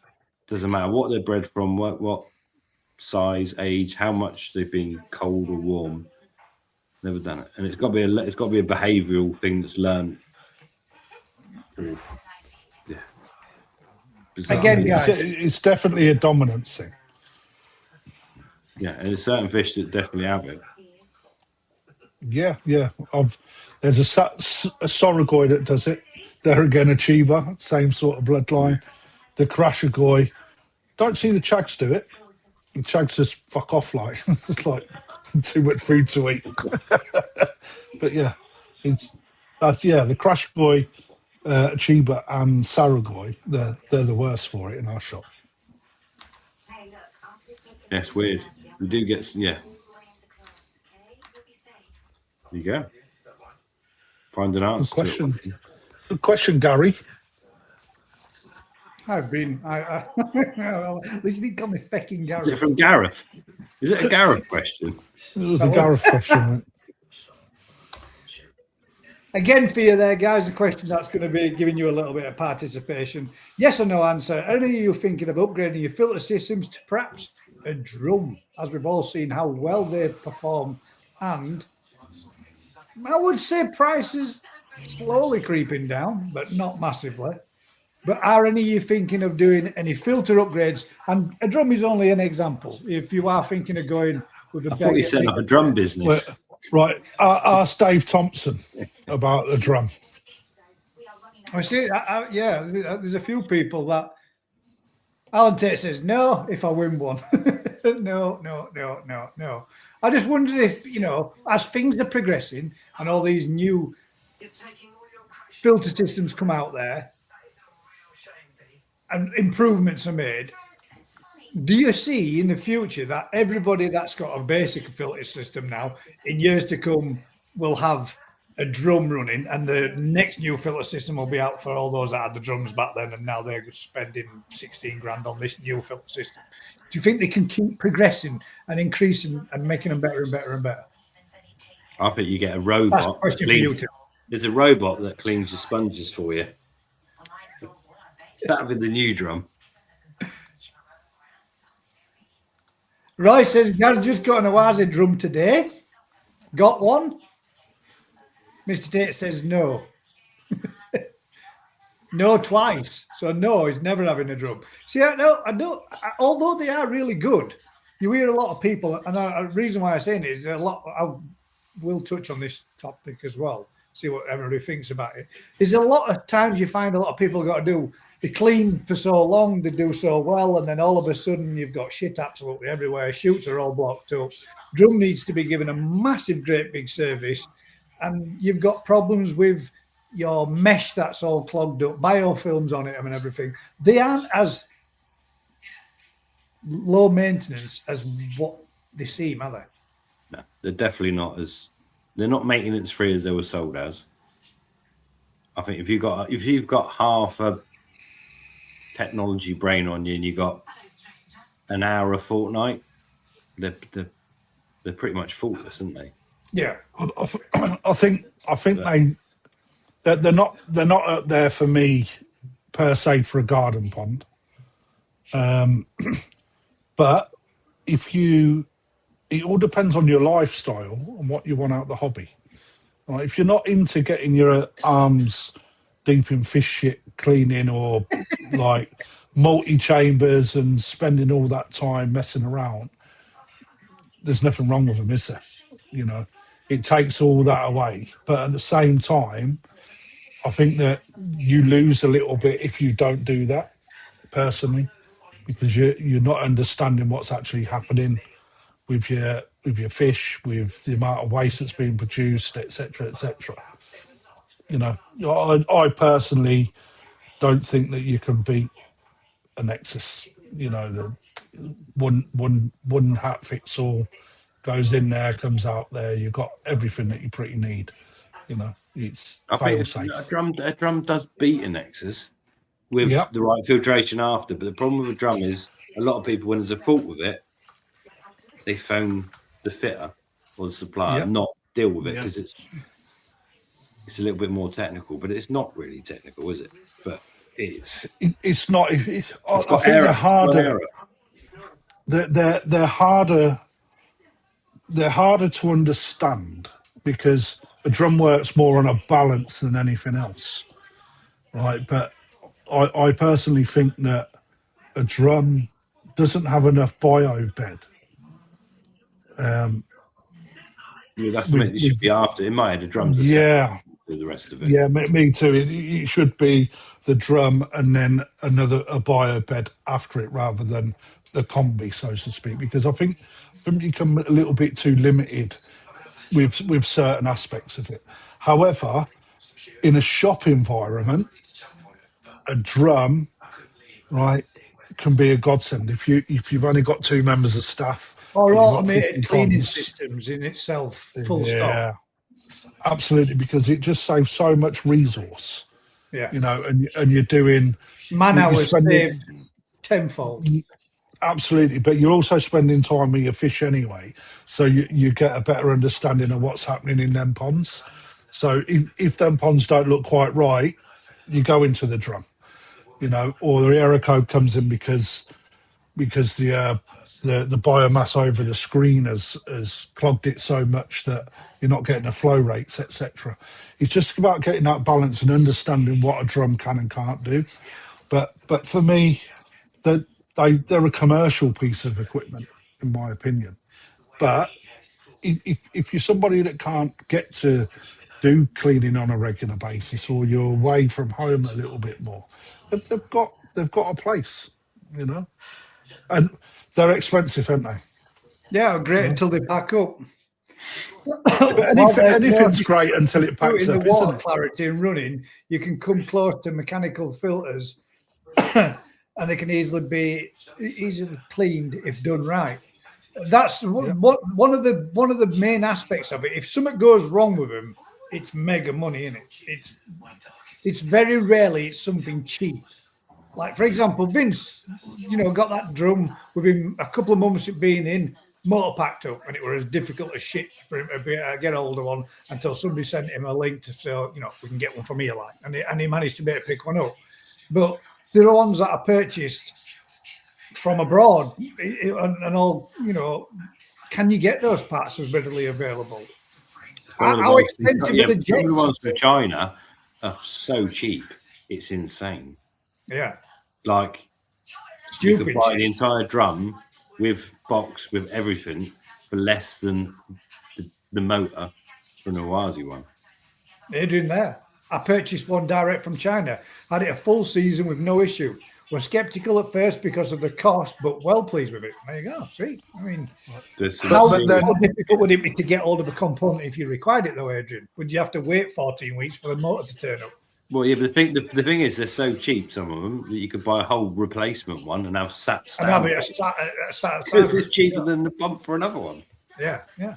Doesn't matter what they're bred from, what size, age, how much they've been cold or warm. Never done it, and it's got to be a behavioural thing that's learned. Yeah. Bizarre. Again, guys. It's definitely a dominance thing. Yeah, and there's certain fish that definitely have it. Yeah. There's a Soragoi that does it. There again, a Chiba, same sort of bloodline. The Crashergoy. Don't see the Chags do it. The Chags just fuck off like it's like too much food to eat. But yeah, the Crashergoy, Chiba, and Saragoi. They're the worst for it in our shop. Yeah, it's weird. You do get, yeah. There you go. Find an answer. Good question. Good question, Gary. I've been. Well, at least he didn't call me fecking Is Gary. it from Gareth? Is it a Gareth question? It was a Gareth question. Right? Again, for you there, guys, a question that's going to be giving you a little bit of participation. Yes or no answer. Are any of you thinking of upgrading your filter systems to perhaps a drum, as we've all seen how well they perform? And I would say prices slowly creeping down, but not massively. But are any of you thinking of doing any filter upgrades? And a drum is only an example. If you are thinking of going with a I thought you set up a drum business. Right. Ask Dave Thompson about the drum. I see. Yeah, there's a few people that Alan Tate says no if I win one. No. I just wondered if, as things are progressing and all these new filter systems come out there and improvements are made, do you see in the future that everybody that's got a basic filter system now, in years to come, will have a drum running, and the next new filter system will be out for all those that had the drums back then, and now they're spending 16 grand on this new filter system? Do you think they can keep progressing and increasing and making them better and better and better? I think you get a robot. That's a question for you, Tim. There's a robot that cleans your sponges for you. That'll be the new drum. Roy says, Gaz just got an Oasis drum today. Got one? Mr. Tate says no. No twice. So no, he's never having a drum. See, I don't. Although they are really good, you hear a lot of people, and the reason why I'm saying it is a lot. I will touch on this topic as well. See what everybody thinks about it. There's a lot of times you find a lot of people got to do. They clean for so long, they do so well, and then all of a sudden you've got shit absolutely everywhere. Shoots are all blocked up. Drum needs to be given a massive, great big service, and you've got problems with your mesh that's all clogged up, biofilms on it and everything. They aren't as low maintenance as what they seem, are they? No, they're definitely not as. They're not maintenance free as they were sold as. I think if you've got half a technology brain on you and you got an hour a fortnight, they're pretty much faultless, aren't they? Yeah, I think they're not up there for me per se for a garden pond. But it all depends on your lifestyle and what you want out of the hobby. Right? If you're not into getting your arms deep in fish shit cleaning or like multi-chambers and spending all that time messing around, there's nothing wrong with them, is there? It takes all that away. But at the same time, I think that you lose a little bit if you don't do that, personally, because you're not understanding what's actually happening with your fish, with the amount of waste that's being produced, etc., etc. I personally don't think that you can beat a Nexus. The one hat fits all, goes in there, comes out there. You've got everything that you pretty need. It's fail safe. A drum does beat a Nexus with the right filtration after, but the problem with a drum is a lot of people, when there's a fault with it, they phone the fitter or the supplier, not deal with it because it's a little bit more technical, but it's not really technical, is it? But it's not. I think they're harder. They're harder. They're harder to understand because a drum works more on a balance than anything else, right? But I personally think that a drum doesn't have enough bio bed. That's something you should be after. In my head, the drums are separate to the rest of it. Yeah, me too. It should be the drum and then a bio bed after it rather than the combi, so to speak, because I think you become a little bit too limited with certain aspects of it. However, in a shop environment, a drum, right, can be a godsend. If you've only got 2 members of staff Or You've got automated 50 cleaning ponds. systems in itself, full stop. Yeah, absolutely, because it just saves so much resource, Yeah. you know, and you're doing, Man you're hours spending, saved tenfold. absolutely, but you're also spending time with your fish anyway, so you get a better understanding of what's happening in them ponds. So if them ponds don't look quite right, you go into the drum, you know, or the error code comes in because the biomass over the screen has clogged it so much that you're not getting the flow rates, etc. It's just about getting that balance and understanding what a drum can and can't do. But for me, they're a commercial piece of equipment, in my opinion. But if you're somebody that can't get to do cleaning on a regular basis, or you're away from home a little bit more, they've got a place, you know. And they're expensive, aren't they? Yeah, great until they pack up. But anything's great until it packs In the up, isn't water it? clarity and running, you can come close to mechanical filters, and they can easily be cleaned if done right. That's what one of the main aspects of it. If something goes wrong with them, it's mega money in it. It's very rarely it's something cheap. Like, for example, Vince, got that drum within a couple of months of being in, motor packed up, and it was as difficult as shit for him to get hold of one until somebody sent him a link to say, we can get one from here, like, and he managed to be able to pick one up. But there are ones that are purchased from abroad, and all, can you get those parts as readily available? How expensive are the jets? Some of the ones from China are so cheap, it's insane. Yeah. Like, stupid. You could buy the entire drum with box, with everything, for less than the motor for an Oazi one. Adrian there. I purchased one direct from China. Had it a full season with no issue. Was skeptical at first because of the cost, but well pleased with it. There you go. See, I mean, how difficult would it be to get hold of a component if you required it, though, Adrian? Would you have to wait 14 weeks for the motor to turn up? Well, yeah, but the thing is, they're so cheap, some of them, that you could buy a whole replacement one and have sat stand. And have it sat because it's cheaper than the pump for another one. Yeah, yeah.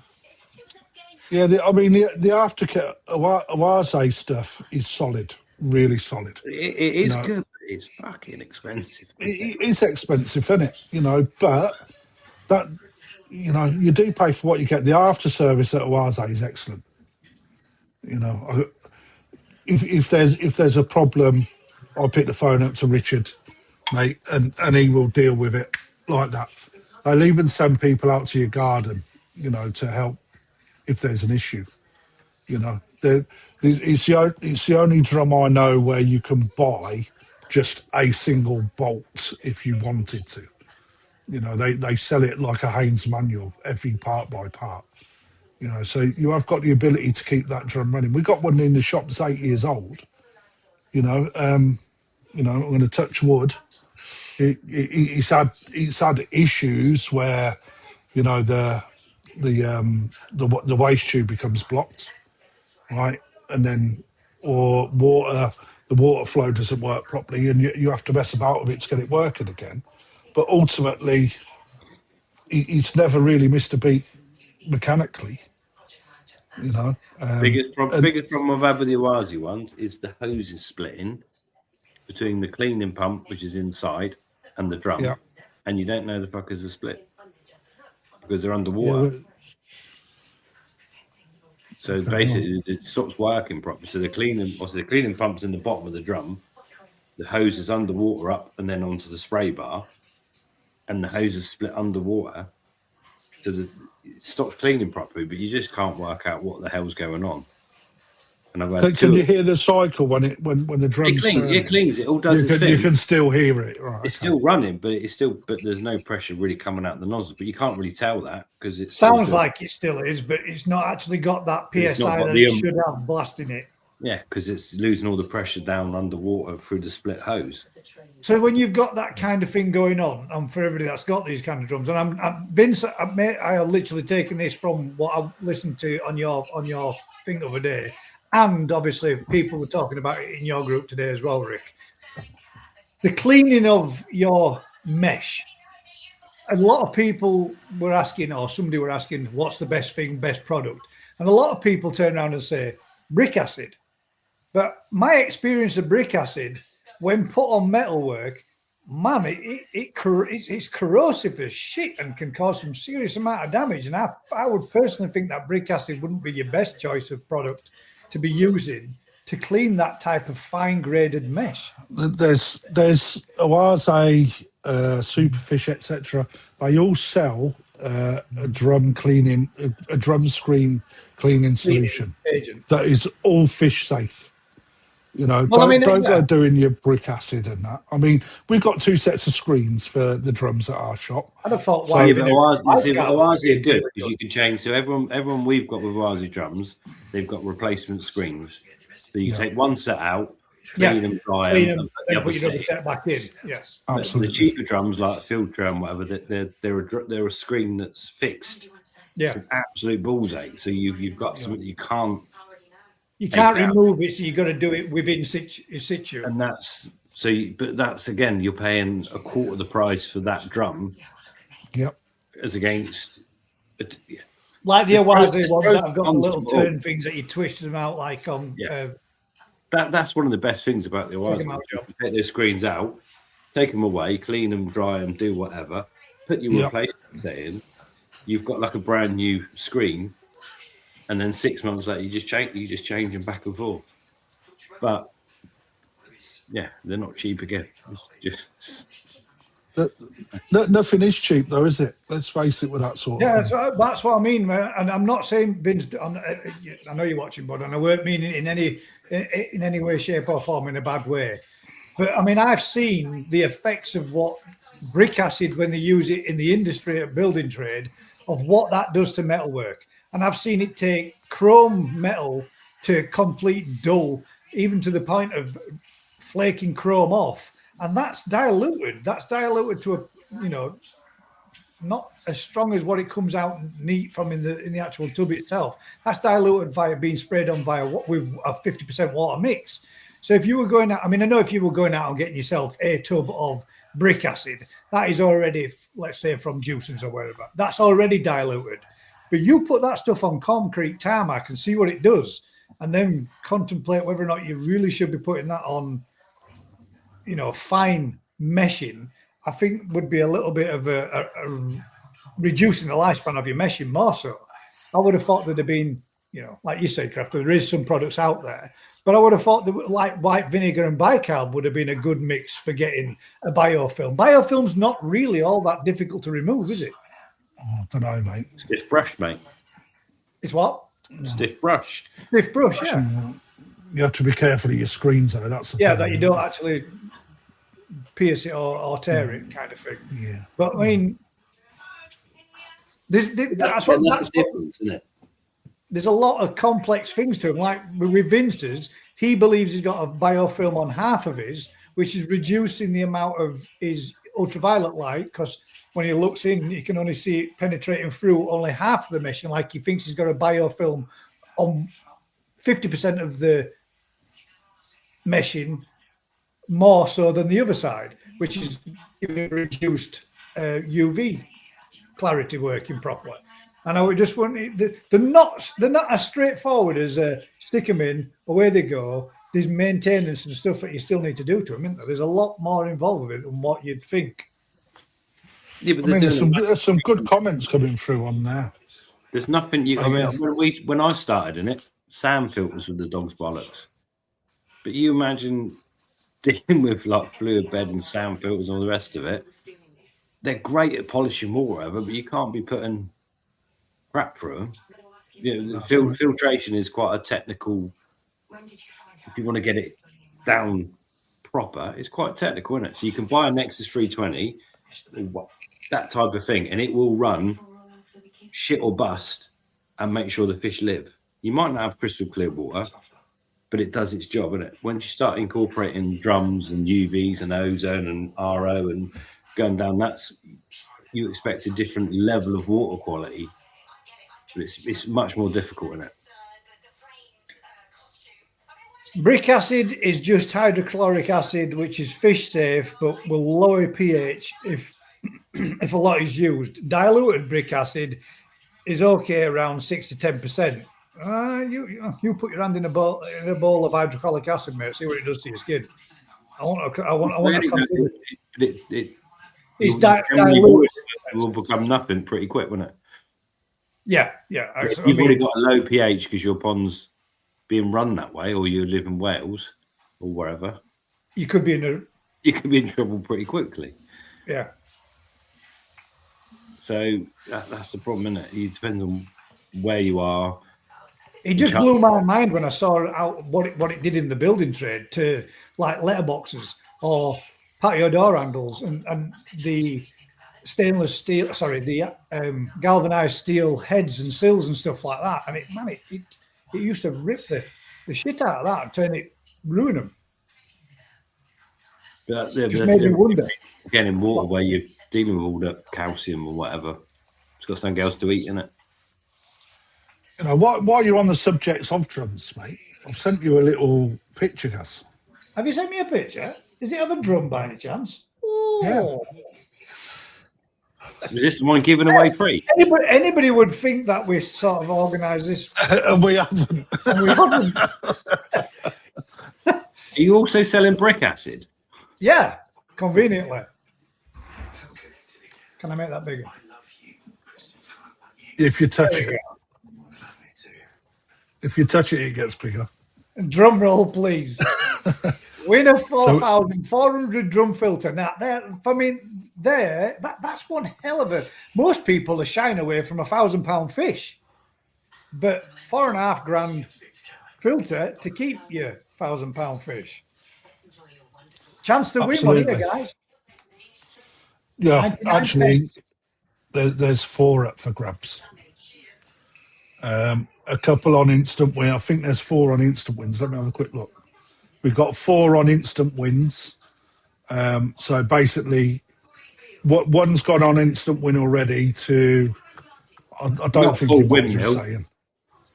Yeah, the aftercare Oazi stuff is solid, really solid. It is good, but it's fucking expensive. It's expensive, isn't it? But that, you do pay for what you get. The after service at Oazi is excellent. If there's a problem, I'll pick the phone up to Richard, mate, and he will deal with it like that. They'll even send people out to your garden, to help if there's an issue. It's the only drum I know where you can buy just a single bolt if you wanted to. They sell it like a Haynes manual, every part by part. So you have got the ability to keep that drum running. We got one in the shop that's 8 years old. I'm going to touch wood. It's had issues where, the waste tube becomes blocked, right, and then the water flow doesn't work properly, and you have to mess about with it to get it working again. But ultimately, it's never really missed a beat mechanically. Biggest problem I've had with the Oazi ones is the hoses splitting between the cleaning pump, which is inside, and the drum, and you don't know the fuckers are split because they're underwater. So basically, it stops working properly. So the cleaning pump's in the bottom of the drum, the hose is underwater up and then onto the spray bar, and the hose is split underwater. So it stops cleaning properly, but you just can't work out what the hell's going on. And I've had can you hear the cycle when the drum's turning? It cleans. It all does. You can still hear it. Right, it's still running, but there's no pressure really coming out the nozzle. But you can't really tell that because it sounds like it still is, but it's not actually got that PSI that it should have blasting it. Yeah, because it's losing all the pressure down underwater through the split hose. So when you've got that kind of thing going on, and for everybody that's got these kind of drums, and I'm Vince, I have literally taken this from what I listened to on your thing the other day, and obviously people were talking about it in your group today as well, Rick. The cleaning of your mesh a lot of people were asking, or somebody were asking, what's the best thing, best product? And a lot of people turn around and say brick acid. But my experience of brick acid, when put on metalwork, man, it's corrosive as shit and can cause some serious amount of damage. And I would personally think that brick acid wouldn't be your best choice of product to be using to clean that type of fine graded mesh. There's Oase, Superfish, etc. They all sell a drum cleaning, a drum screen cleaning solution Agent. that is all fish safe. You know, Well, don't go doing your brick acid and that. I mean, we've got 2 sets of screens for the drums at our shop. I'd have thought, So, why? but Oase are good because you can change. So everyone we've got with Oase drums, they've got replacement screens. So you take one set out, clean them, dry them, and then put your other set back in. Yeah, absolutely. The cheaper drums like Field Drum, whatever, they're a screen that's fixed. Yeah, it's an absolute bullseye. So you've got something that you can't. You can't remove it, so you've got to do it within situ. And that's so. But that's again, you're paying a quarter the price for that drum. Yep. As against, like the Oase ones that have got the little turn things that you twist them out like on. That's one of the best things about the Oase. Take those screens out, take them away, clean them, dry them, do whatever. Put your replacement set in. You've got like a brand new screen. And then 6 months later, you just change them back and forth. But yeah, they're not cheap again. It's just nothing is cheap, though, is it? Let's face it with that sort of thing. That's what I mean, man. And I'm not saying Vince. I know you're watching, but and I weren't meaning in any way, shape, or form in a bad way. But I mean, I've seen the effects of what brick acid when they use it in the industry at building trade, of what that does to metalwork. And I've seen it take chrome metal to complete dull, even to the point of flaking chrome off. And that's diluted. That's diluted to a, not as strong as what it comes out neat from in the actual tub itself. That's diluted via being sprayed on with a 50% water mix. So if you were going out, I mean, I know if you were going out and getting yourself a tub of brick acid, that is already, let's say, from Juicens or wherever, that's already diluted. But you put that stuff on concrete tarmac and see what it does, and then contemplate whether or not you really should be putting that on, fine meshing, I think would be a little bit of a reducing the lifespan of your meshing more so. I would have thought there'd have been, like you say, Kraft, there is some products out there, but I would have thought that like white vinegar and bicarb would have been a good mix for getting a biofilm. Biofilm's not really all that difficult to remove, is it? Oh, I don't know, mate. Stiff brush, mate. It's what? Stiff brush. Stiff brush, yeah. You have to be careful of your screens, though. That's the that you don't actually pierce it or tear it, kind of thing. Yeah. But I mean, that's the difference, isn't it? There's a lot of complex things to him. Like with Vince's, he believes he's got a biofilm on half of his, which is reducing the amount of his ultraviolet light, because when he looks in, you can only see it penetrating through only half of the mesh. And like he thinks he's got a biofilm on 50% of the meshing, more so than the other side, which is reduced UV clarity working properly. And I would just want they're not as straightforward as stick them in, away they go. There's maintenance and stuff that you still need to do to them, isn't there? There's a lot more involved with it than what you'd think. Yeah, but there's some good comments coming through on there. There's nothing you. I mean, when I started in it, Sam filters with the dog's bollocks. But you imagine dealing with like fluid bed and sound filters and all the rest of it. They're great at polishing water, but you can't be putting crap through them. The filtration is quite a technical. If you want to get it down proper, it's quite technical, isn't it? So you can buy a Nexus 320, that type of thing, and it will run shit or bust and make sure the fish live. You might not have crystal clear water, but it does its job, isn't it? Once you start incorporating drums and UVs and ozone and RO and going down, you expect a different level of water quality. But it's much more difficult, isn't it? Brick acid is just hydrochloric acid, which is fish safe, but will lower pH if if a lot is used, diluted brick acid is okay around 6 to 10%. You put your hand in a bowl of hydrochloric acid, mate. See what it does to your skin. I want to consider. It's diluted. it will become nothing pretty quick, won't it? Yeah. If you've already got a low pH because your pond's being run that way, or you live in Wales or wherever, you could be in trouble pretty quickly. Yeah. So that's the problem, isn't it? It depends on where you are. It just blew my mind when I saw what it did in the building trade to like letterboxes or patio door handles and the stainless steel, the galvanized steel heads and sills and stuff like that. And it used to rip the shit out of that and ruin them. But just made me wonder. Again, in water where you're dealing with all the calcium or whatever, it's got something else to eat in it. You know, while you're on the subjects of drums, mate, I've sent you a little picture, Gus. Have you sent me a picture? Is it of a drum by any chance? Oh. Yeah. Is this the one given away free? Anybody would think that we sort of organised this. And we haven't. Are you also selling brick acid? Yeah, conveniently. Can I make that bigger? If you touch it. If you touch it, it gets bigger. Drum roll, please. Win a 4,400 drum filter. Now, that's one hell of a. Most people are shying away from £1,000 fish, but $4,500 filter to keep your £1,000 fish. Chance to win one here, guys. Yeah, actually, there's 4 up for grabs. A couple on instant win. I think there's 4 on instant wins. Let me have a quick look. We've got 4 on instant wins. So basically, one's gone on instant win already to. I don't think you what you're saying.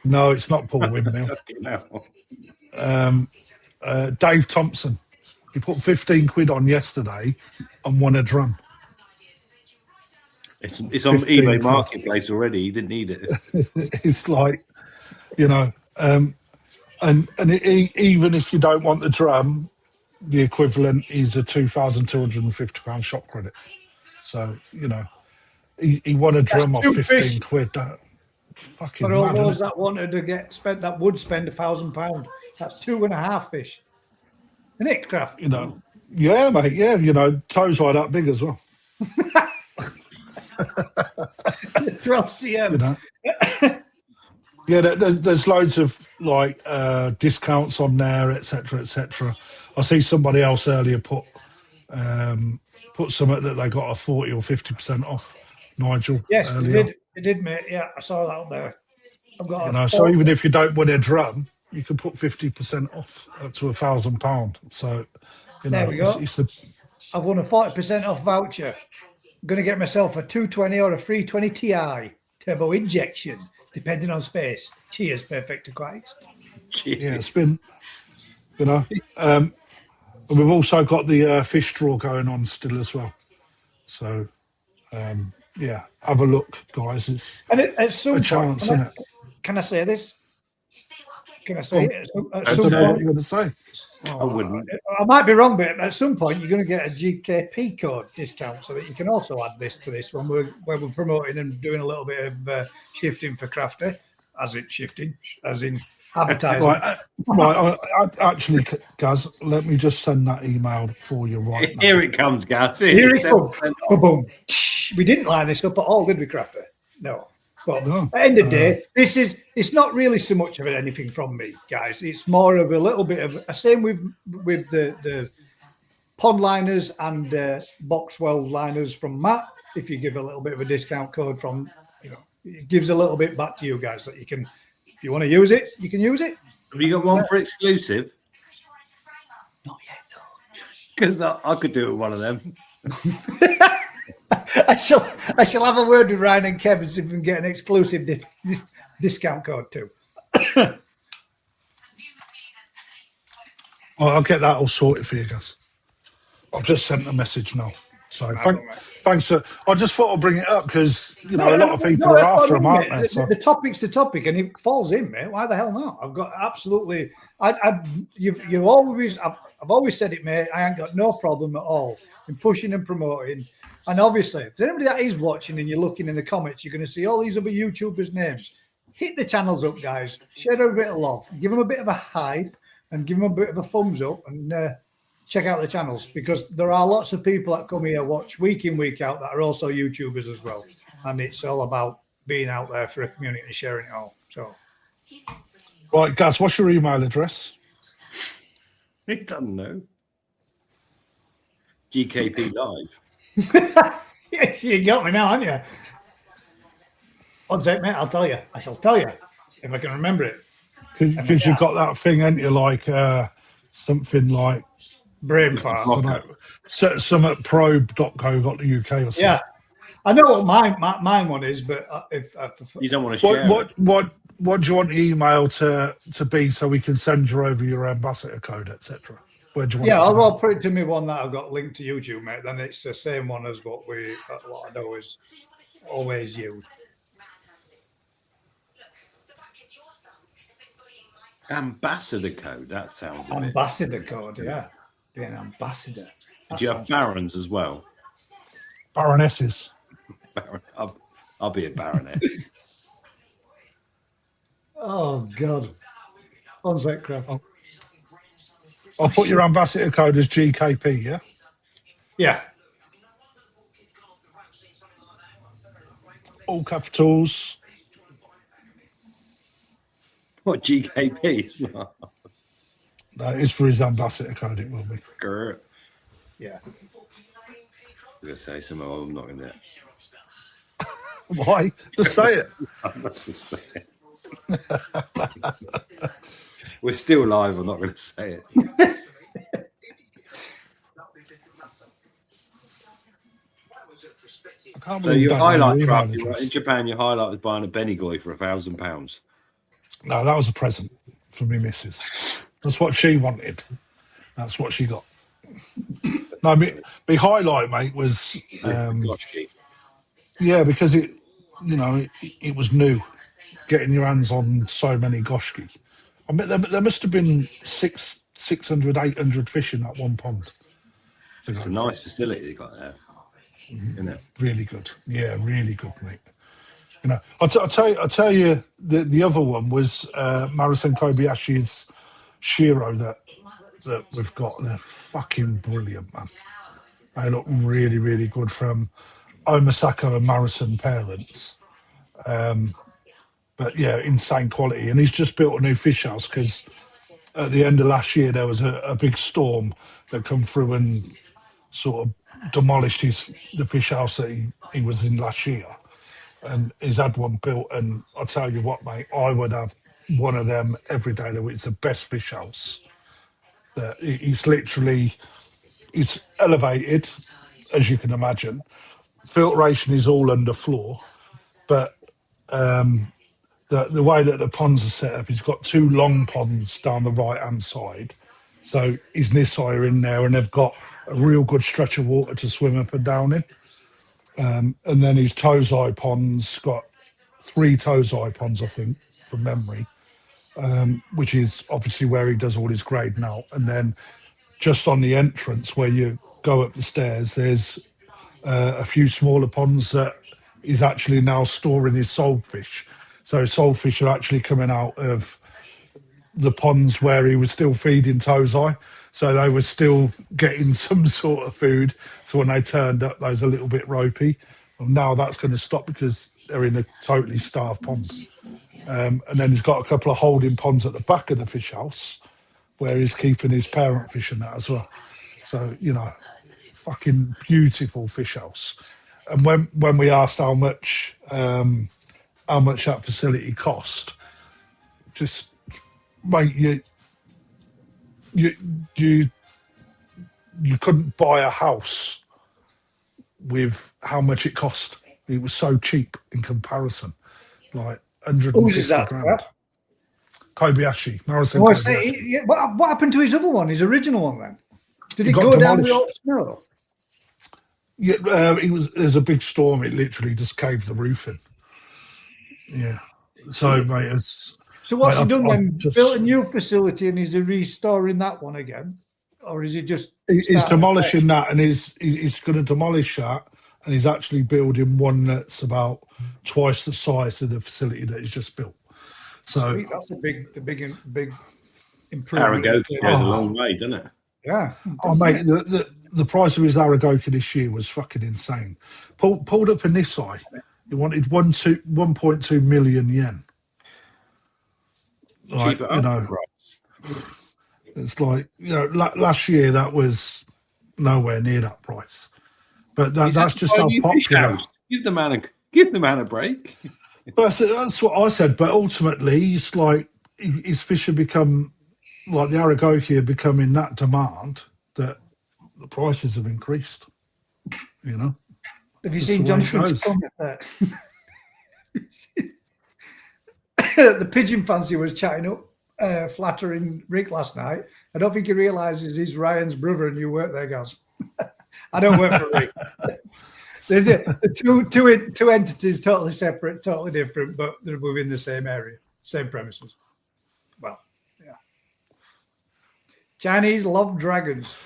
No, it's not Paul Windmill. Dave Thompson. He put 15 quid on yesterday and won a drum. It's on eBay Marketplace already. He didn't need it. It's like, you know, and even if you don't want the drum, the equivalent is a £2,250 shop credit. So, you know, he won a drum off 15 quid. Fucking for all mad, those that wanted to would spend £1,000. That's 2.5 fish. Isn't it, Kraft? You know, yeah, mate, yeah, you know, toes right up big as well. 12 cm. You know? Yeah, there's loads of like discounts on there, etc., etc. I see somebody else earlier put something that they got a 40 or 50% off. Nigel. Yes, earlier. they did, mate. Yeah, I saw that up there. I've got you know, so even if you don't win a drum, you can put 50% off up to £1,000. So, you know, there we go. I've won a 40% off voucher. I'm going to get myself a 220 or a 320 Ti turbo injection, depending on space. Cheers, perfect to quiet. Yeah, it's been, you know, and we've also got the fish draw going on still as well. So, yeah, have a look, guys. It's at some a chance, isn't it? Can I say this? Can I say it? I don't know what you're going to say. I wouldn't. I might be wrong, but at some point you're going to get a GKP code discount so that you can also add this to this when we're promoting and doing a little bit of shifting for Crafty, as in advertising. Right. Actually, Gaz, let me just send that email for you right now. Here it comes, Gaz. Here it comes. Boom. We didn't line this up at all, did we, Crafty? No. But at the end of the day, it's not really so much of anything from me, guys. It's more of a little bit of same with the pond liners and Boxwell liners from Matt. If you give a little bit of a discount code from, you know, it gives a little bit back to you guys that you can, if you want to use it, you can use it. Have you got one for exclusive? Not yet, no. Because I could do it with one of them. I shall have a word with Ryan and Kevin so we can get an exclusive discount code too. Well, I'll get that all sorted for you guys. I've just sent a message now. So thanks for. I just thought I'd bring it up because a lot of people No, are that's after what I them, mean, aren't mate. they? So. The topic's the topic, and it falls in, mate. Why the hell not? I've got absolutely. You've always. I've always said it, mate. I ain't got no problem at all in pushing and promoting. And obviously, if anybody that is watching and you're looking in the comments, you're going to see all these other YouTubers' names. Hit the channels up, guys. Share them a bit of love. Give them a bit of a hype, and give them a bit of a thumbs up, and check out the channels, because there are lots of people that come here, watch week in, week out, that are also YouTubers as well. And it's all about being out there for a community and sharing it all. So, Right, Gaz, what's your email address? I don't know. GKP Live. yes, you got me now, haven't you? One sec, mate, I'll tell you. I shall tell you if I can remember it. Because you've got that thing, ain't you? Like something like Brain fart. Some at probe.co.uk or something. Yeah. I know what mine one is, but if you don't want to share what do you want the email to be so we can send you over your ambassador code, etc.? Where do you want? Yeah, I'll put it to me one that I've got linked to YouTube, mate. Then it's the same one as what I know is always used. Ambassador code. That sounds a ambassador code. Yeah, be an ambassador. Do you have barons as well? Baronesses. I'll be a baronet. Oh God! One sec, crap. I'll put your ambassador code as GKP. Yeah. Yeah. All capitals. What GKP? No, it's for his ambassador code. It will be. Grr. Yeah. I'm gonna say something. I'm not gonna. Why? Just say it. I'm not gonna say it. We're still live. I'm not going to say it. So your highlight in Japan, your highlight was buying a Benny for £1,000. No, that was a present for me, missus. That's what she wanted. That's what she got. No, my highlight, mate, was yeah, because it was new. Getting your hands on so many goshki. I mean, there must have been 600, 800 fish in that one pond. It's a nice facility they got there, isn't it? Really good. Yeah, really good, mate. I'll tell you, the other one was Marison Kobayashi's Shiro that we've got. They're fucking brilliant, man. They look really, really good from Omasako and Marison parents. But yeah, insane quality. And he's just built a new fish house because at the end of last year there was a big storm that come through and sort of demolished the fish house that he was in last year. And he's had one built, and I'll tell you what, mate, I would have one of them every day. It's the best fish house. It's elevated, as you can imagine. Filtration is all underfloor, but the way that the ponds are set up, he's got two long ponds down the right-hand side. So his Nisai are in there, and they've got a real good stretch of water to swim up and down in. And then his Tozai ponds, got 3 Tozai ponds, I think, from memory, which is obviously where he does all his grading out. And then just on the entrance where you go up the stairs, there's a few smaller ponds that he's actually now storing his saltfish. So saltfish are actually coming out of the ponds where he was still feeding Tozai. So they were still getting some sort of food. So when they turned up, they was a little bit ropey. Well, now that's going to stop because they're in a totally starved pond. And then he's got a couple of holding ponds at the back of the fish house where he's keeping his parent fish and that as well. So, fucking beautiful fish house. And when we asked how much that facility cost, just, mate, you couldn't buy a house with how much it cost. It was so cheap in comparison, like 150 grand. Kobayashi, Marison Kobayashi. What happened to his other one, his original one then? Did it go down with all the snow? Yeah, there's a big storm. It literally just caved the roof in. Yeah. So, mate, So what's mate, he done I then? just, Built a new facility and is he restoring that one again? Or is he just he's starting demolishing that, and he's going to demolish that, and he's actually building one that's about twice the size of the facility that he's just built. So, Sweet, that's a big improvement. Aragoki goes a long way, doesn't it? Yeah. oh, mate, the price of his Aragoka this year was fucking insane. Pulled up a Nisai. He wanted 1.2 million yen. Like, Cheaper you know, it's like, you know, last year that was nowhere near that price. But that's just how popular. Give the man a break. But that's what I said. But ultimately, it's like his fish have become, like the Aragoki have become in that demand that the prices have increased. You know. Have you That's seen the way it Johnson's goes. comment there? The pigeon fancy was chatting up, flattering Rick last night. I don't think he realises he's Ryan's brother and you work there, guys. I don't work for Rick. The two entities, totally separate, totally different, but they're within the same area, same premises. Well, yeah. Chinese love dragons.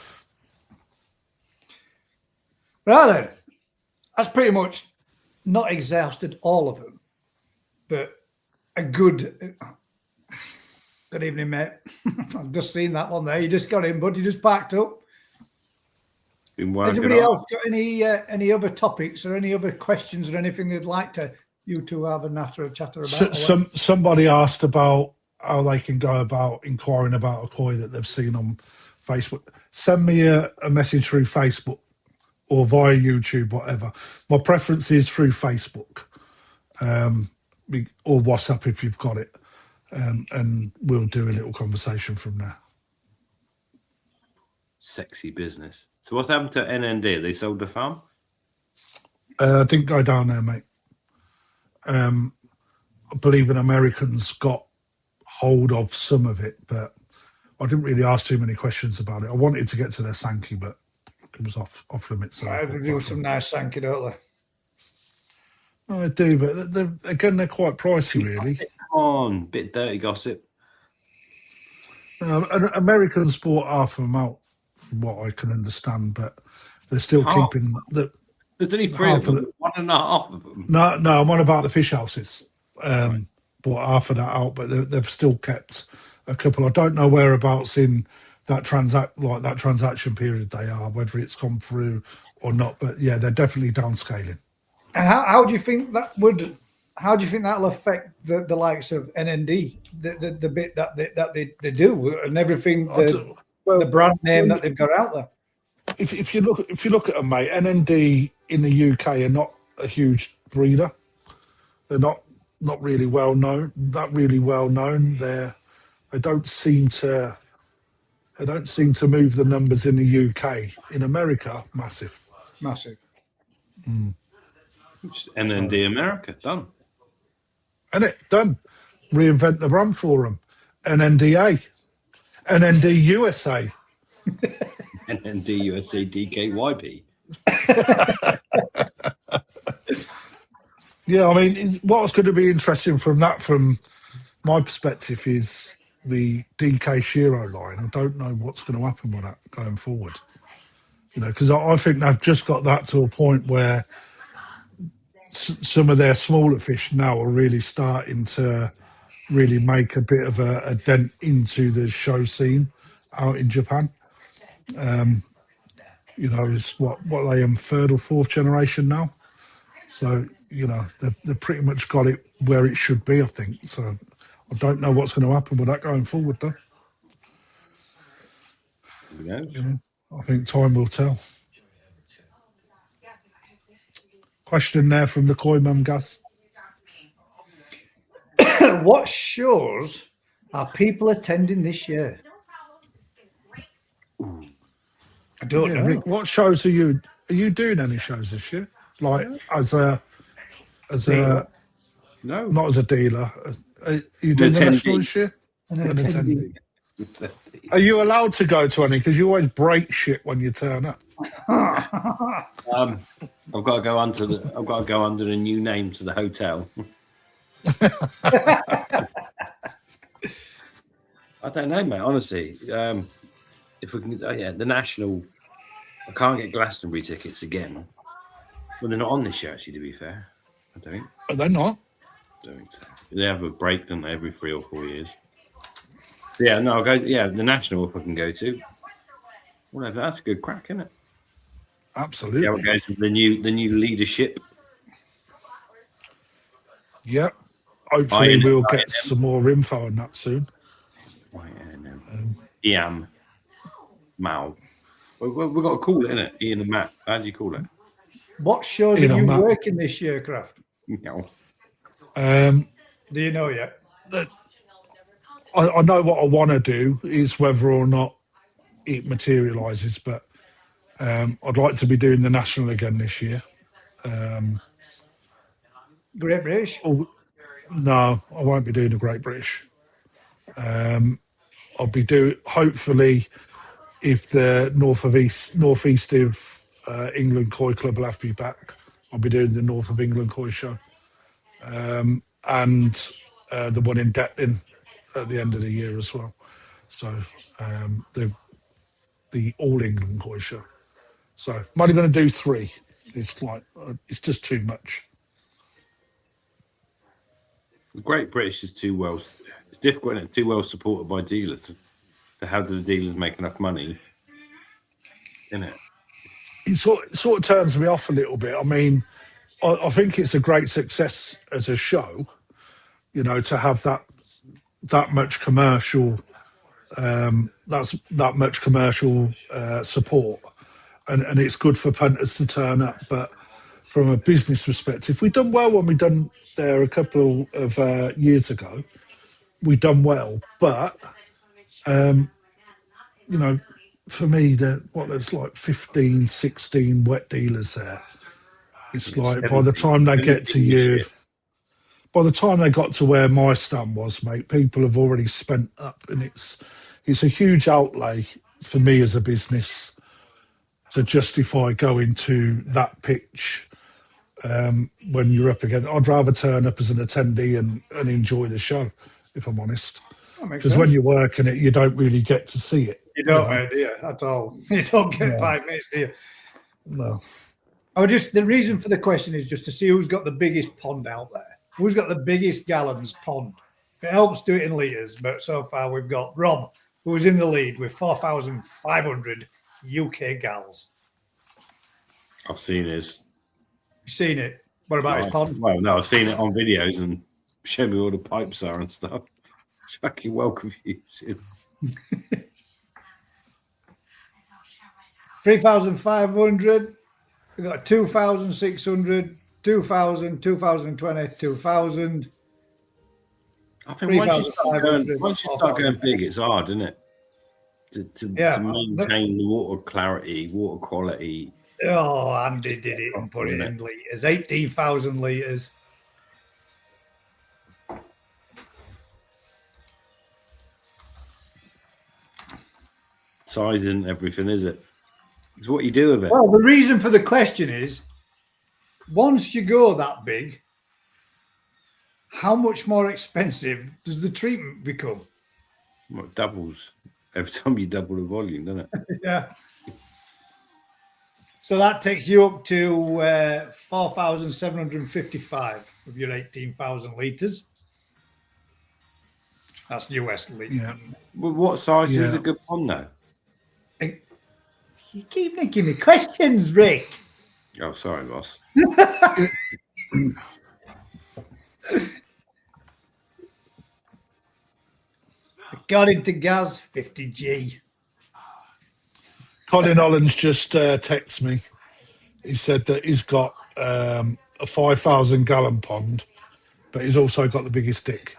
Right then, that's pretty much not exhausted all of them, but a good. Good evening, mate. I've just seen that one there. You just got in, bud. You just packed up. Anybody else got any other topics or any other questions or anything they'd like to you two have and after a chatter about? Somebody asked about how they can go about inquiring about a koi that they've seen on Facebook. Send me a message through Facebook or via YouTube, whatever. My preference is through Facebook or WhatsApp if you've got it, and we'll do a little conversation from there. Sexy business. So what's happened to NND? They sold the farm? I didn't go down there, mate. I believe an American's got hold of some of it, but I didn't really ask too many questions about it. I wanted to get to their Sankey, but it was off limits. So They do some nice Sankey, don't they? I do, but they're quite pricey, really. Come on, bit dirty gossip. Americans bought half of them out, from what I can understand, but they're still keeping the. There's only three of them. 1.5 of them. No, I'm on about the fish houses. Bought half of that out, but they've still kept a couple. I don't know whereabouts in that transaction period they are, whether it's gone through or not. But yeah, they're definitely downscaling. And how do you think that would? How do you think that'll affect the likes of NND, the bit that they do and everything, the brand name that they've got out there? If you look at them, mate, NND in the UK are not a huge breeder. They're not really well known. They don't seem to move the numbers in the UK. In America, massive. Just NND America, done. And it done. Reinvent the brand for them. NNDA, NND USA. NND USA DKYP. Yeah, I mean, what's going to be interesting from my perspective is the DK Shiro line. I don't know what's going to happen with that going forward. You know, because I think they've just got that to a point where some of their smaller fish now are really starting to really make a bit of a dent into the show scene out in Japan. You know, it's what they am, third or fourth generation now. So, you know, they've pretty much got it where it should be, I think. So I don't know what's going to happen with that going forward, though. Who knows? You know, I think time will tell. Question there from the Koi Mum, Gus. What shows are people attending this year? I don't know. Rick, what shows are you doing any shows this year? Like as a No. not as a dealer. Are you doing the national this year? An Attendee. Are you allowed to go to any? Because you always break shit when you turn up. I've got to go under the new name to the hotel. I don't know, mate. Honestly, if we can, the national. I can't get Glastonbury tickets again. Well, they're not on this year, actually. To be fair, I don't. Are they not? Don't think so. They have a break, don't they, every 3 or 4 years? Yeah, no, I'll go. Yeah, the national if I can go to. Whatever, that's a good crack, isn't it? Absolutely. Yeah, we'll go to the new leadership. Yeah. Hopefully, we'll get some more info on that soon. Ian, Mal. We've got to call it, innit? Ian and Matt. How do you call it? What shows Ian are you and Matt. working this year, Kraft? No. Do you know yet? I know what I want to do is whether or not it materialises, but I'd like to be doing the national again this year. Great British? No, I won't be doing the Great British. I'll be doing, hopefully, if the northeast of England Koi Club will have me back, I'll be doing the North of England Koi show. And the one in Detton at the end of the year as well. So the All England Koi show. So I'm only going to do 3. It's like it's just too much. The Great British is too well. It's difficult, isn't it? Too well supported by dealers. So how do the dealers make enough money? Isn't it? It sort of turns me off a little bit. I mean, I think it's a great success as a show, you know, to have that much commercial support, and it's good for punters to turn up. But from a business perspective, we've done well when we done there a couple of years ago. We done well, but you know, for me, there's like 15, 16 wet dealers there. It's like by the time they get to you, by the time they got to where my stand was, mate, people have already spent up, and it's a huge outlay for me as a business to justify going to that pitch when you're up against. I'd rather turn up as an attendee and enjoy the show, if I'm honest. Because when you're working it, you don't really get to see it. You don't, mate, do you? That's all. You don't get 5 minutes, do you? No. The reason for the question is just to see who's got the biggest pond out there. Who's got the biggest gallons pond? If it helps, do it in litres. But so far, we've got Rob, who's in the lead with 4,500 UK gals. I've seen his. You've seen it. What about his pond? Well, no, I've seen it on videos and show me all the pipes are and stuff. It's fucking well confusing. 3,500. We've got 2,600, 2,000, 2,020, 2,000. I think once you start going big, it's hard, isn't it? To maintain the water clarity, water quality. Oh, Andy did it and put it in litres. 18,000 litres. Size isn't everything, is it? It's what you do with it. Well, the reason for the question is, once you go that big, how much more expensive does the treatment become? Well, it doubles every time you double the volume, doesn't it? Yeah. So that takes you up to 4,755 of your 18,000 litres. That's US litre. Yeah. Well, what size is a good pond, though? You keep making me questions, Rick. Oh, sorry, boss. According to Gaz, 50G. Colin Hollands just texted me. He said that he's got a 5,000 gallon pond, but he's also got the biggest dick.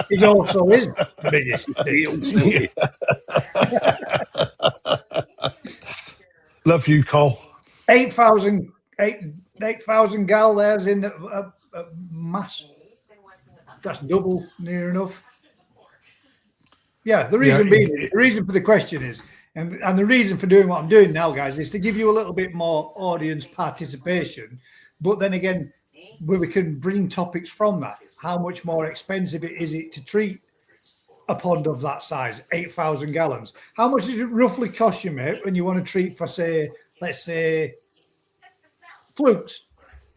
He also is the biggest dick. Love you, Cole. 8,000 gal there's in a mass. That's double, near enough. Yeah, the reason for the question is And the reason for doing what I'm doing now, guys, is to give you a little bit more audience participation. But then again, where we can bring topics from that. How much more expensive is it to treat a pond of that size, 8,000 gallons? How much does it roughly cost you, mate, when you want to treat for, say, let's say, flukes?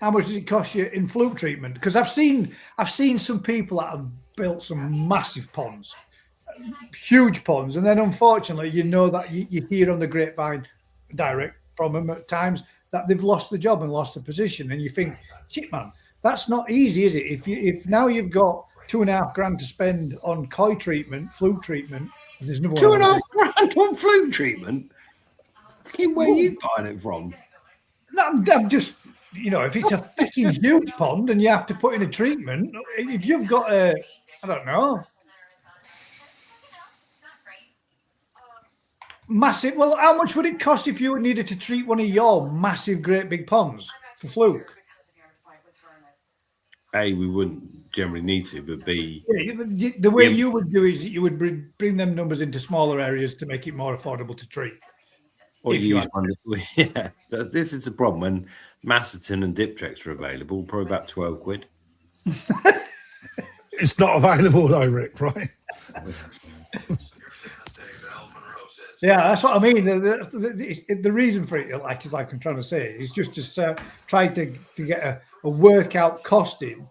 How much does it cost you in fluke treatment? Because I've seen some people that have built some massive ponds, huge ponds, and then unfortunately, you know that you hear on the grapevine direct from them at times that they've lost the job and lost the position, and you think, shit, man, that's not easy, is it? If now you've got $2.5 grand to spend on koi treatment, fluke treatment, there's no $2.5 grand on fluke treatment. Where are you buying it from? No, I'm just, you know, if it's a fucking huge pond and you have to put in a treatment, if you've got I don't know, massive. Well, how much would it cost if you needed to treat one of your massive, great big ponds for fluke? A, we wouldn't generally need to, but B, the way you would do is you would bring them numbers into smaller areas to make it more affordable to treat. or use one. Yeah, this is the problem when Masterton and Diptrex are available, probably about 12 quid. It's not available though, Rick, right? Yeah, that's what I mean. The reason for it, like I'm trying to say, is just to try to get a workout costing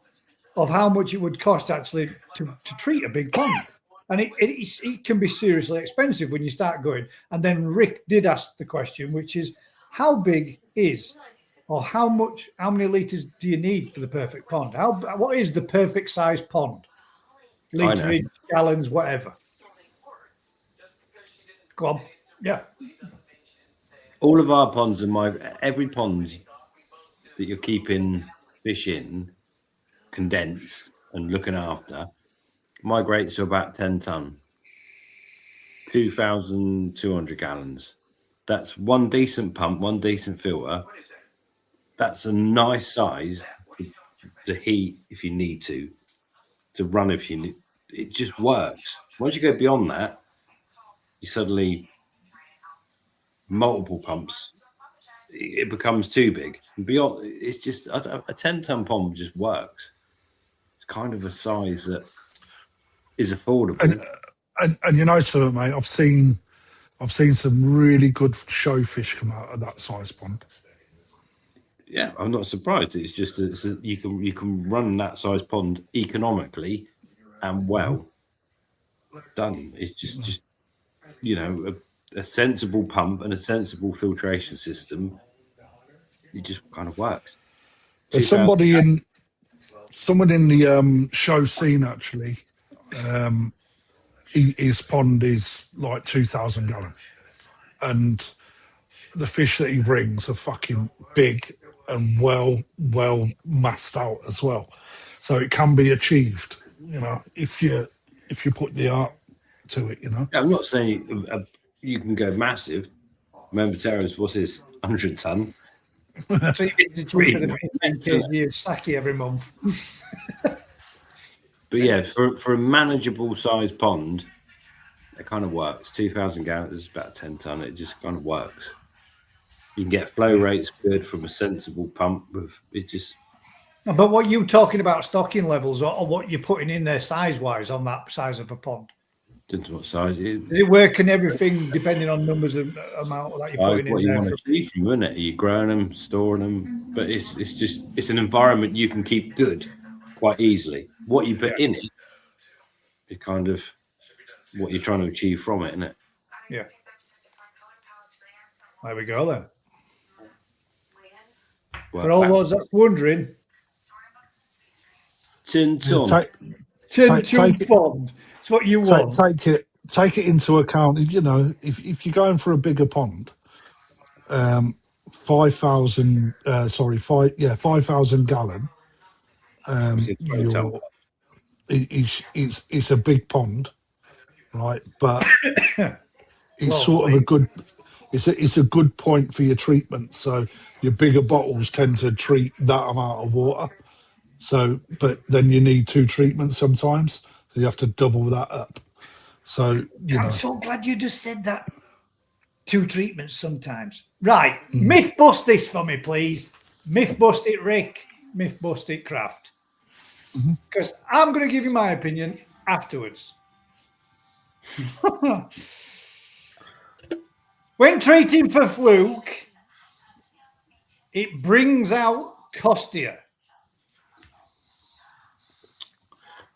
of how much it would cost actually to treat a big pond. And it can be seriously expensive when you start going. And then Rick did ask the question, which is, how big is, or how many litres do you need for the perfect pond? What is the perfect size pond? Litre, gallons, whatever. Go on. Yeah. All of our ponds are every pond that you're keeping fish in, condensed and looking after, migrates to about 10 ton, 2,200 gallons. That's one decent pump, one decent filter. That's a nice size to heat if you need to run if you need. It just works. Once you go beyond that, you suddenly multiple pumps. It becomes too big. Beyond, it's just a 10-ton pond just works. It's kind of a size that is affordable. And you know something, mate. I've seen some really good show fish come out of that size pond. Yeah, I'm not surprised. It's just you can run that size pond economically and well done. It's just you know a sensible pump and a sensible filtration system. It just kind of works. There's someone in the show scene actually. His pond is like 2,000 gallon, and the fish that he brings are fucking big and well massed out as well. So it can be achieved, you know, if you put the art to it, you know. I'm not saying you can go massive. Remember, Terrence, what's his 100 ton? It's cheaper than 10 kg of sake every month. But yeah, for a manageable size pond, it kind of works. 2,000 gallons is about 10 ton. It just kind of works. You can get flow rates good from a sensible pump. It just. But what you talking about stocking levels, or what you're putting in there size wise on that size of a pond? Depends what size it is. Is it working everything depending on numbers of amount that you're putting what in you there? want to achieve from, isn't it? Are you growing them, storing them? But it's an environment you can keep good quite easily. What you put in it is kind of what you're trying to achieve from it, isn't it? Yeah. There we go then. For all those that's wondering, tin ton pond. It's what you want. Take it into account. You know, if you're going for a bigger pond, 5,000 gallon. It's a big pond, right? But it's sort of a good. It's a good point for your treatment. So your bigger bottles tend to treat that amount of water. So, but then you need 2 treatments sometimes. So you have to double that up. So I'm so glad you just said that. 2 treatments sometimes. Right. Myth bust this for me, please. Myth bust it, Rick. Myth bust it, Kraft. Because I'm going to give you my opinion afterwards. When treating for fluke, it brings out costia.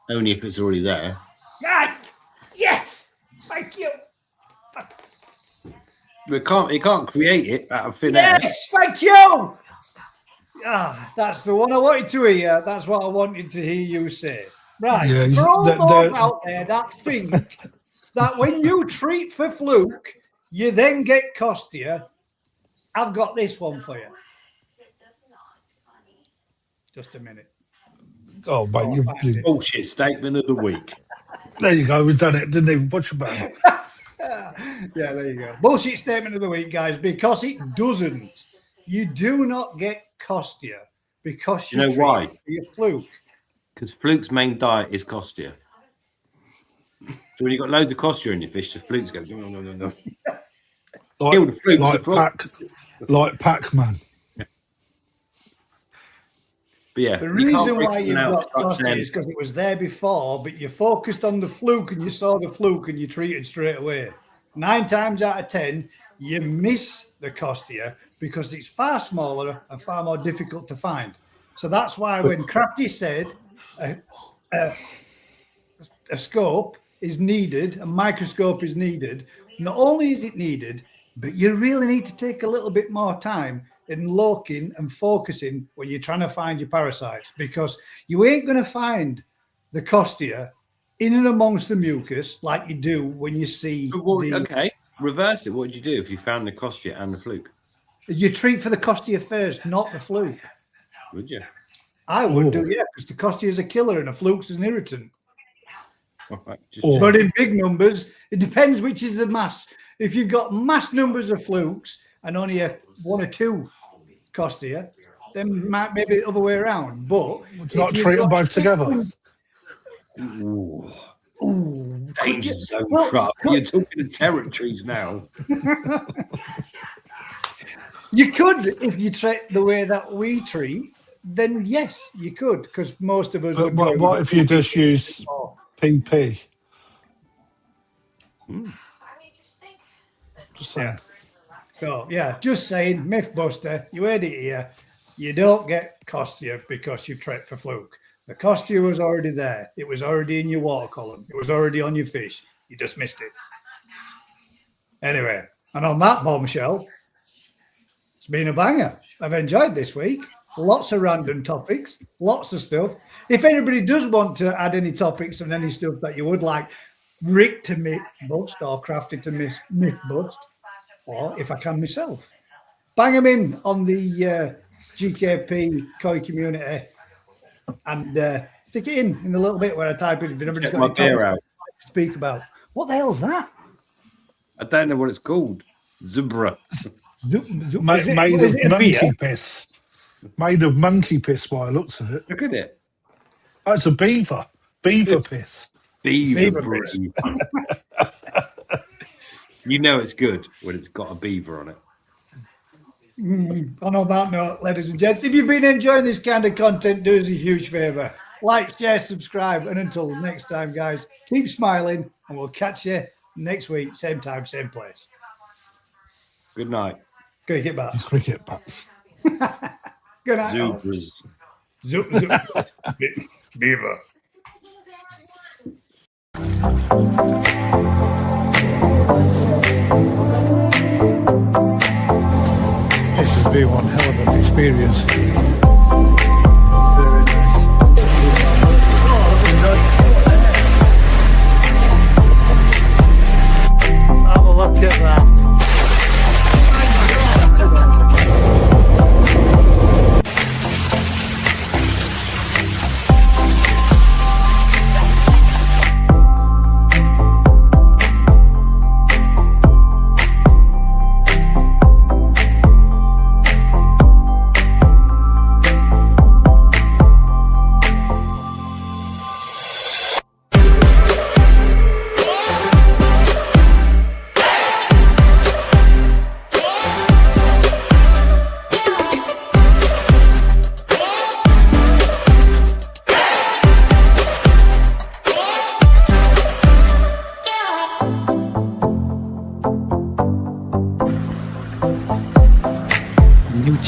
Only if it's already there. Right. Yes. Thank you. It can't create it out of thin air. Yes. Thank you. Ah, that's the one I wanted to hear. That's what I wanted to hear you say. Right. Yeah, For all they're- those out there that think that when you treat for fluke, you then get costia, I've got this one for you. Just a minute. Oh, mate, you, Bullshit statement of the week. there you go. We've done it. Didn't even butcher about it. Yeah, there you go. Bullshit statement of the week, guys, because it doesn't. You do not get costia because You know treat why? for your fluke. Because fluke's main diet is costia. So when you've got loads of costia in your fish, the flukes go, no. Kill the flukes. Like Pac-Man. But yeah, The you can't reason bring why you've someone got else fucking costia is because it was there before, but you focused on the fluke and you saw the fluke and you treated straight away. 9 times out of 10, you miss the costia because it's far smaller and far more difficult to find. So that's why when Crafty said a scope is needed, a microscope is needed, not only is it needed, but you really need to take a little bit more time in looking and focusing when you're trying to find your parasites, because you ain't going to find the costia in and amongst the mucus like you do when you see Okay, reverse it. What would you do if you found the costia and the fluke? You treat for the costia first, not the fluke. Would you? I would do, yeah, because the costia is a killer and a fluke's an irritant. Right, But in big numbers, it depends which is the mass. If you've got mass numbers of flukes and only 1 or 2 costia, then maybe the other way around. But Not treat them both together. Ooh, Ooh, danger zone well, crap. You're talking of territories now. you could, if you treat the way that we treat, then yes, you could, because most of us But would. what if you just use PP? Just saying. Yeah. So yeah, just saying, Mythbuster, you heard it here. You don't get costia because you treat for fluke. The costia was already there. It was already in your water column. It was already on your fish. You just missed it. Anyway, and on that bombshell, it's been a banger. I've enjoyed this week. Lots of random topics, lots of stuff. If anybody does want to add any topics and any stuff that you would like Rick to myth bust or Crafty to myth bust, or if I can myself, bang them in on the GKP koi community and stick it in the little bit where I type in if anybody's Check got my beer any out. topics to speak about. What the hell's that? I don't know what it's called. Zebra. Made Made of monkey piss. Made of monkey piss by the looks of it. Look at it. Oh, it's a beaver. Beaver piss. Beaver. Beaver brew. You know it's good when it's got a beaver on it. And on that note, ladies and gents, if you've been enjoying this kind of content, do us a huge favor. Like, share, subscribe. And until next time, guys, keep smiling and we'll catch you next week. Same time, same place. Good night. Cricket bats. Cricket bats. Good night. Zebras. Zoop, zoop. Beaver. This has been one hell of an experience. Very nice. Have a look at that.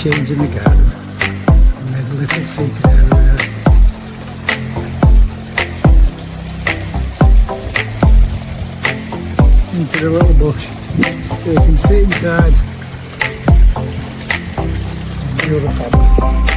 change in the garden. I made a little seated area. Into the little bush so you can sit inside and view the pond.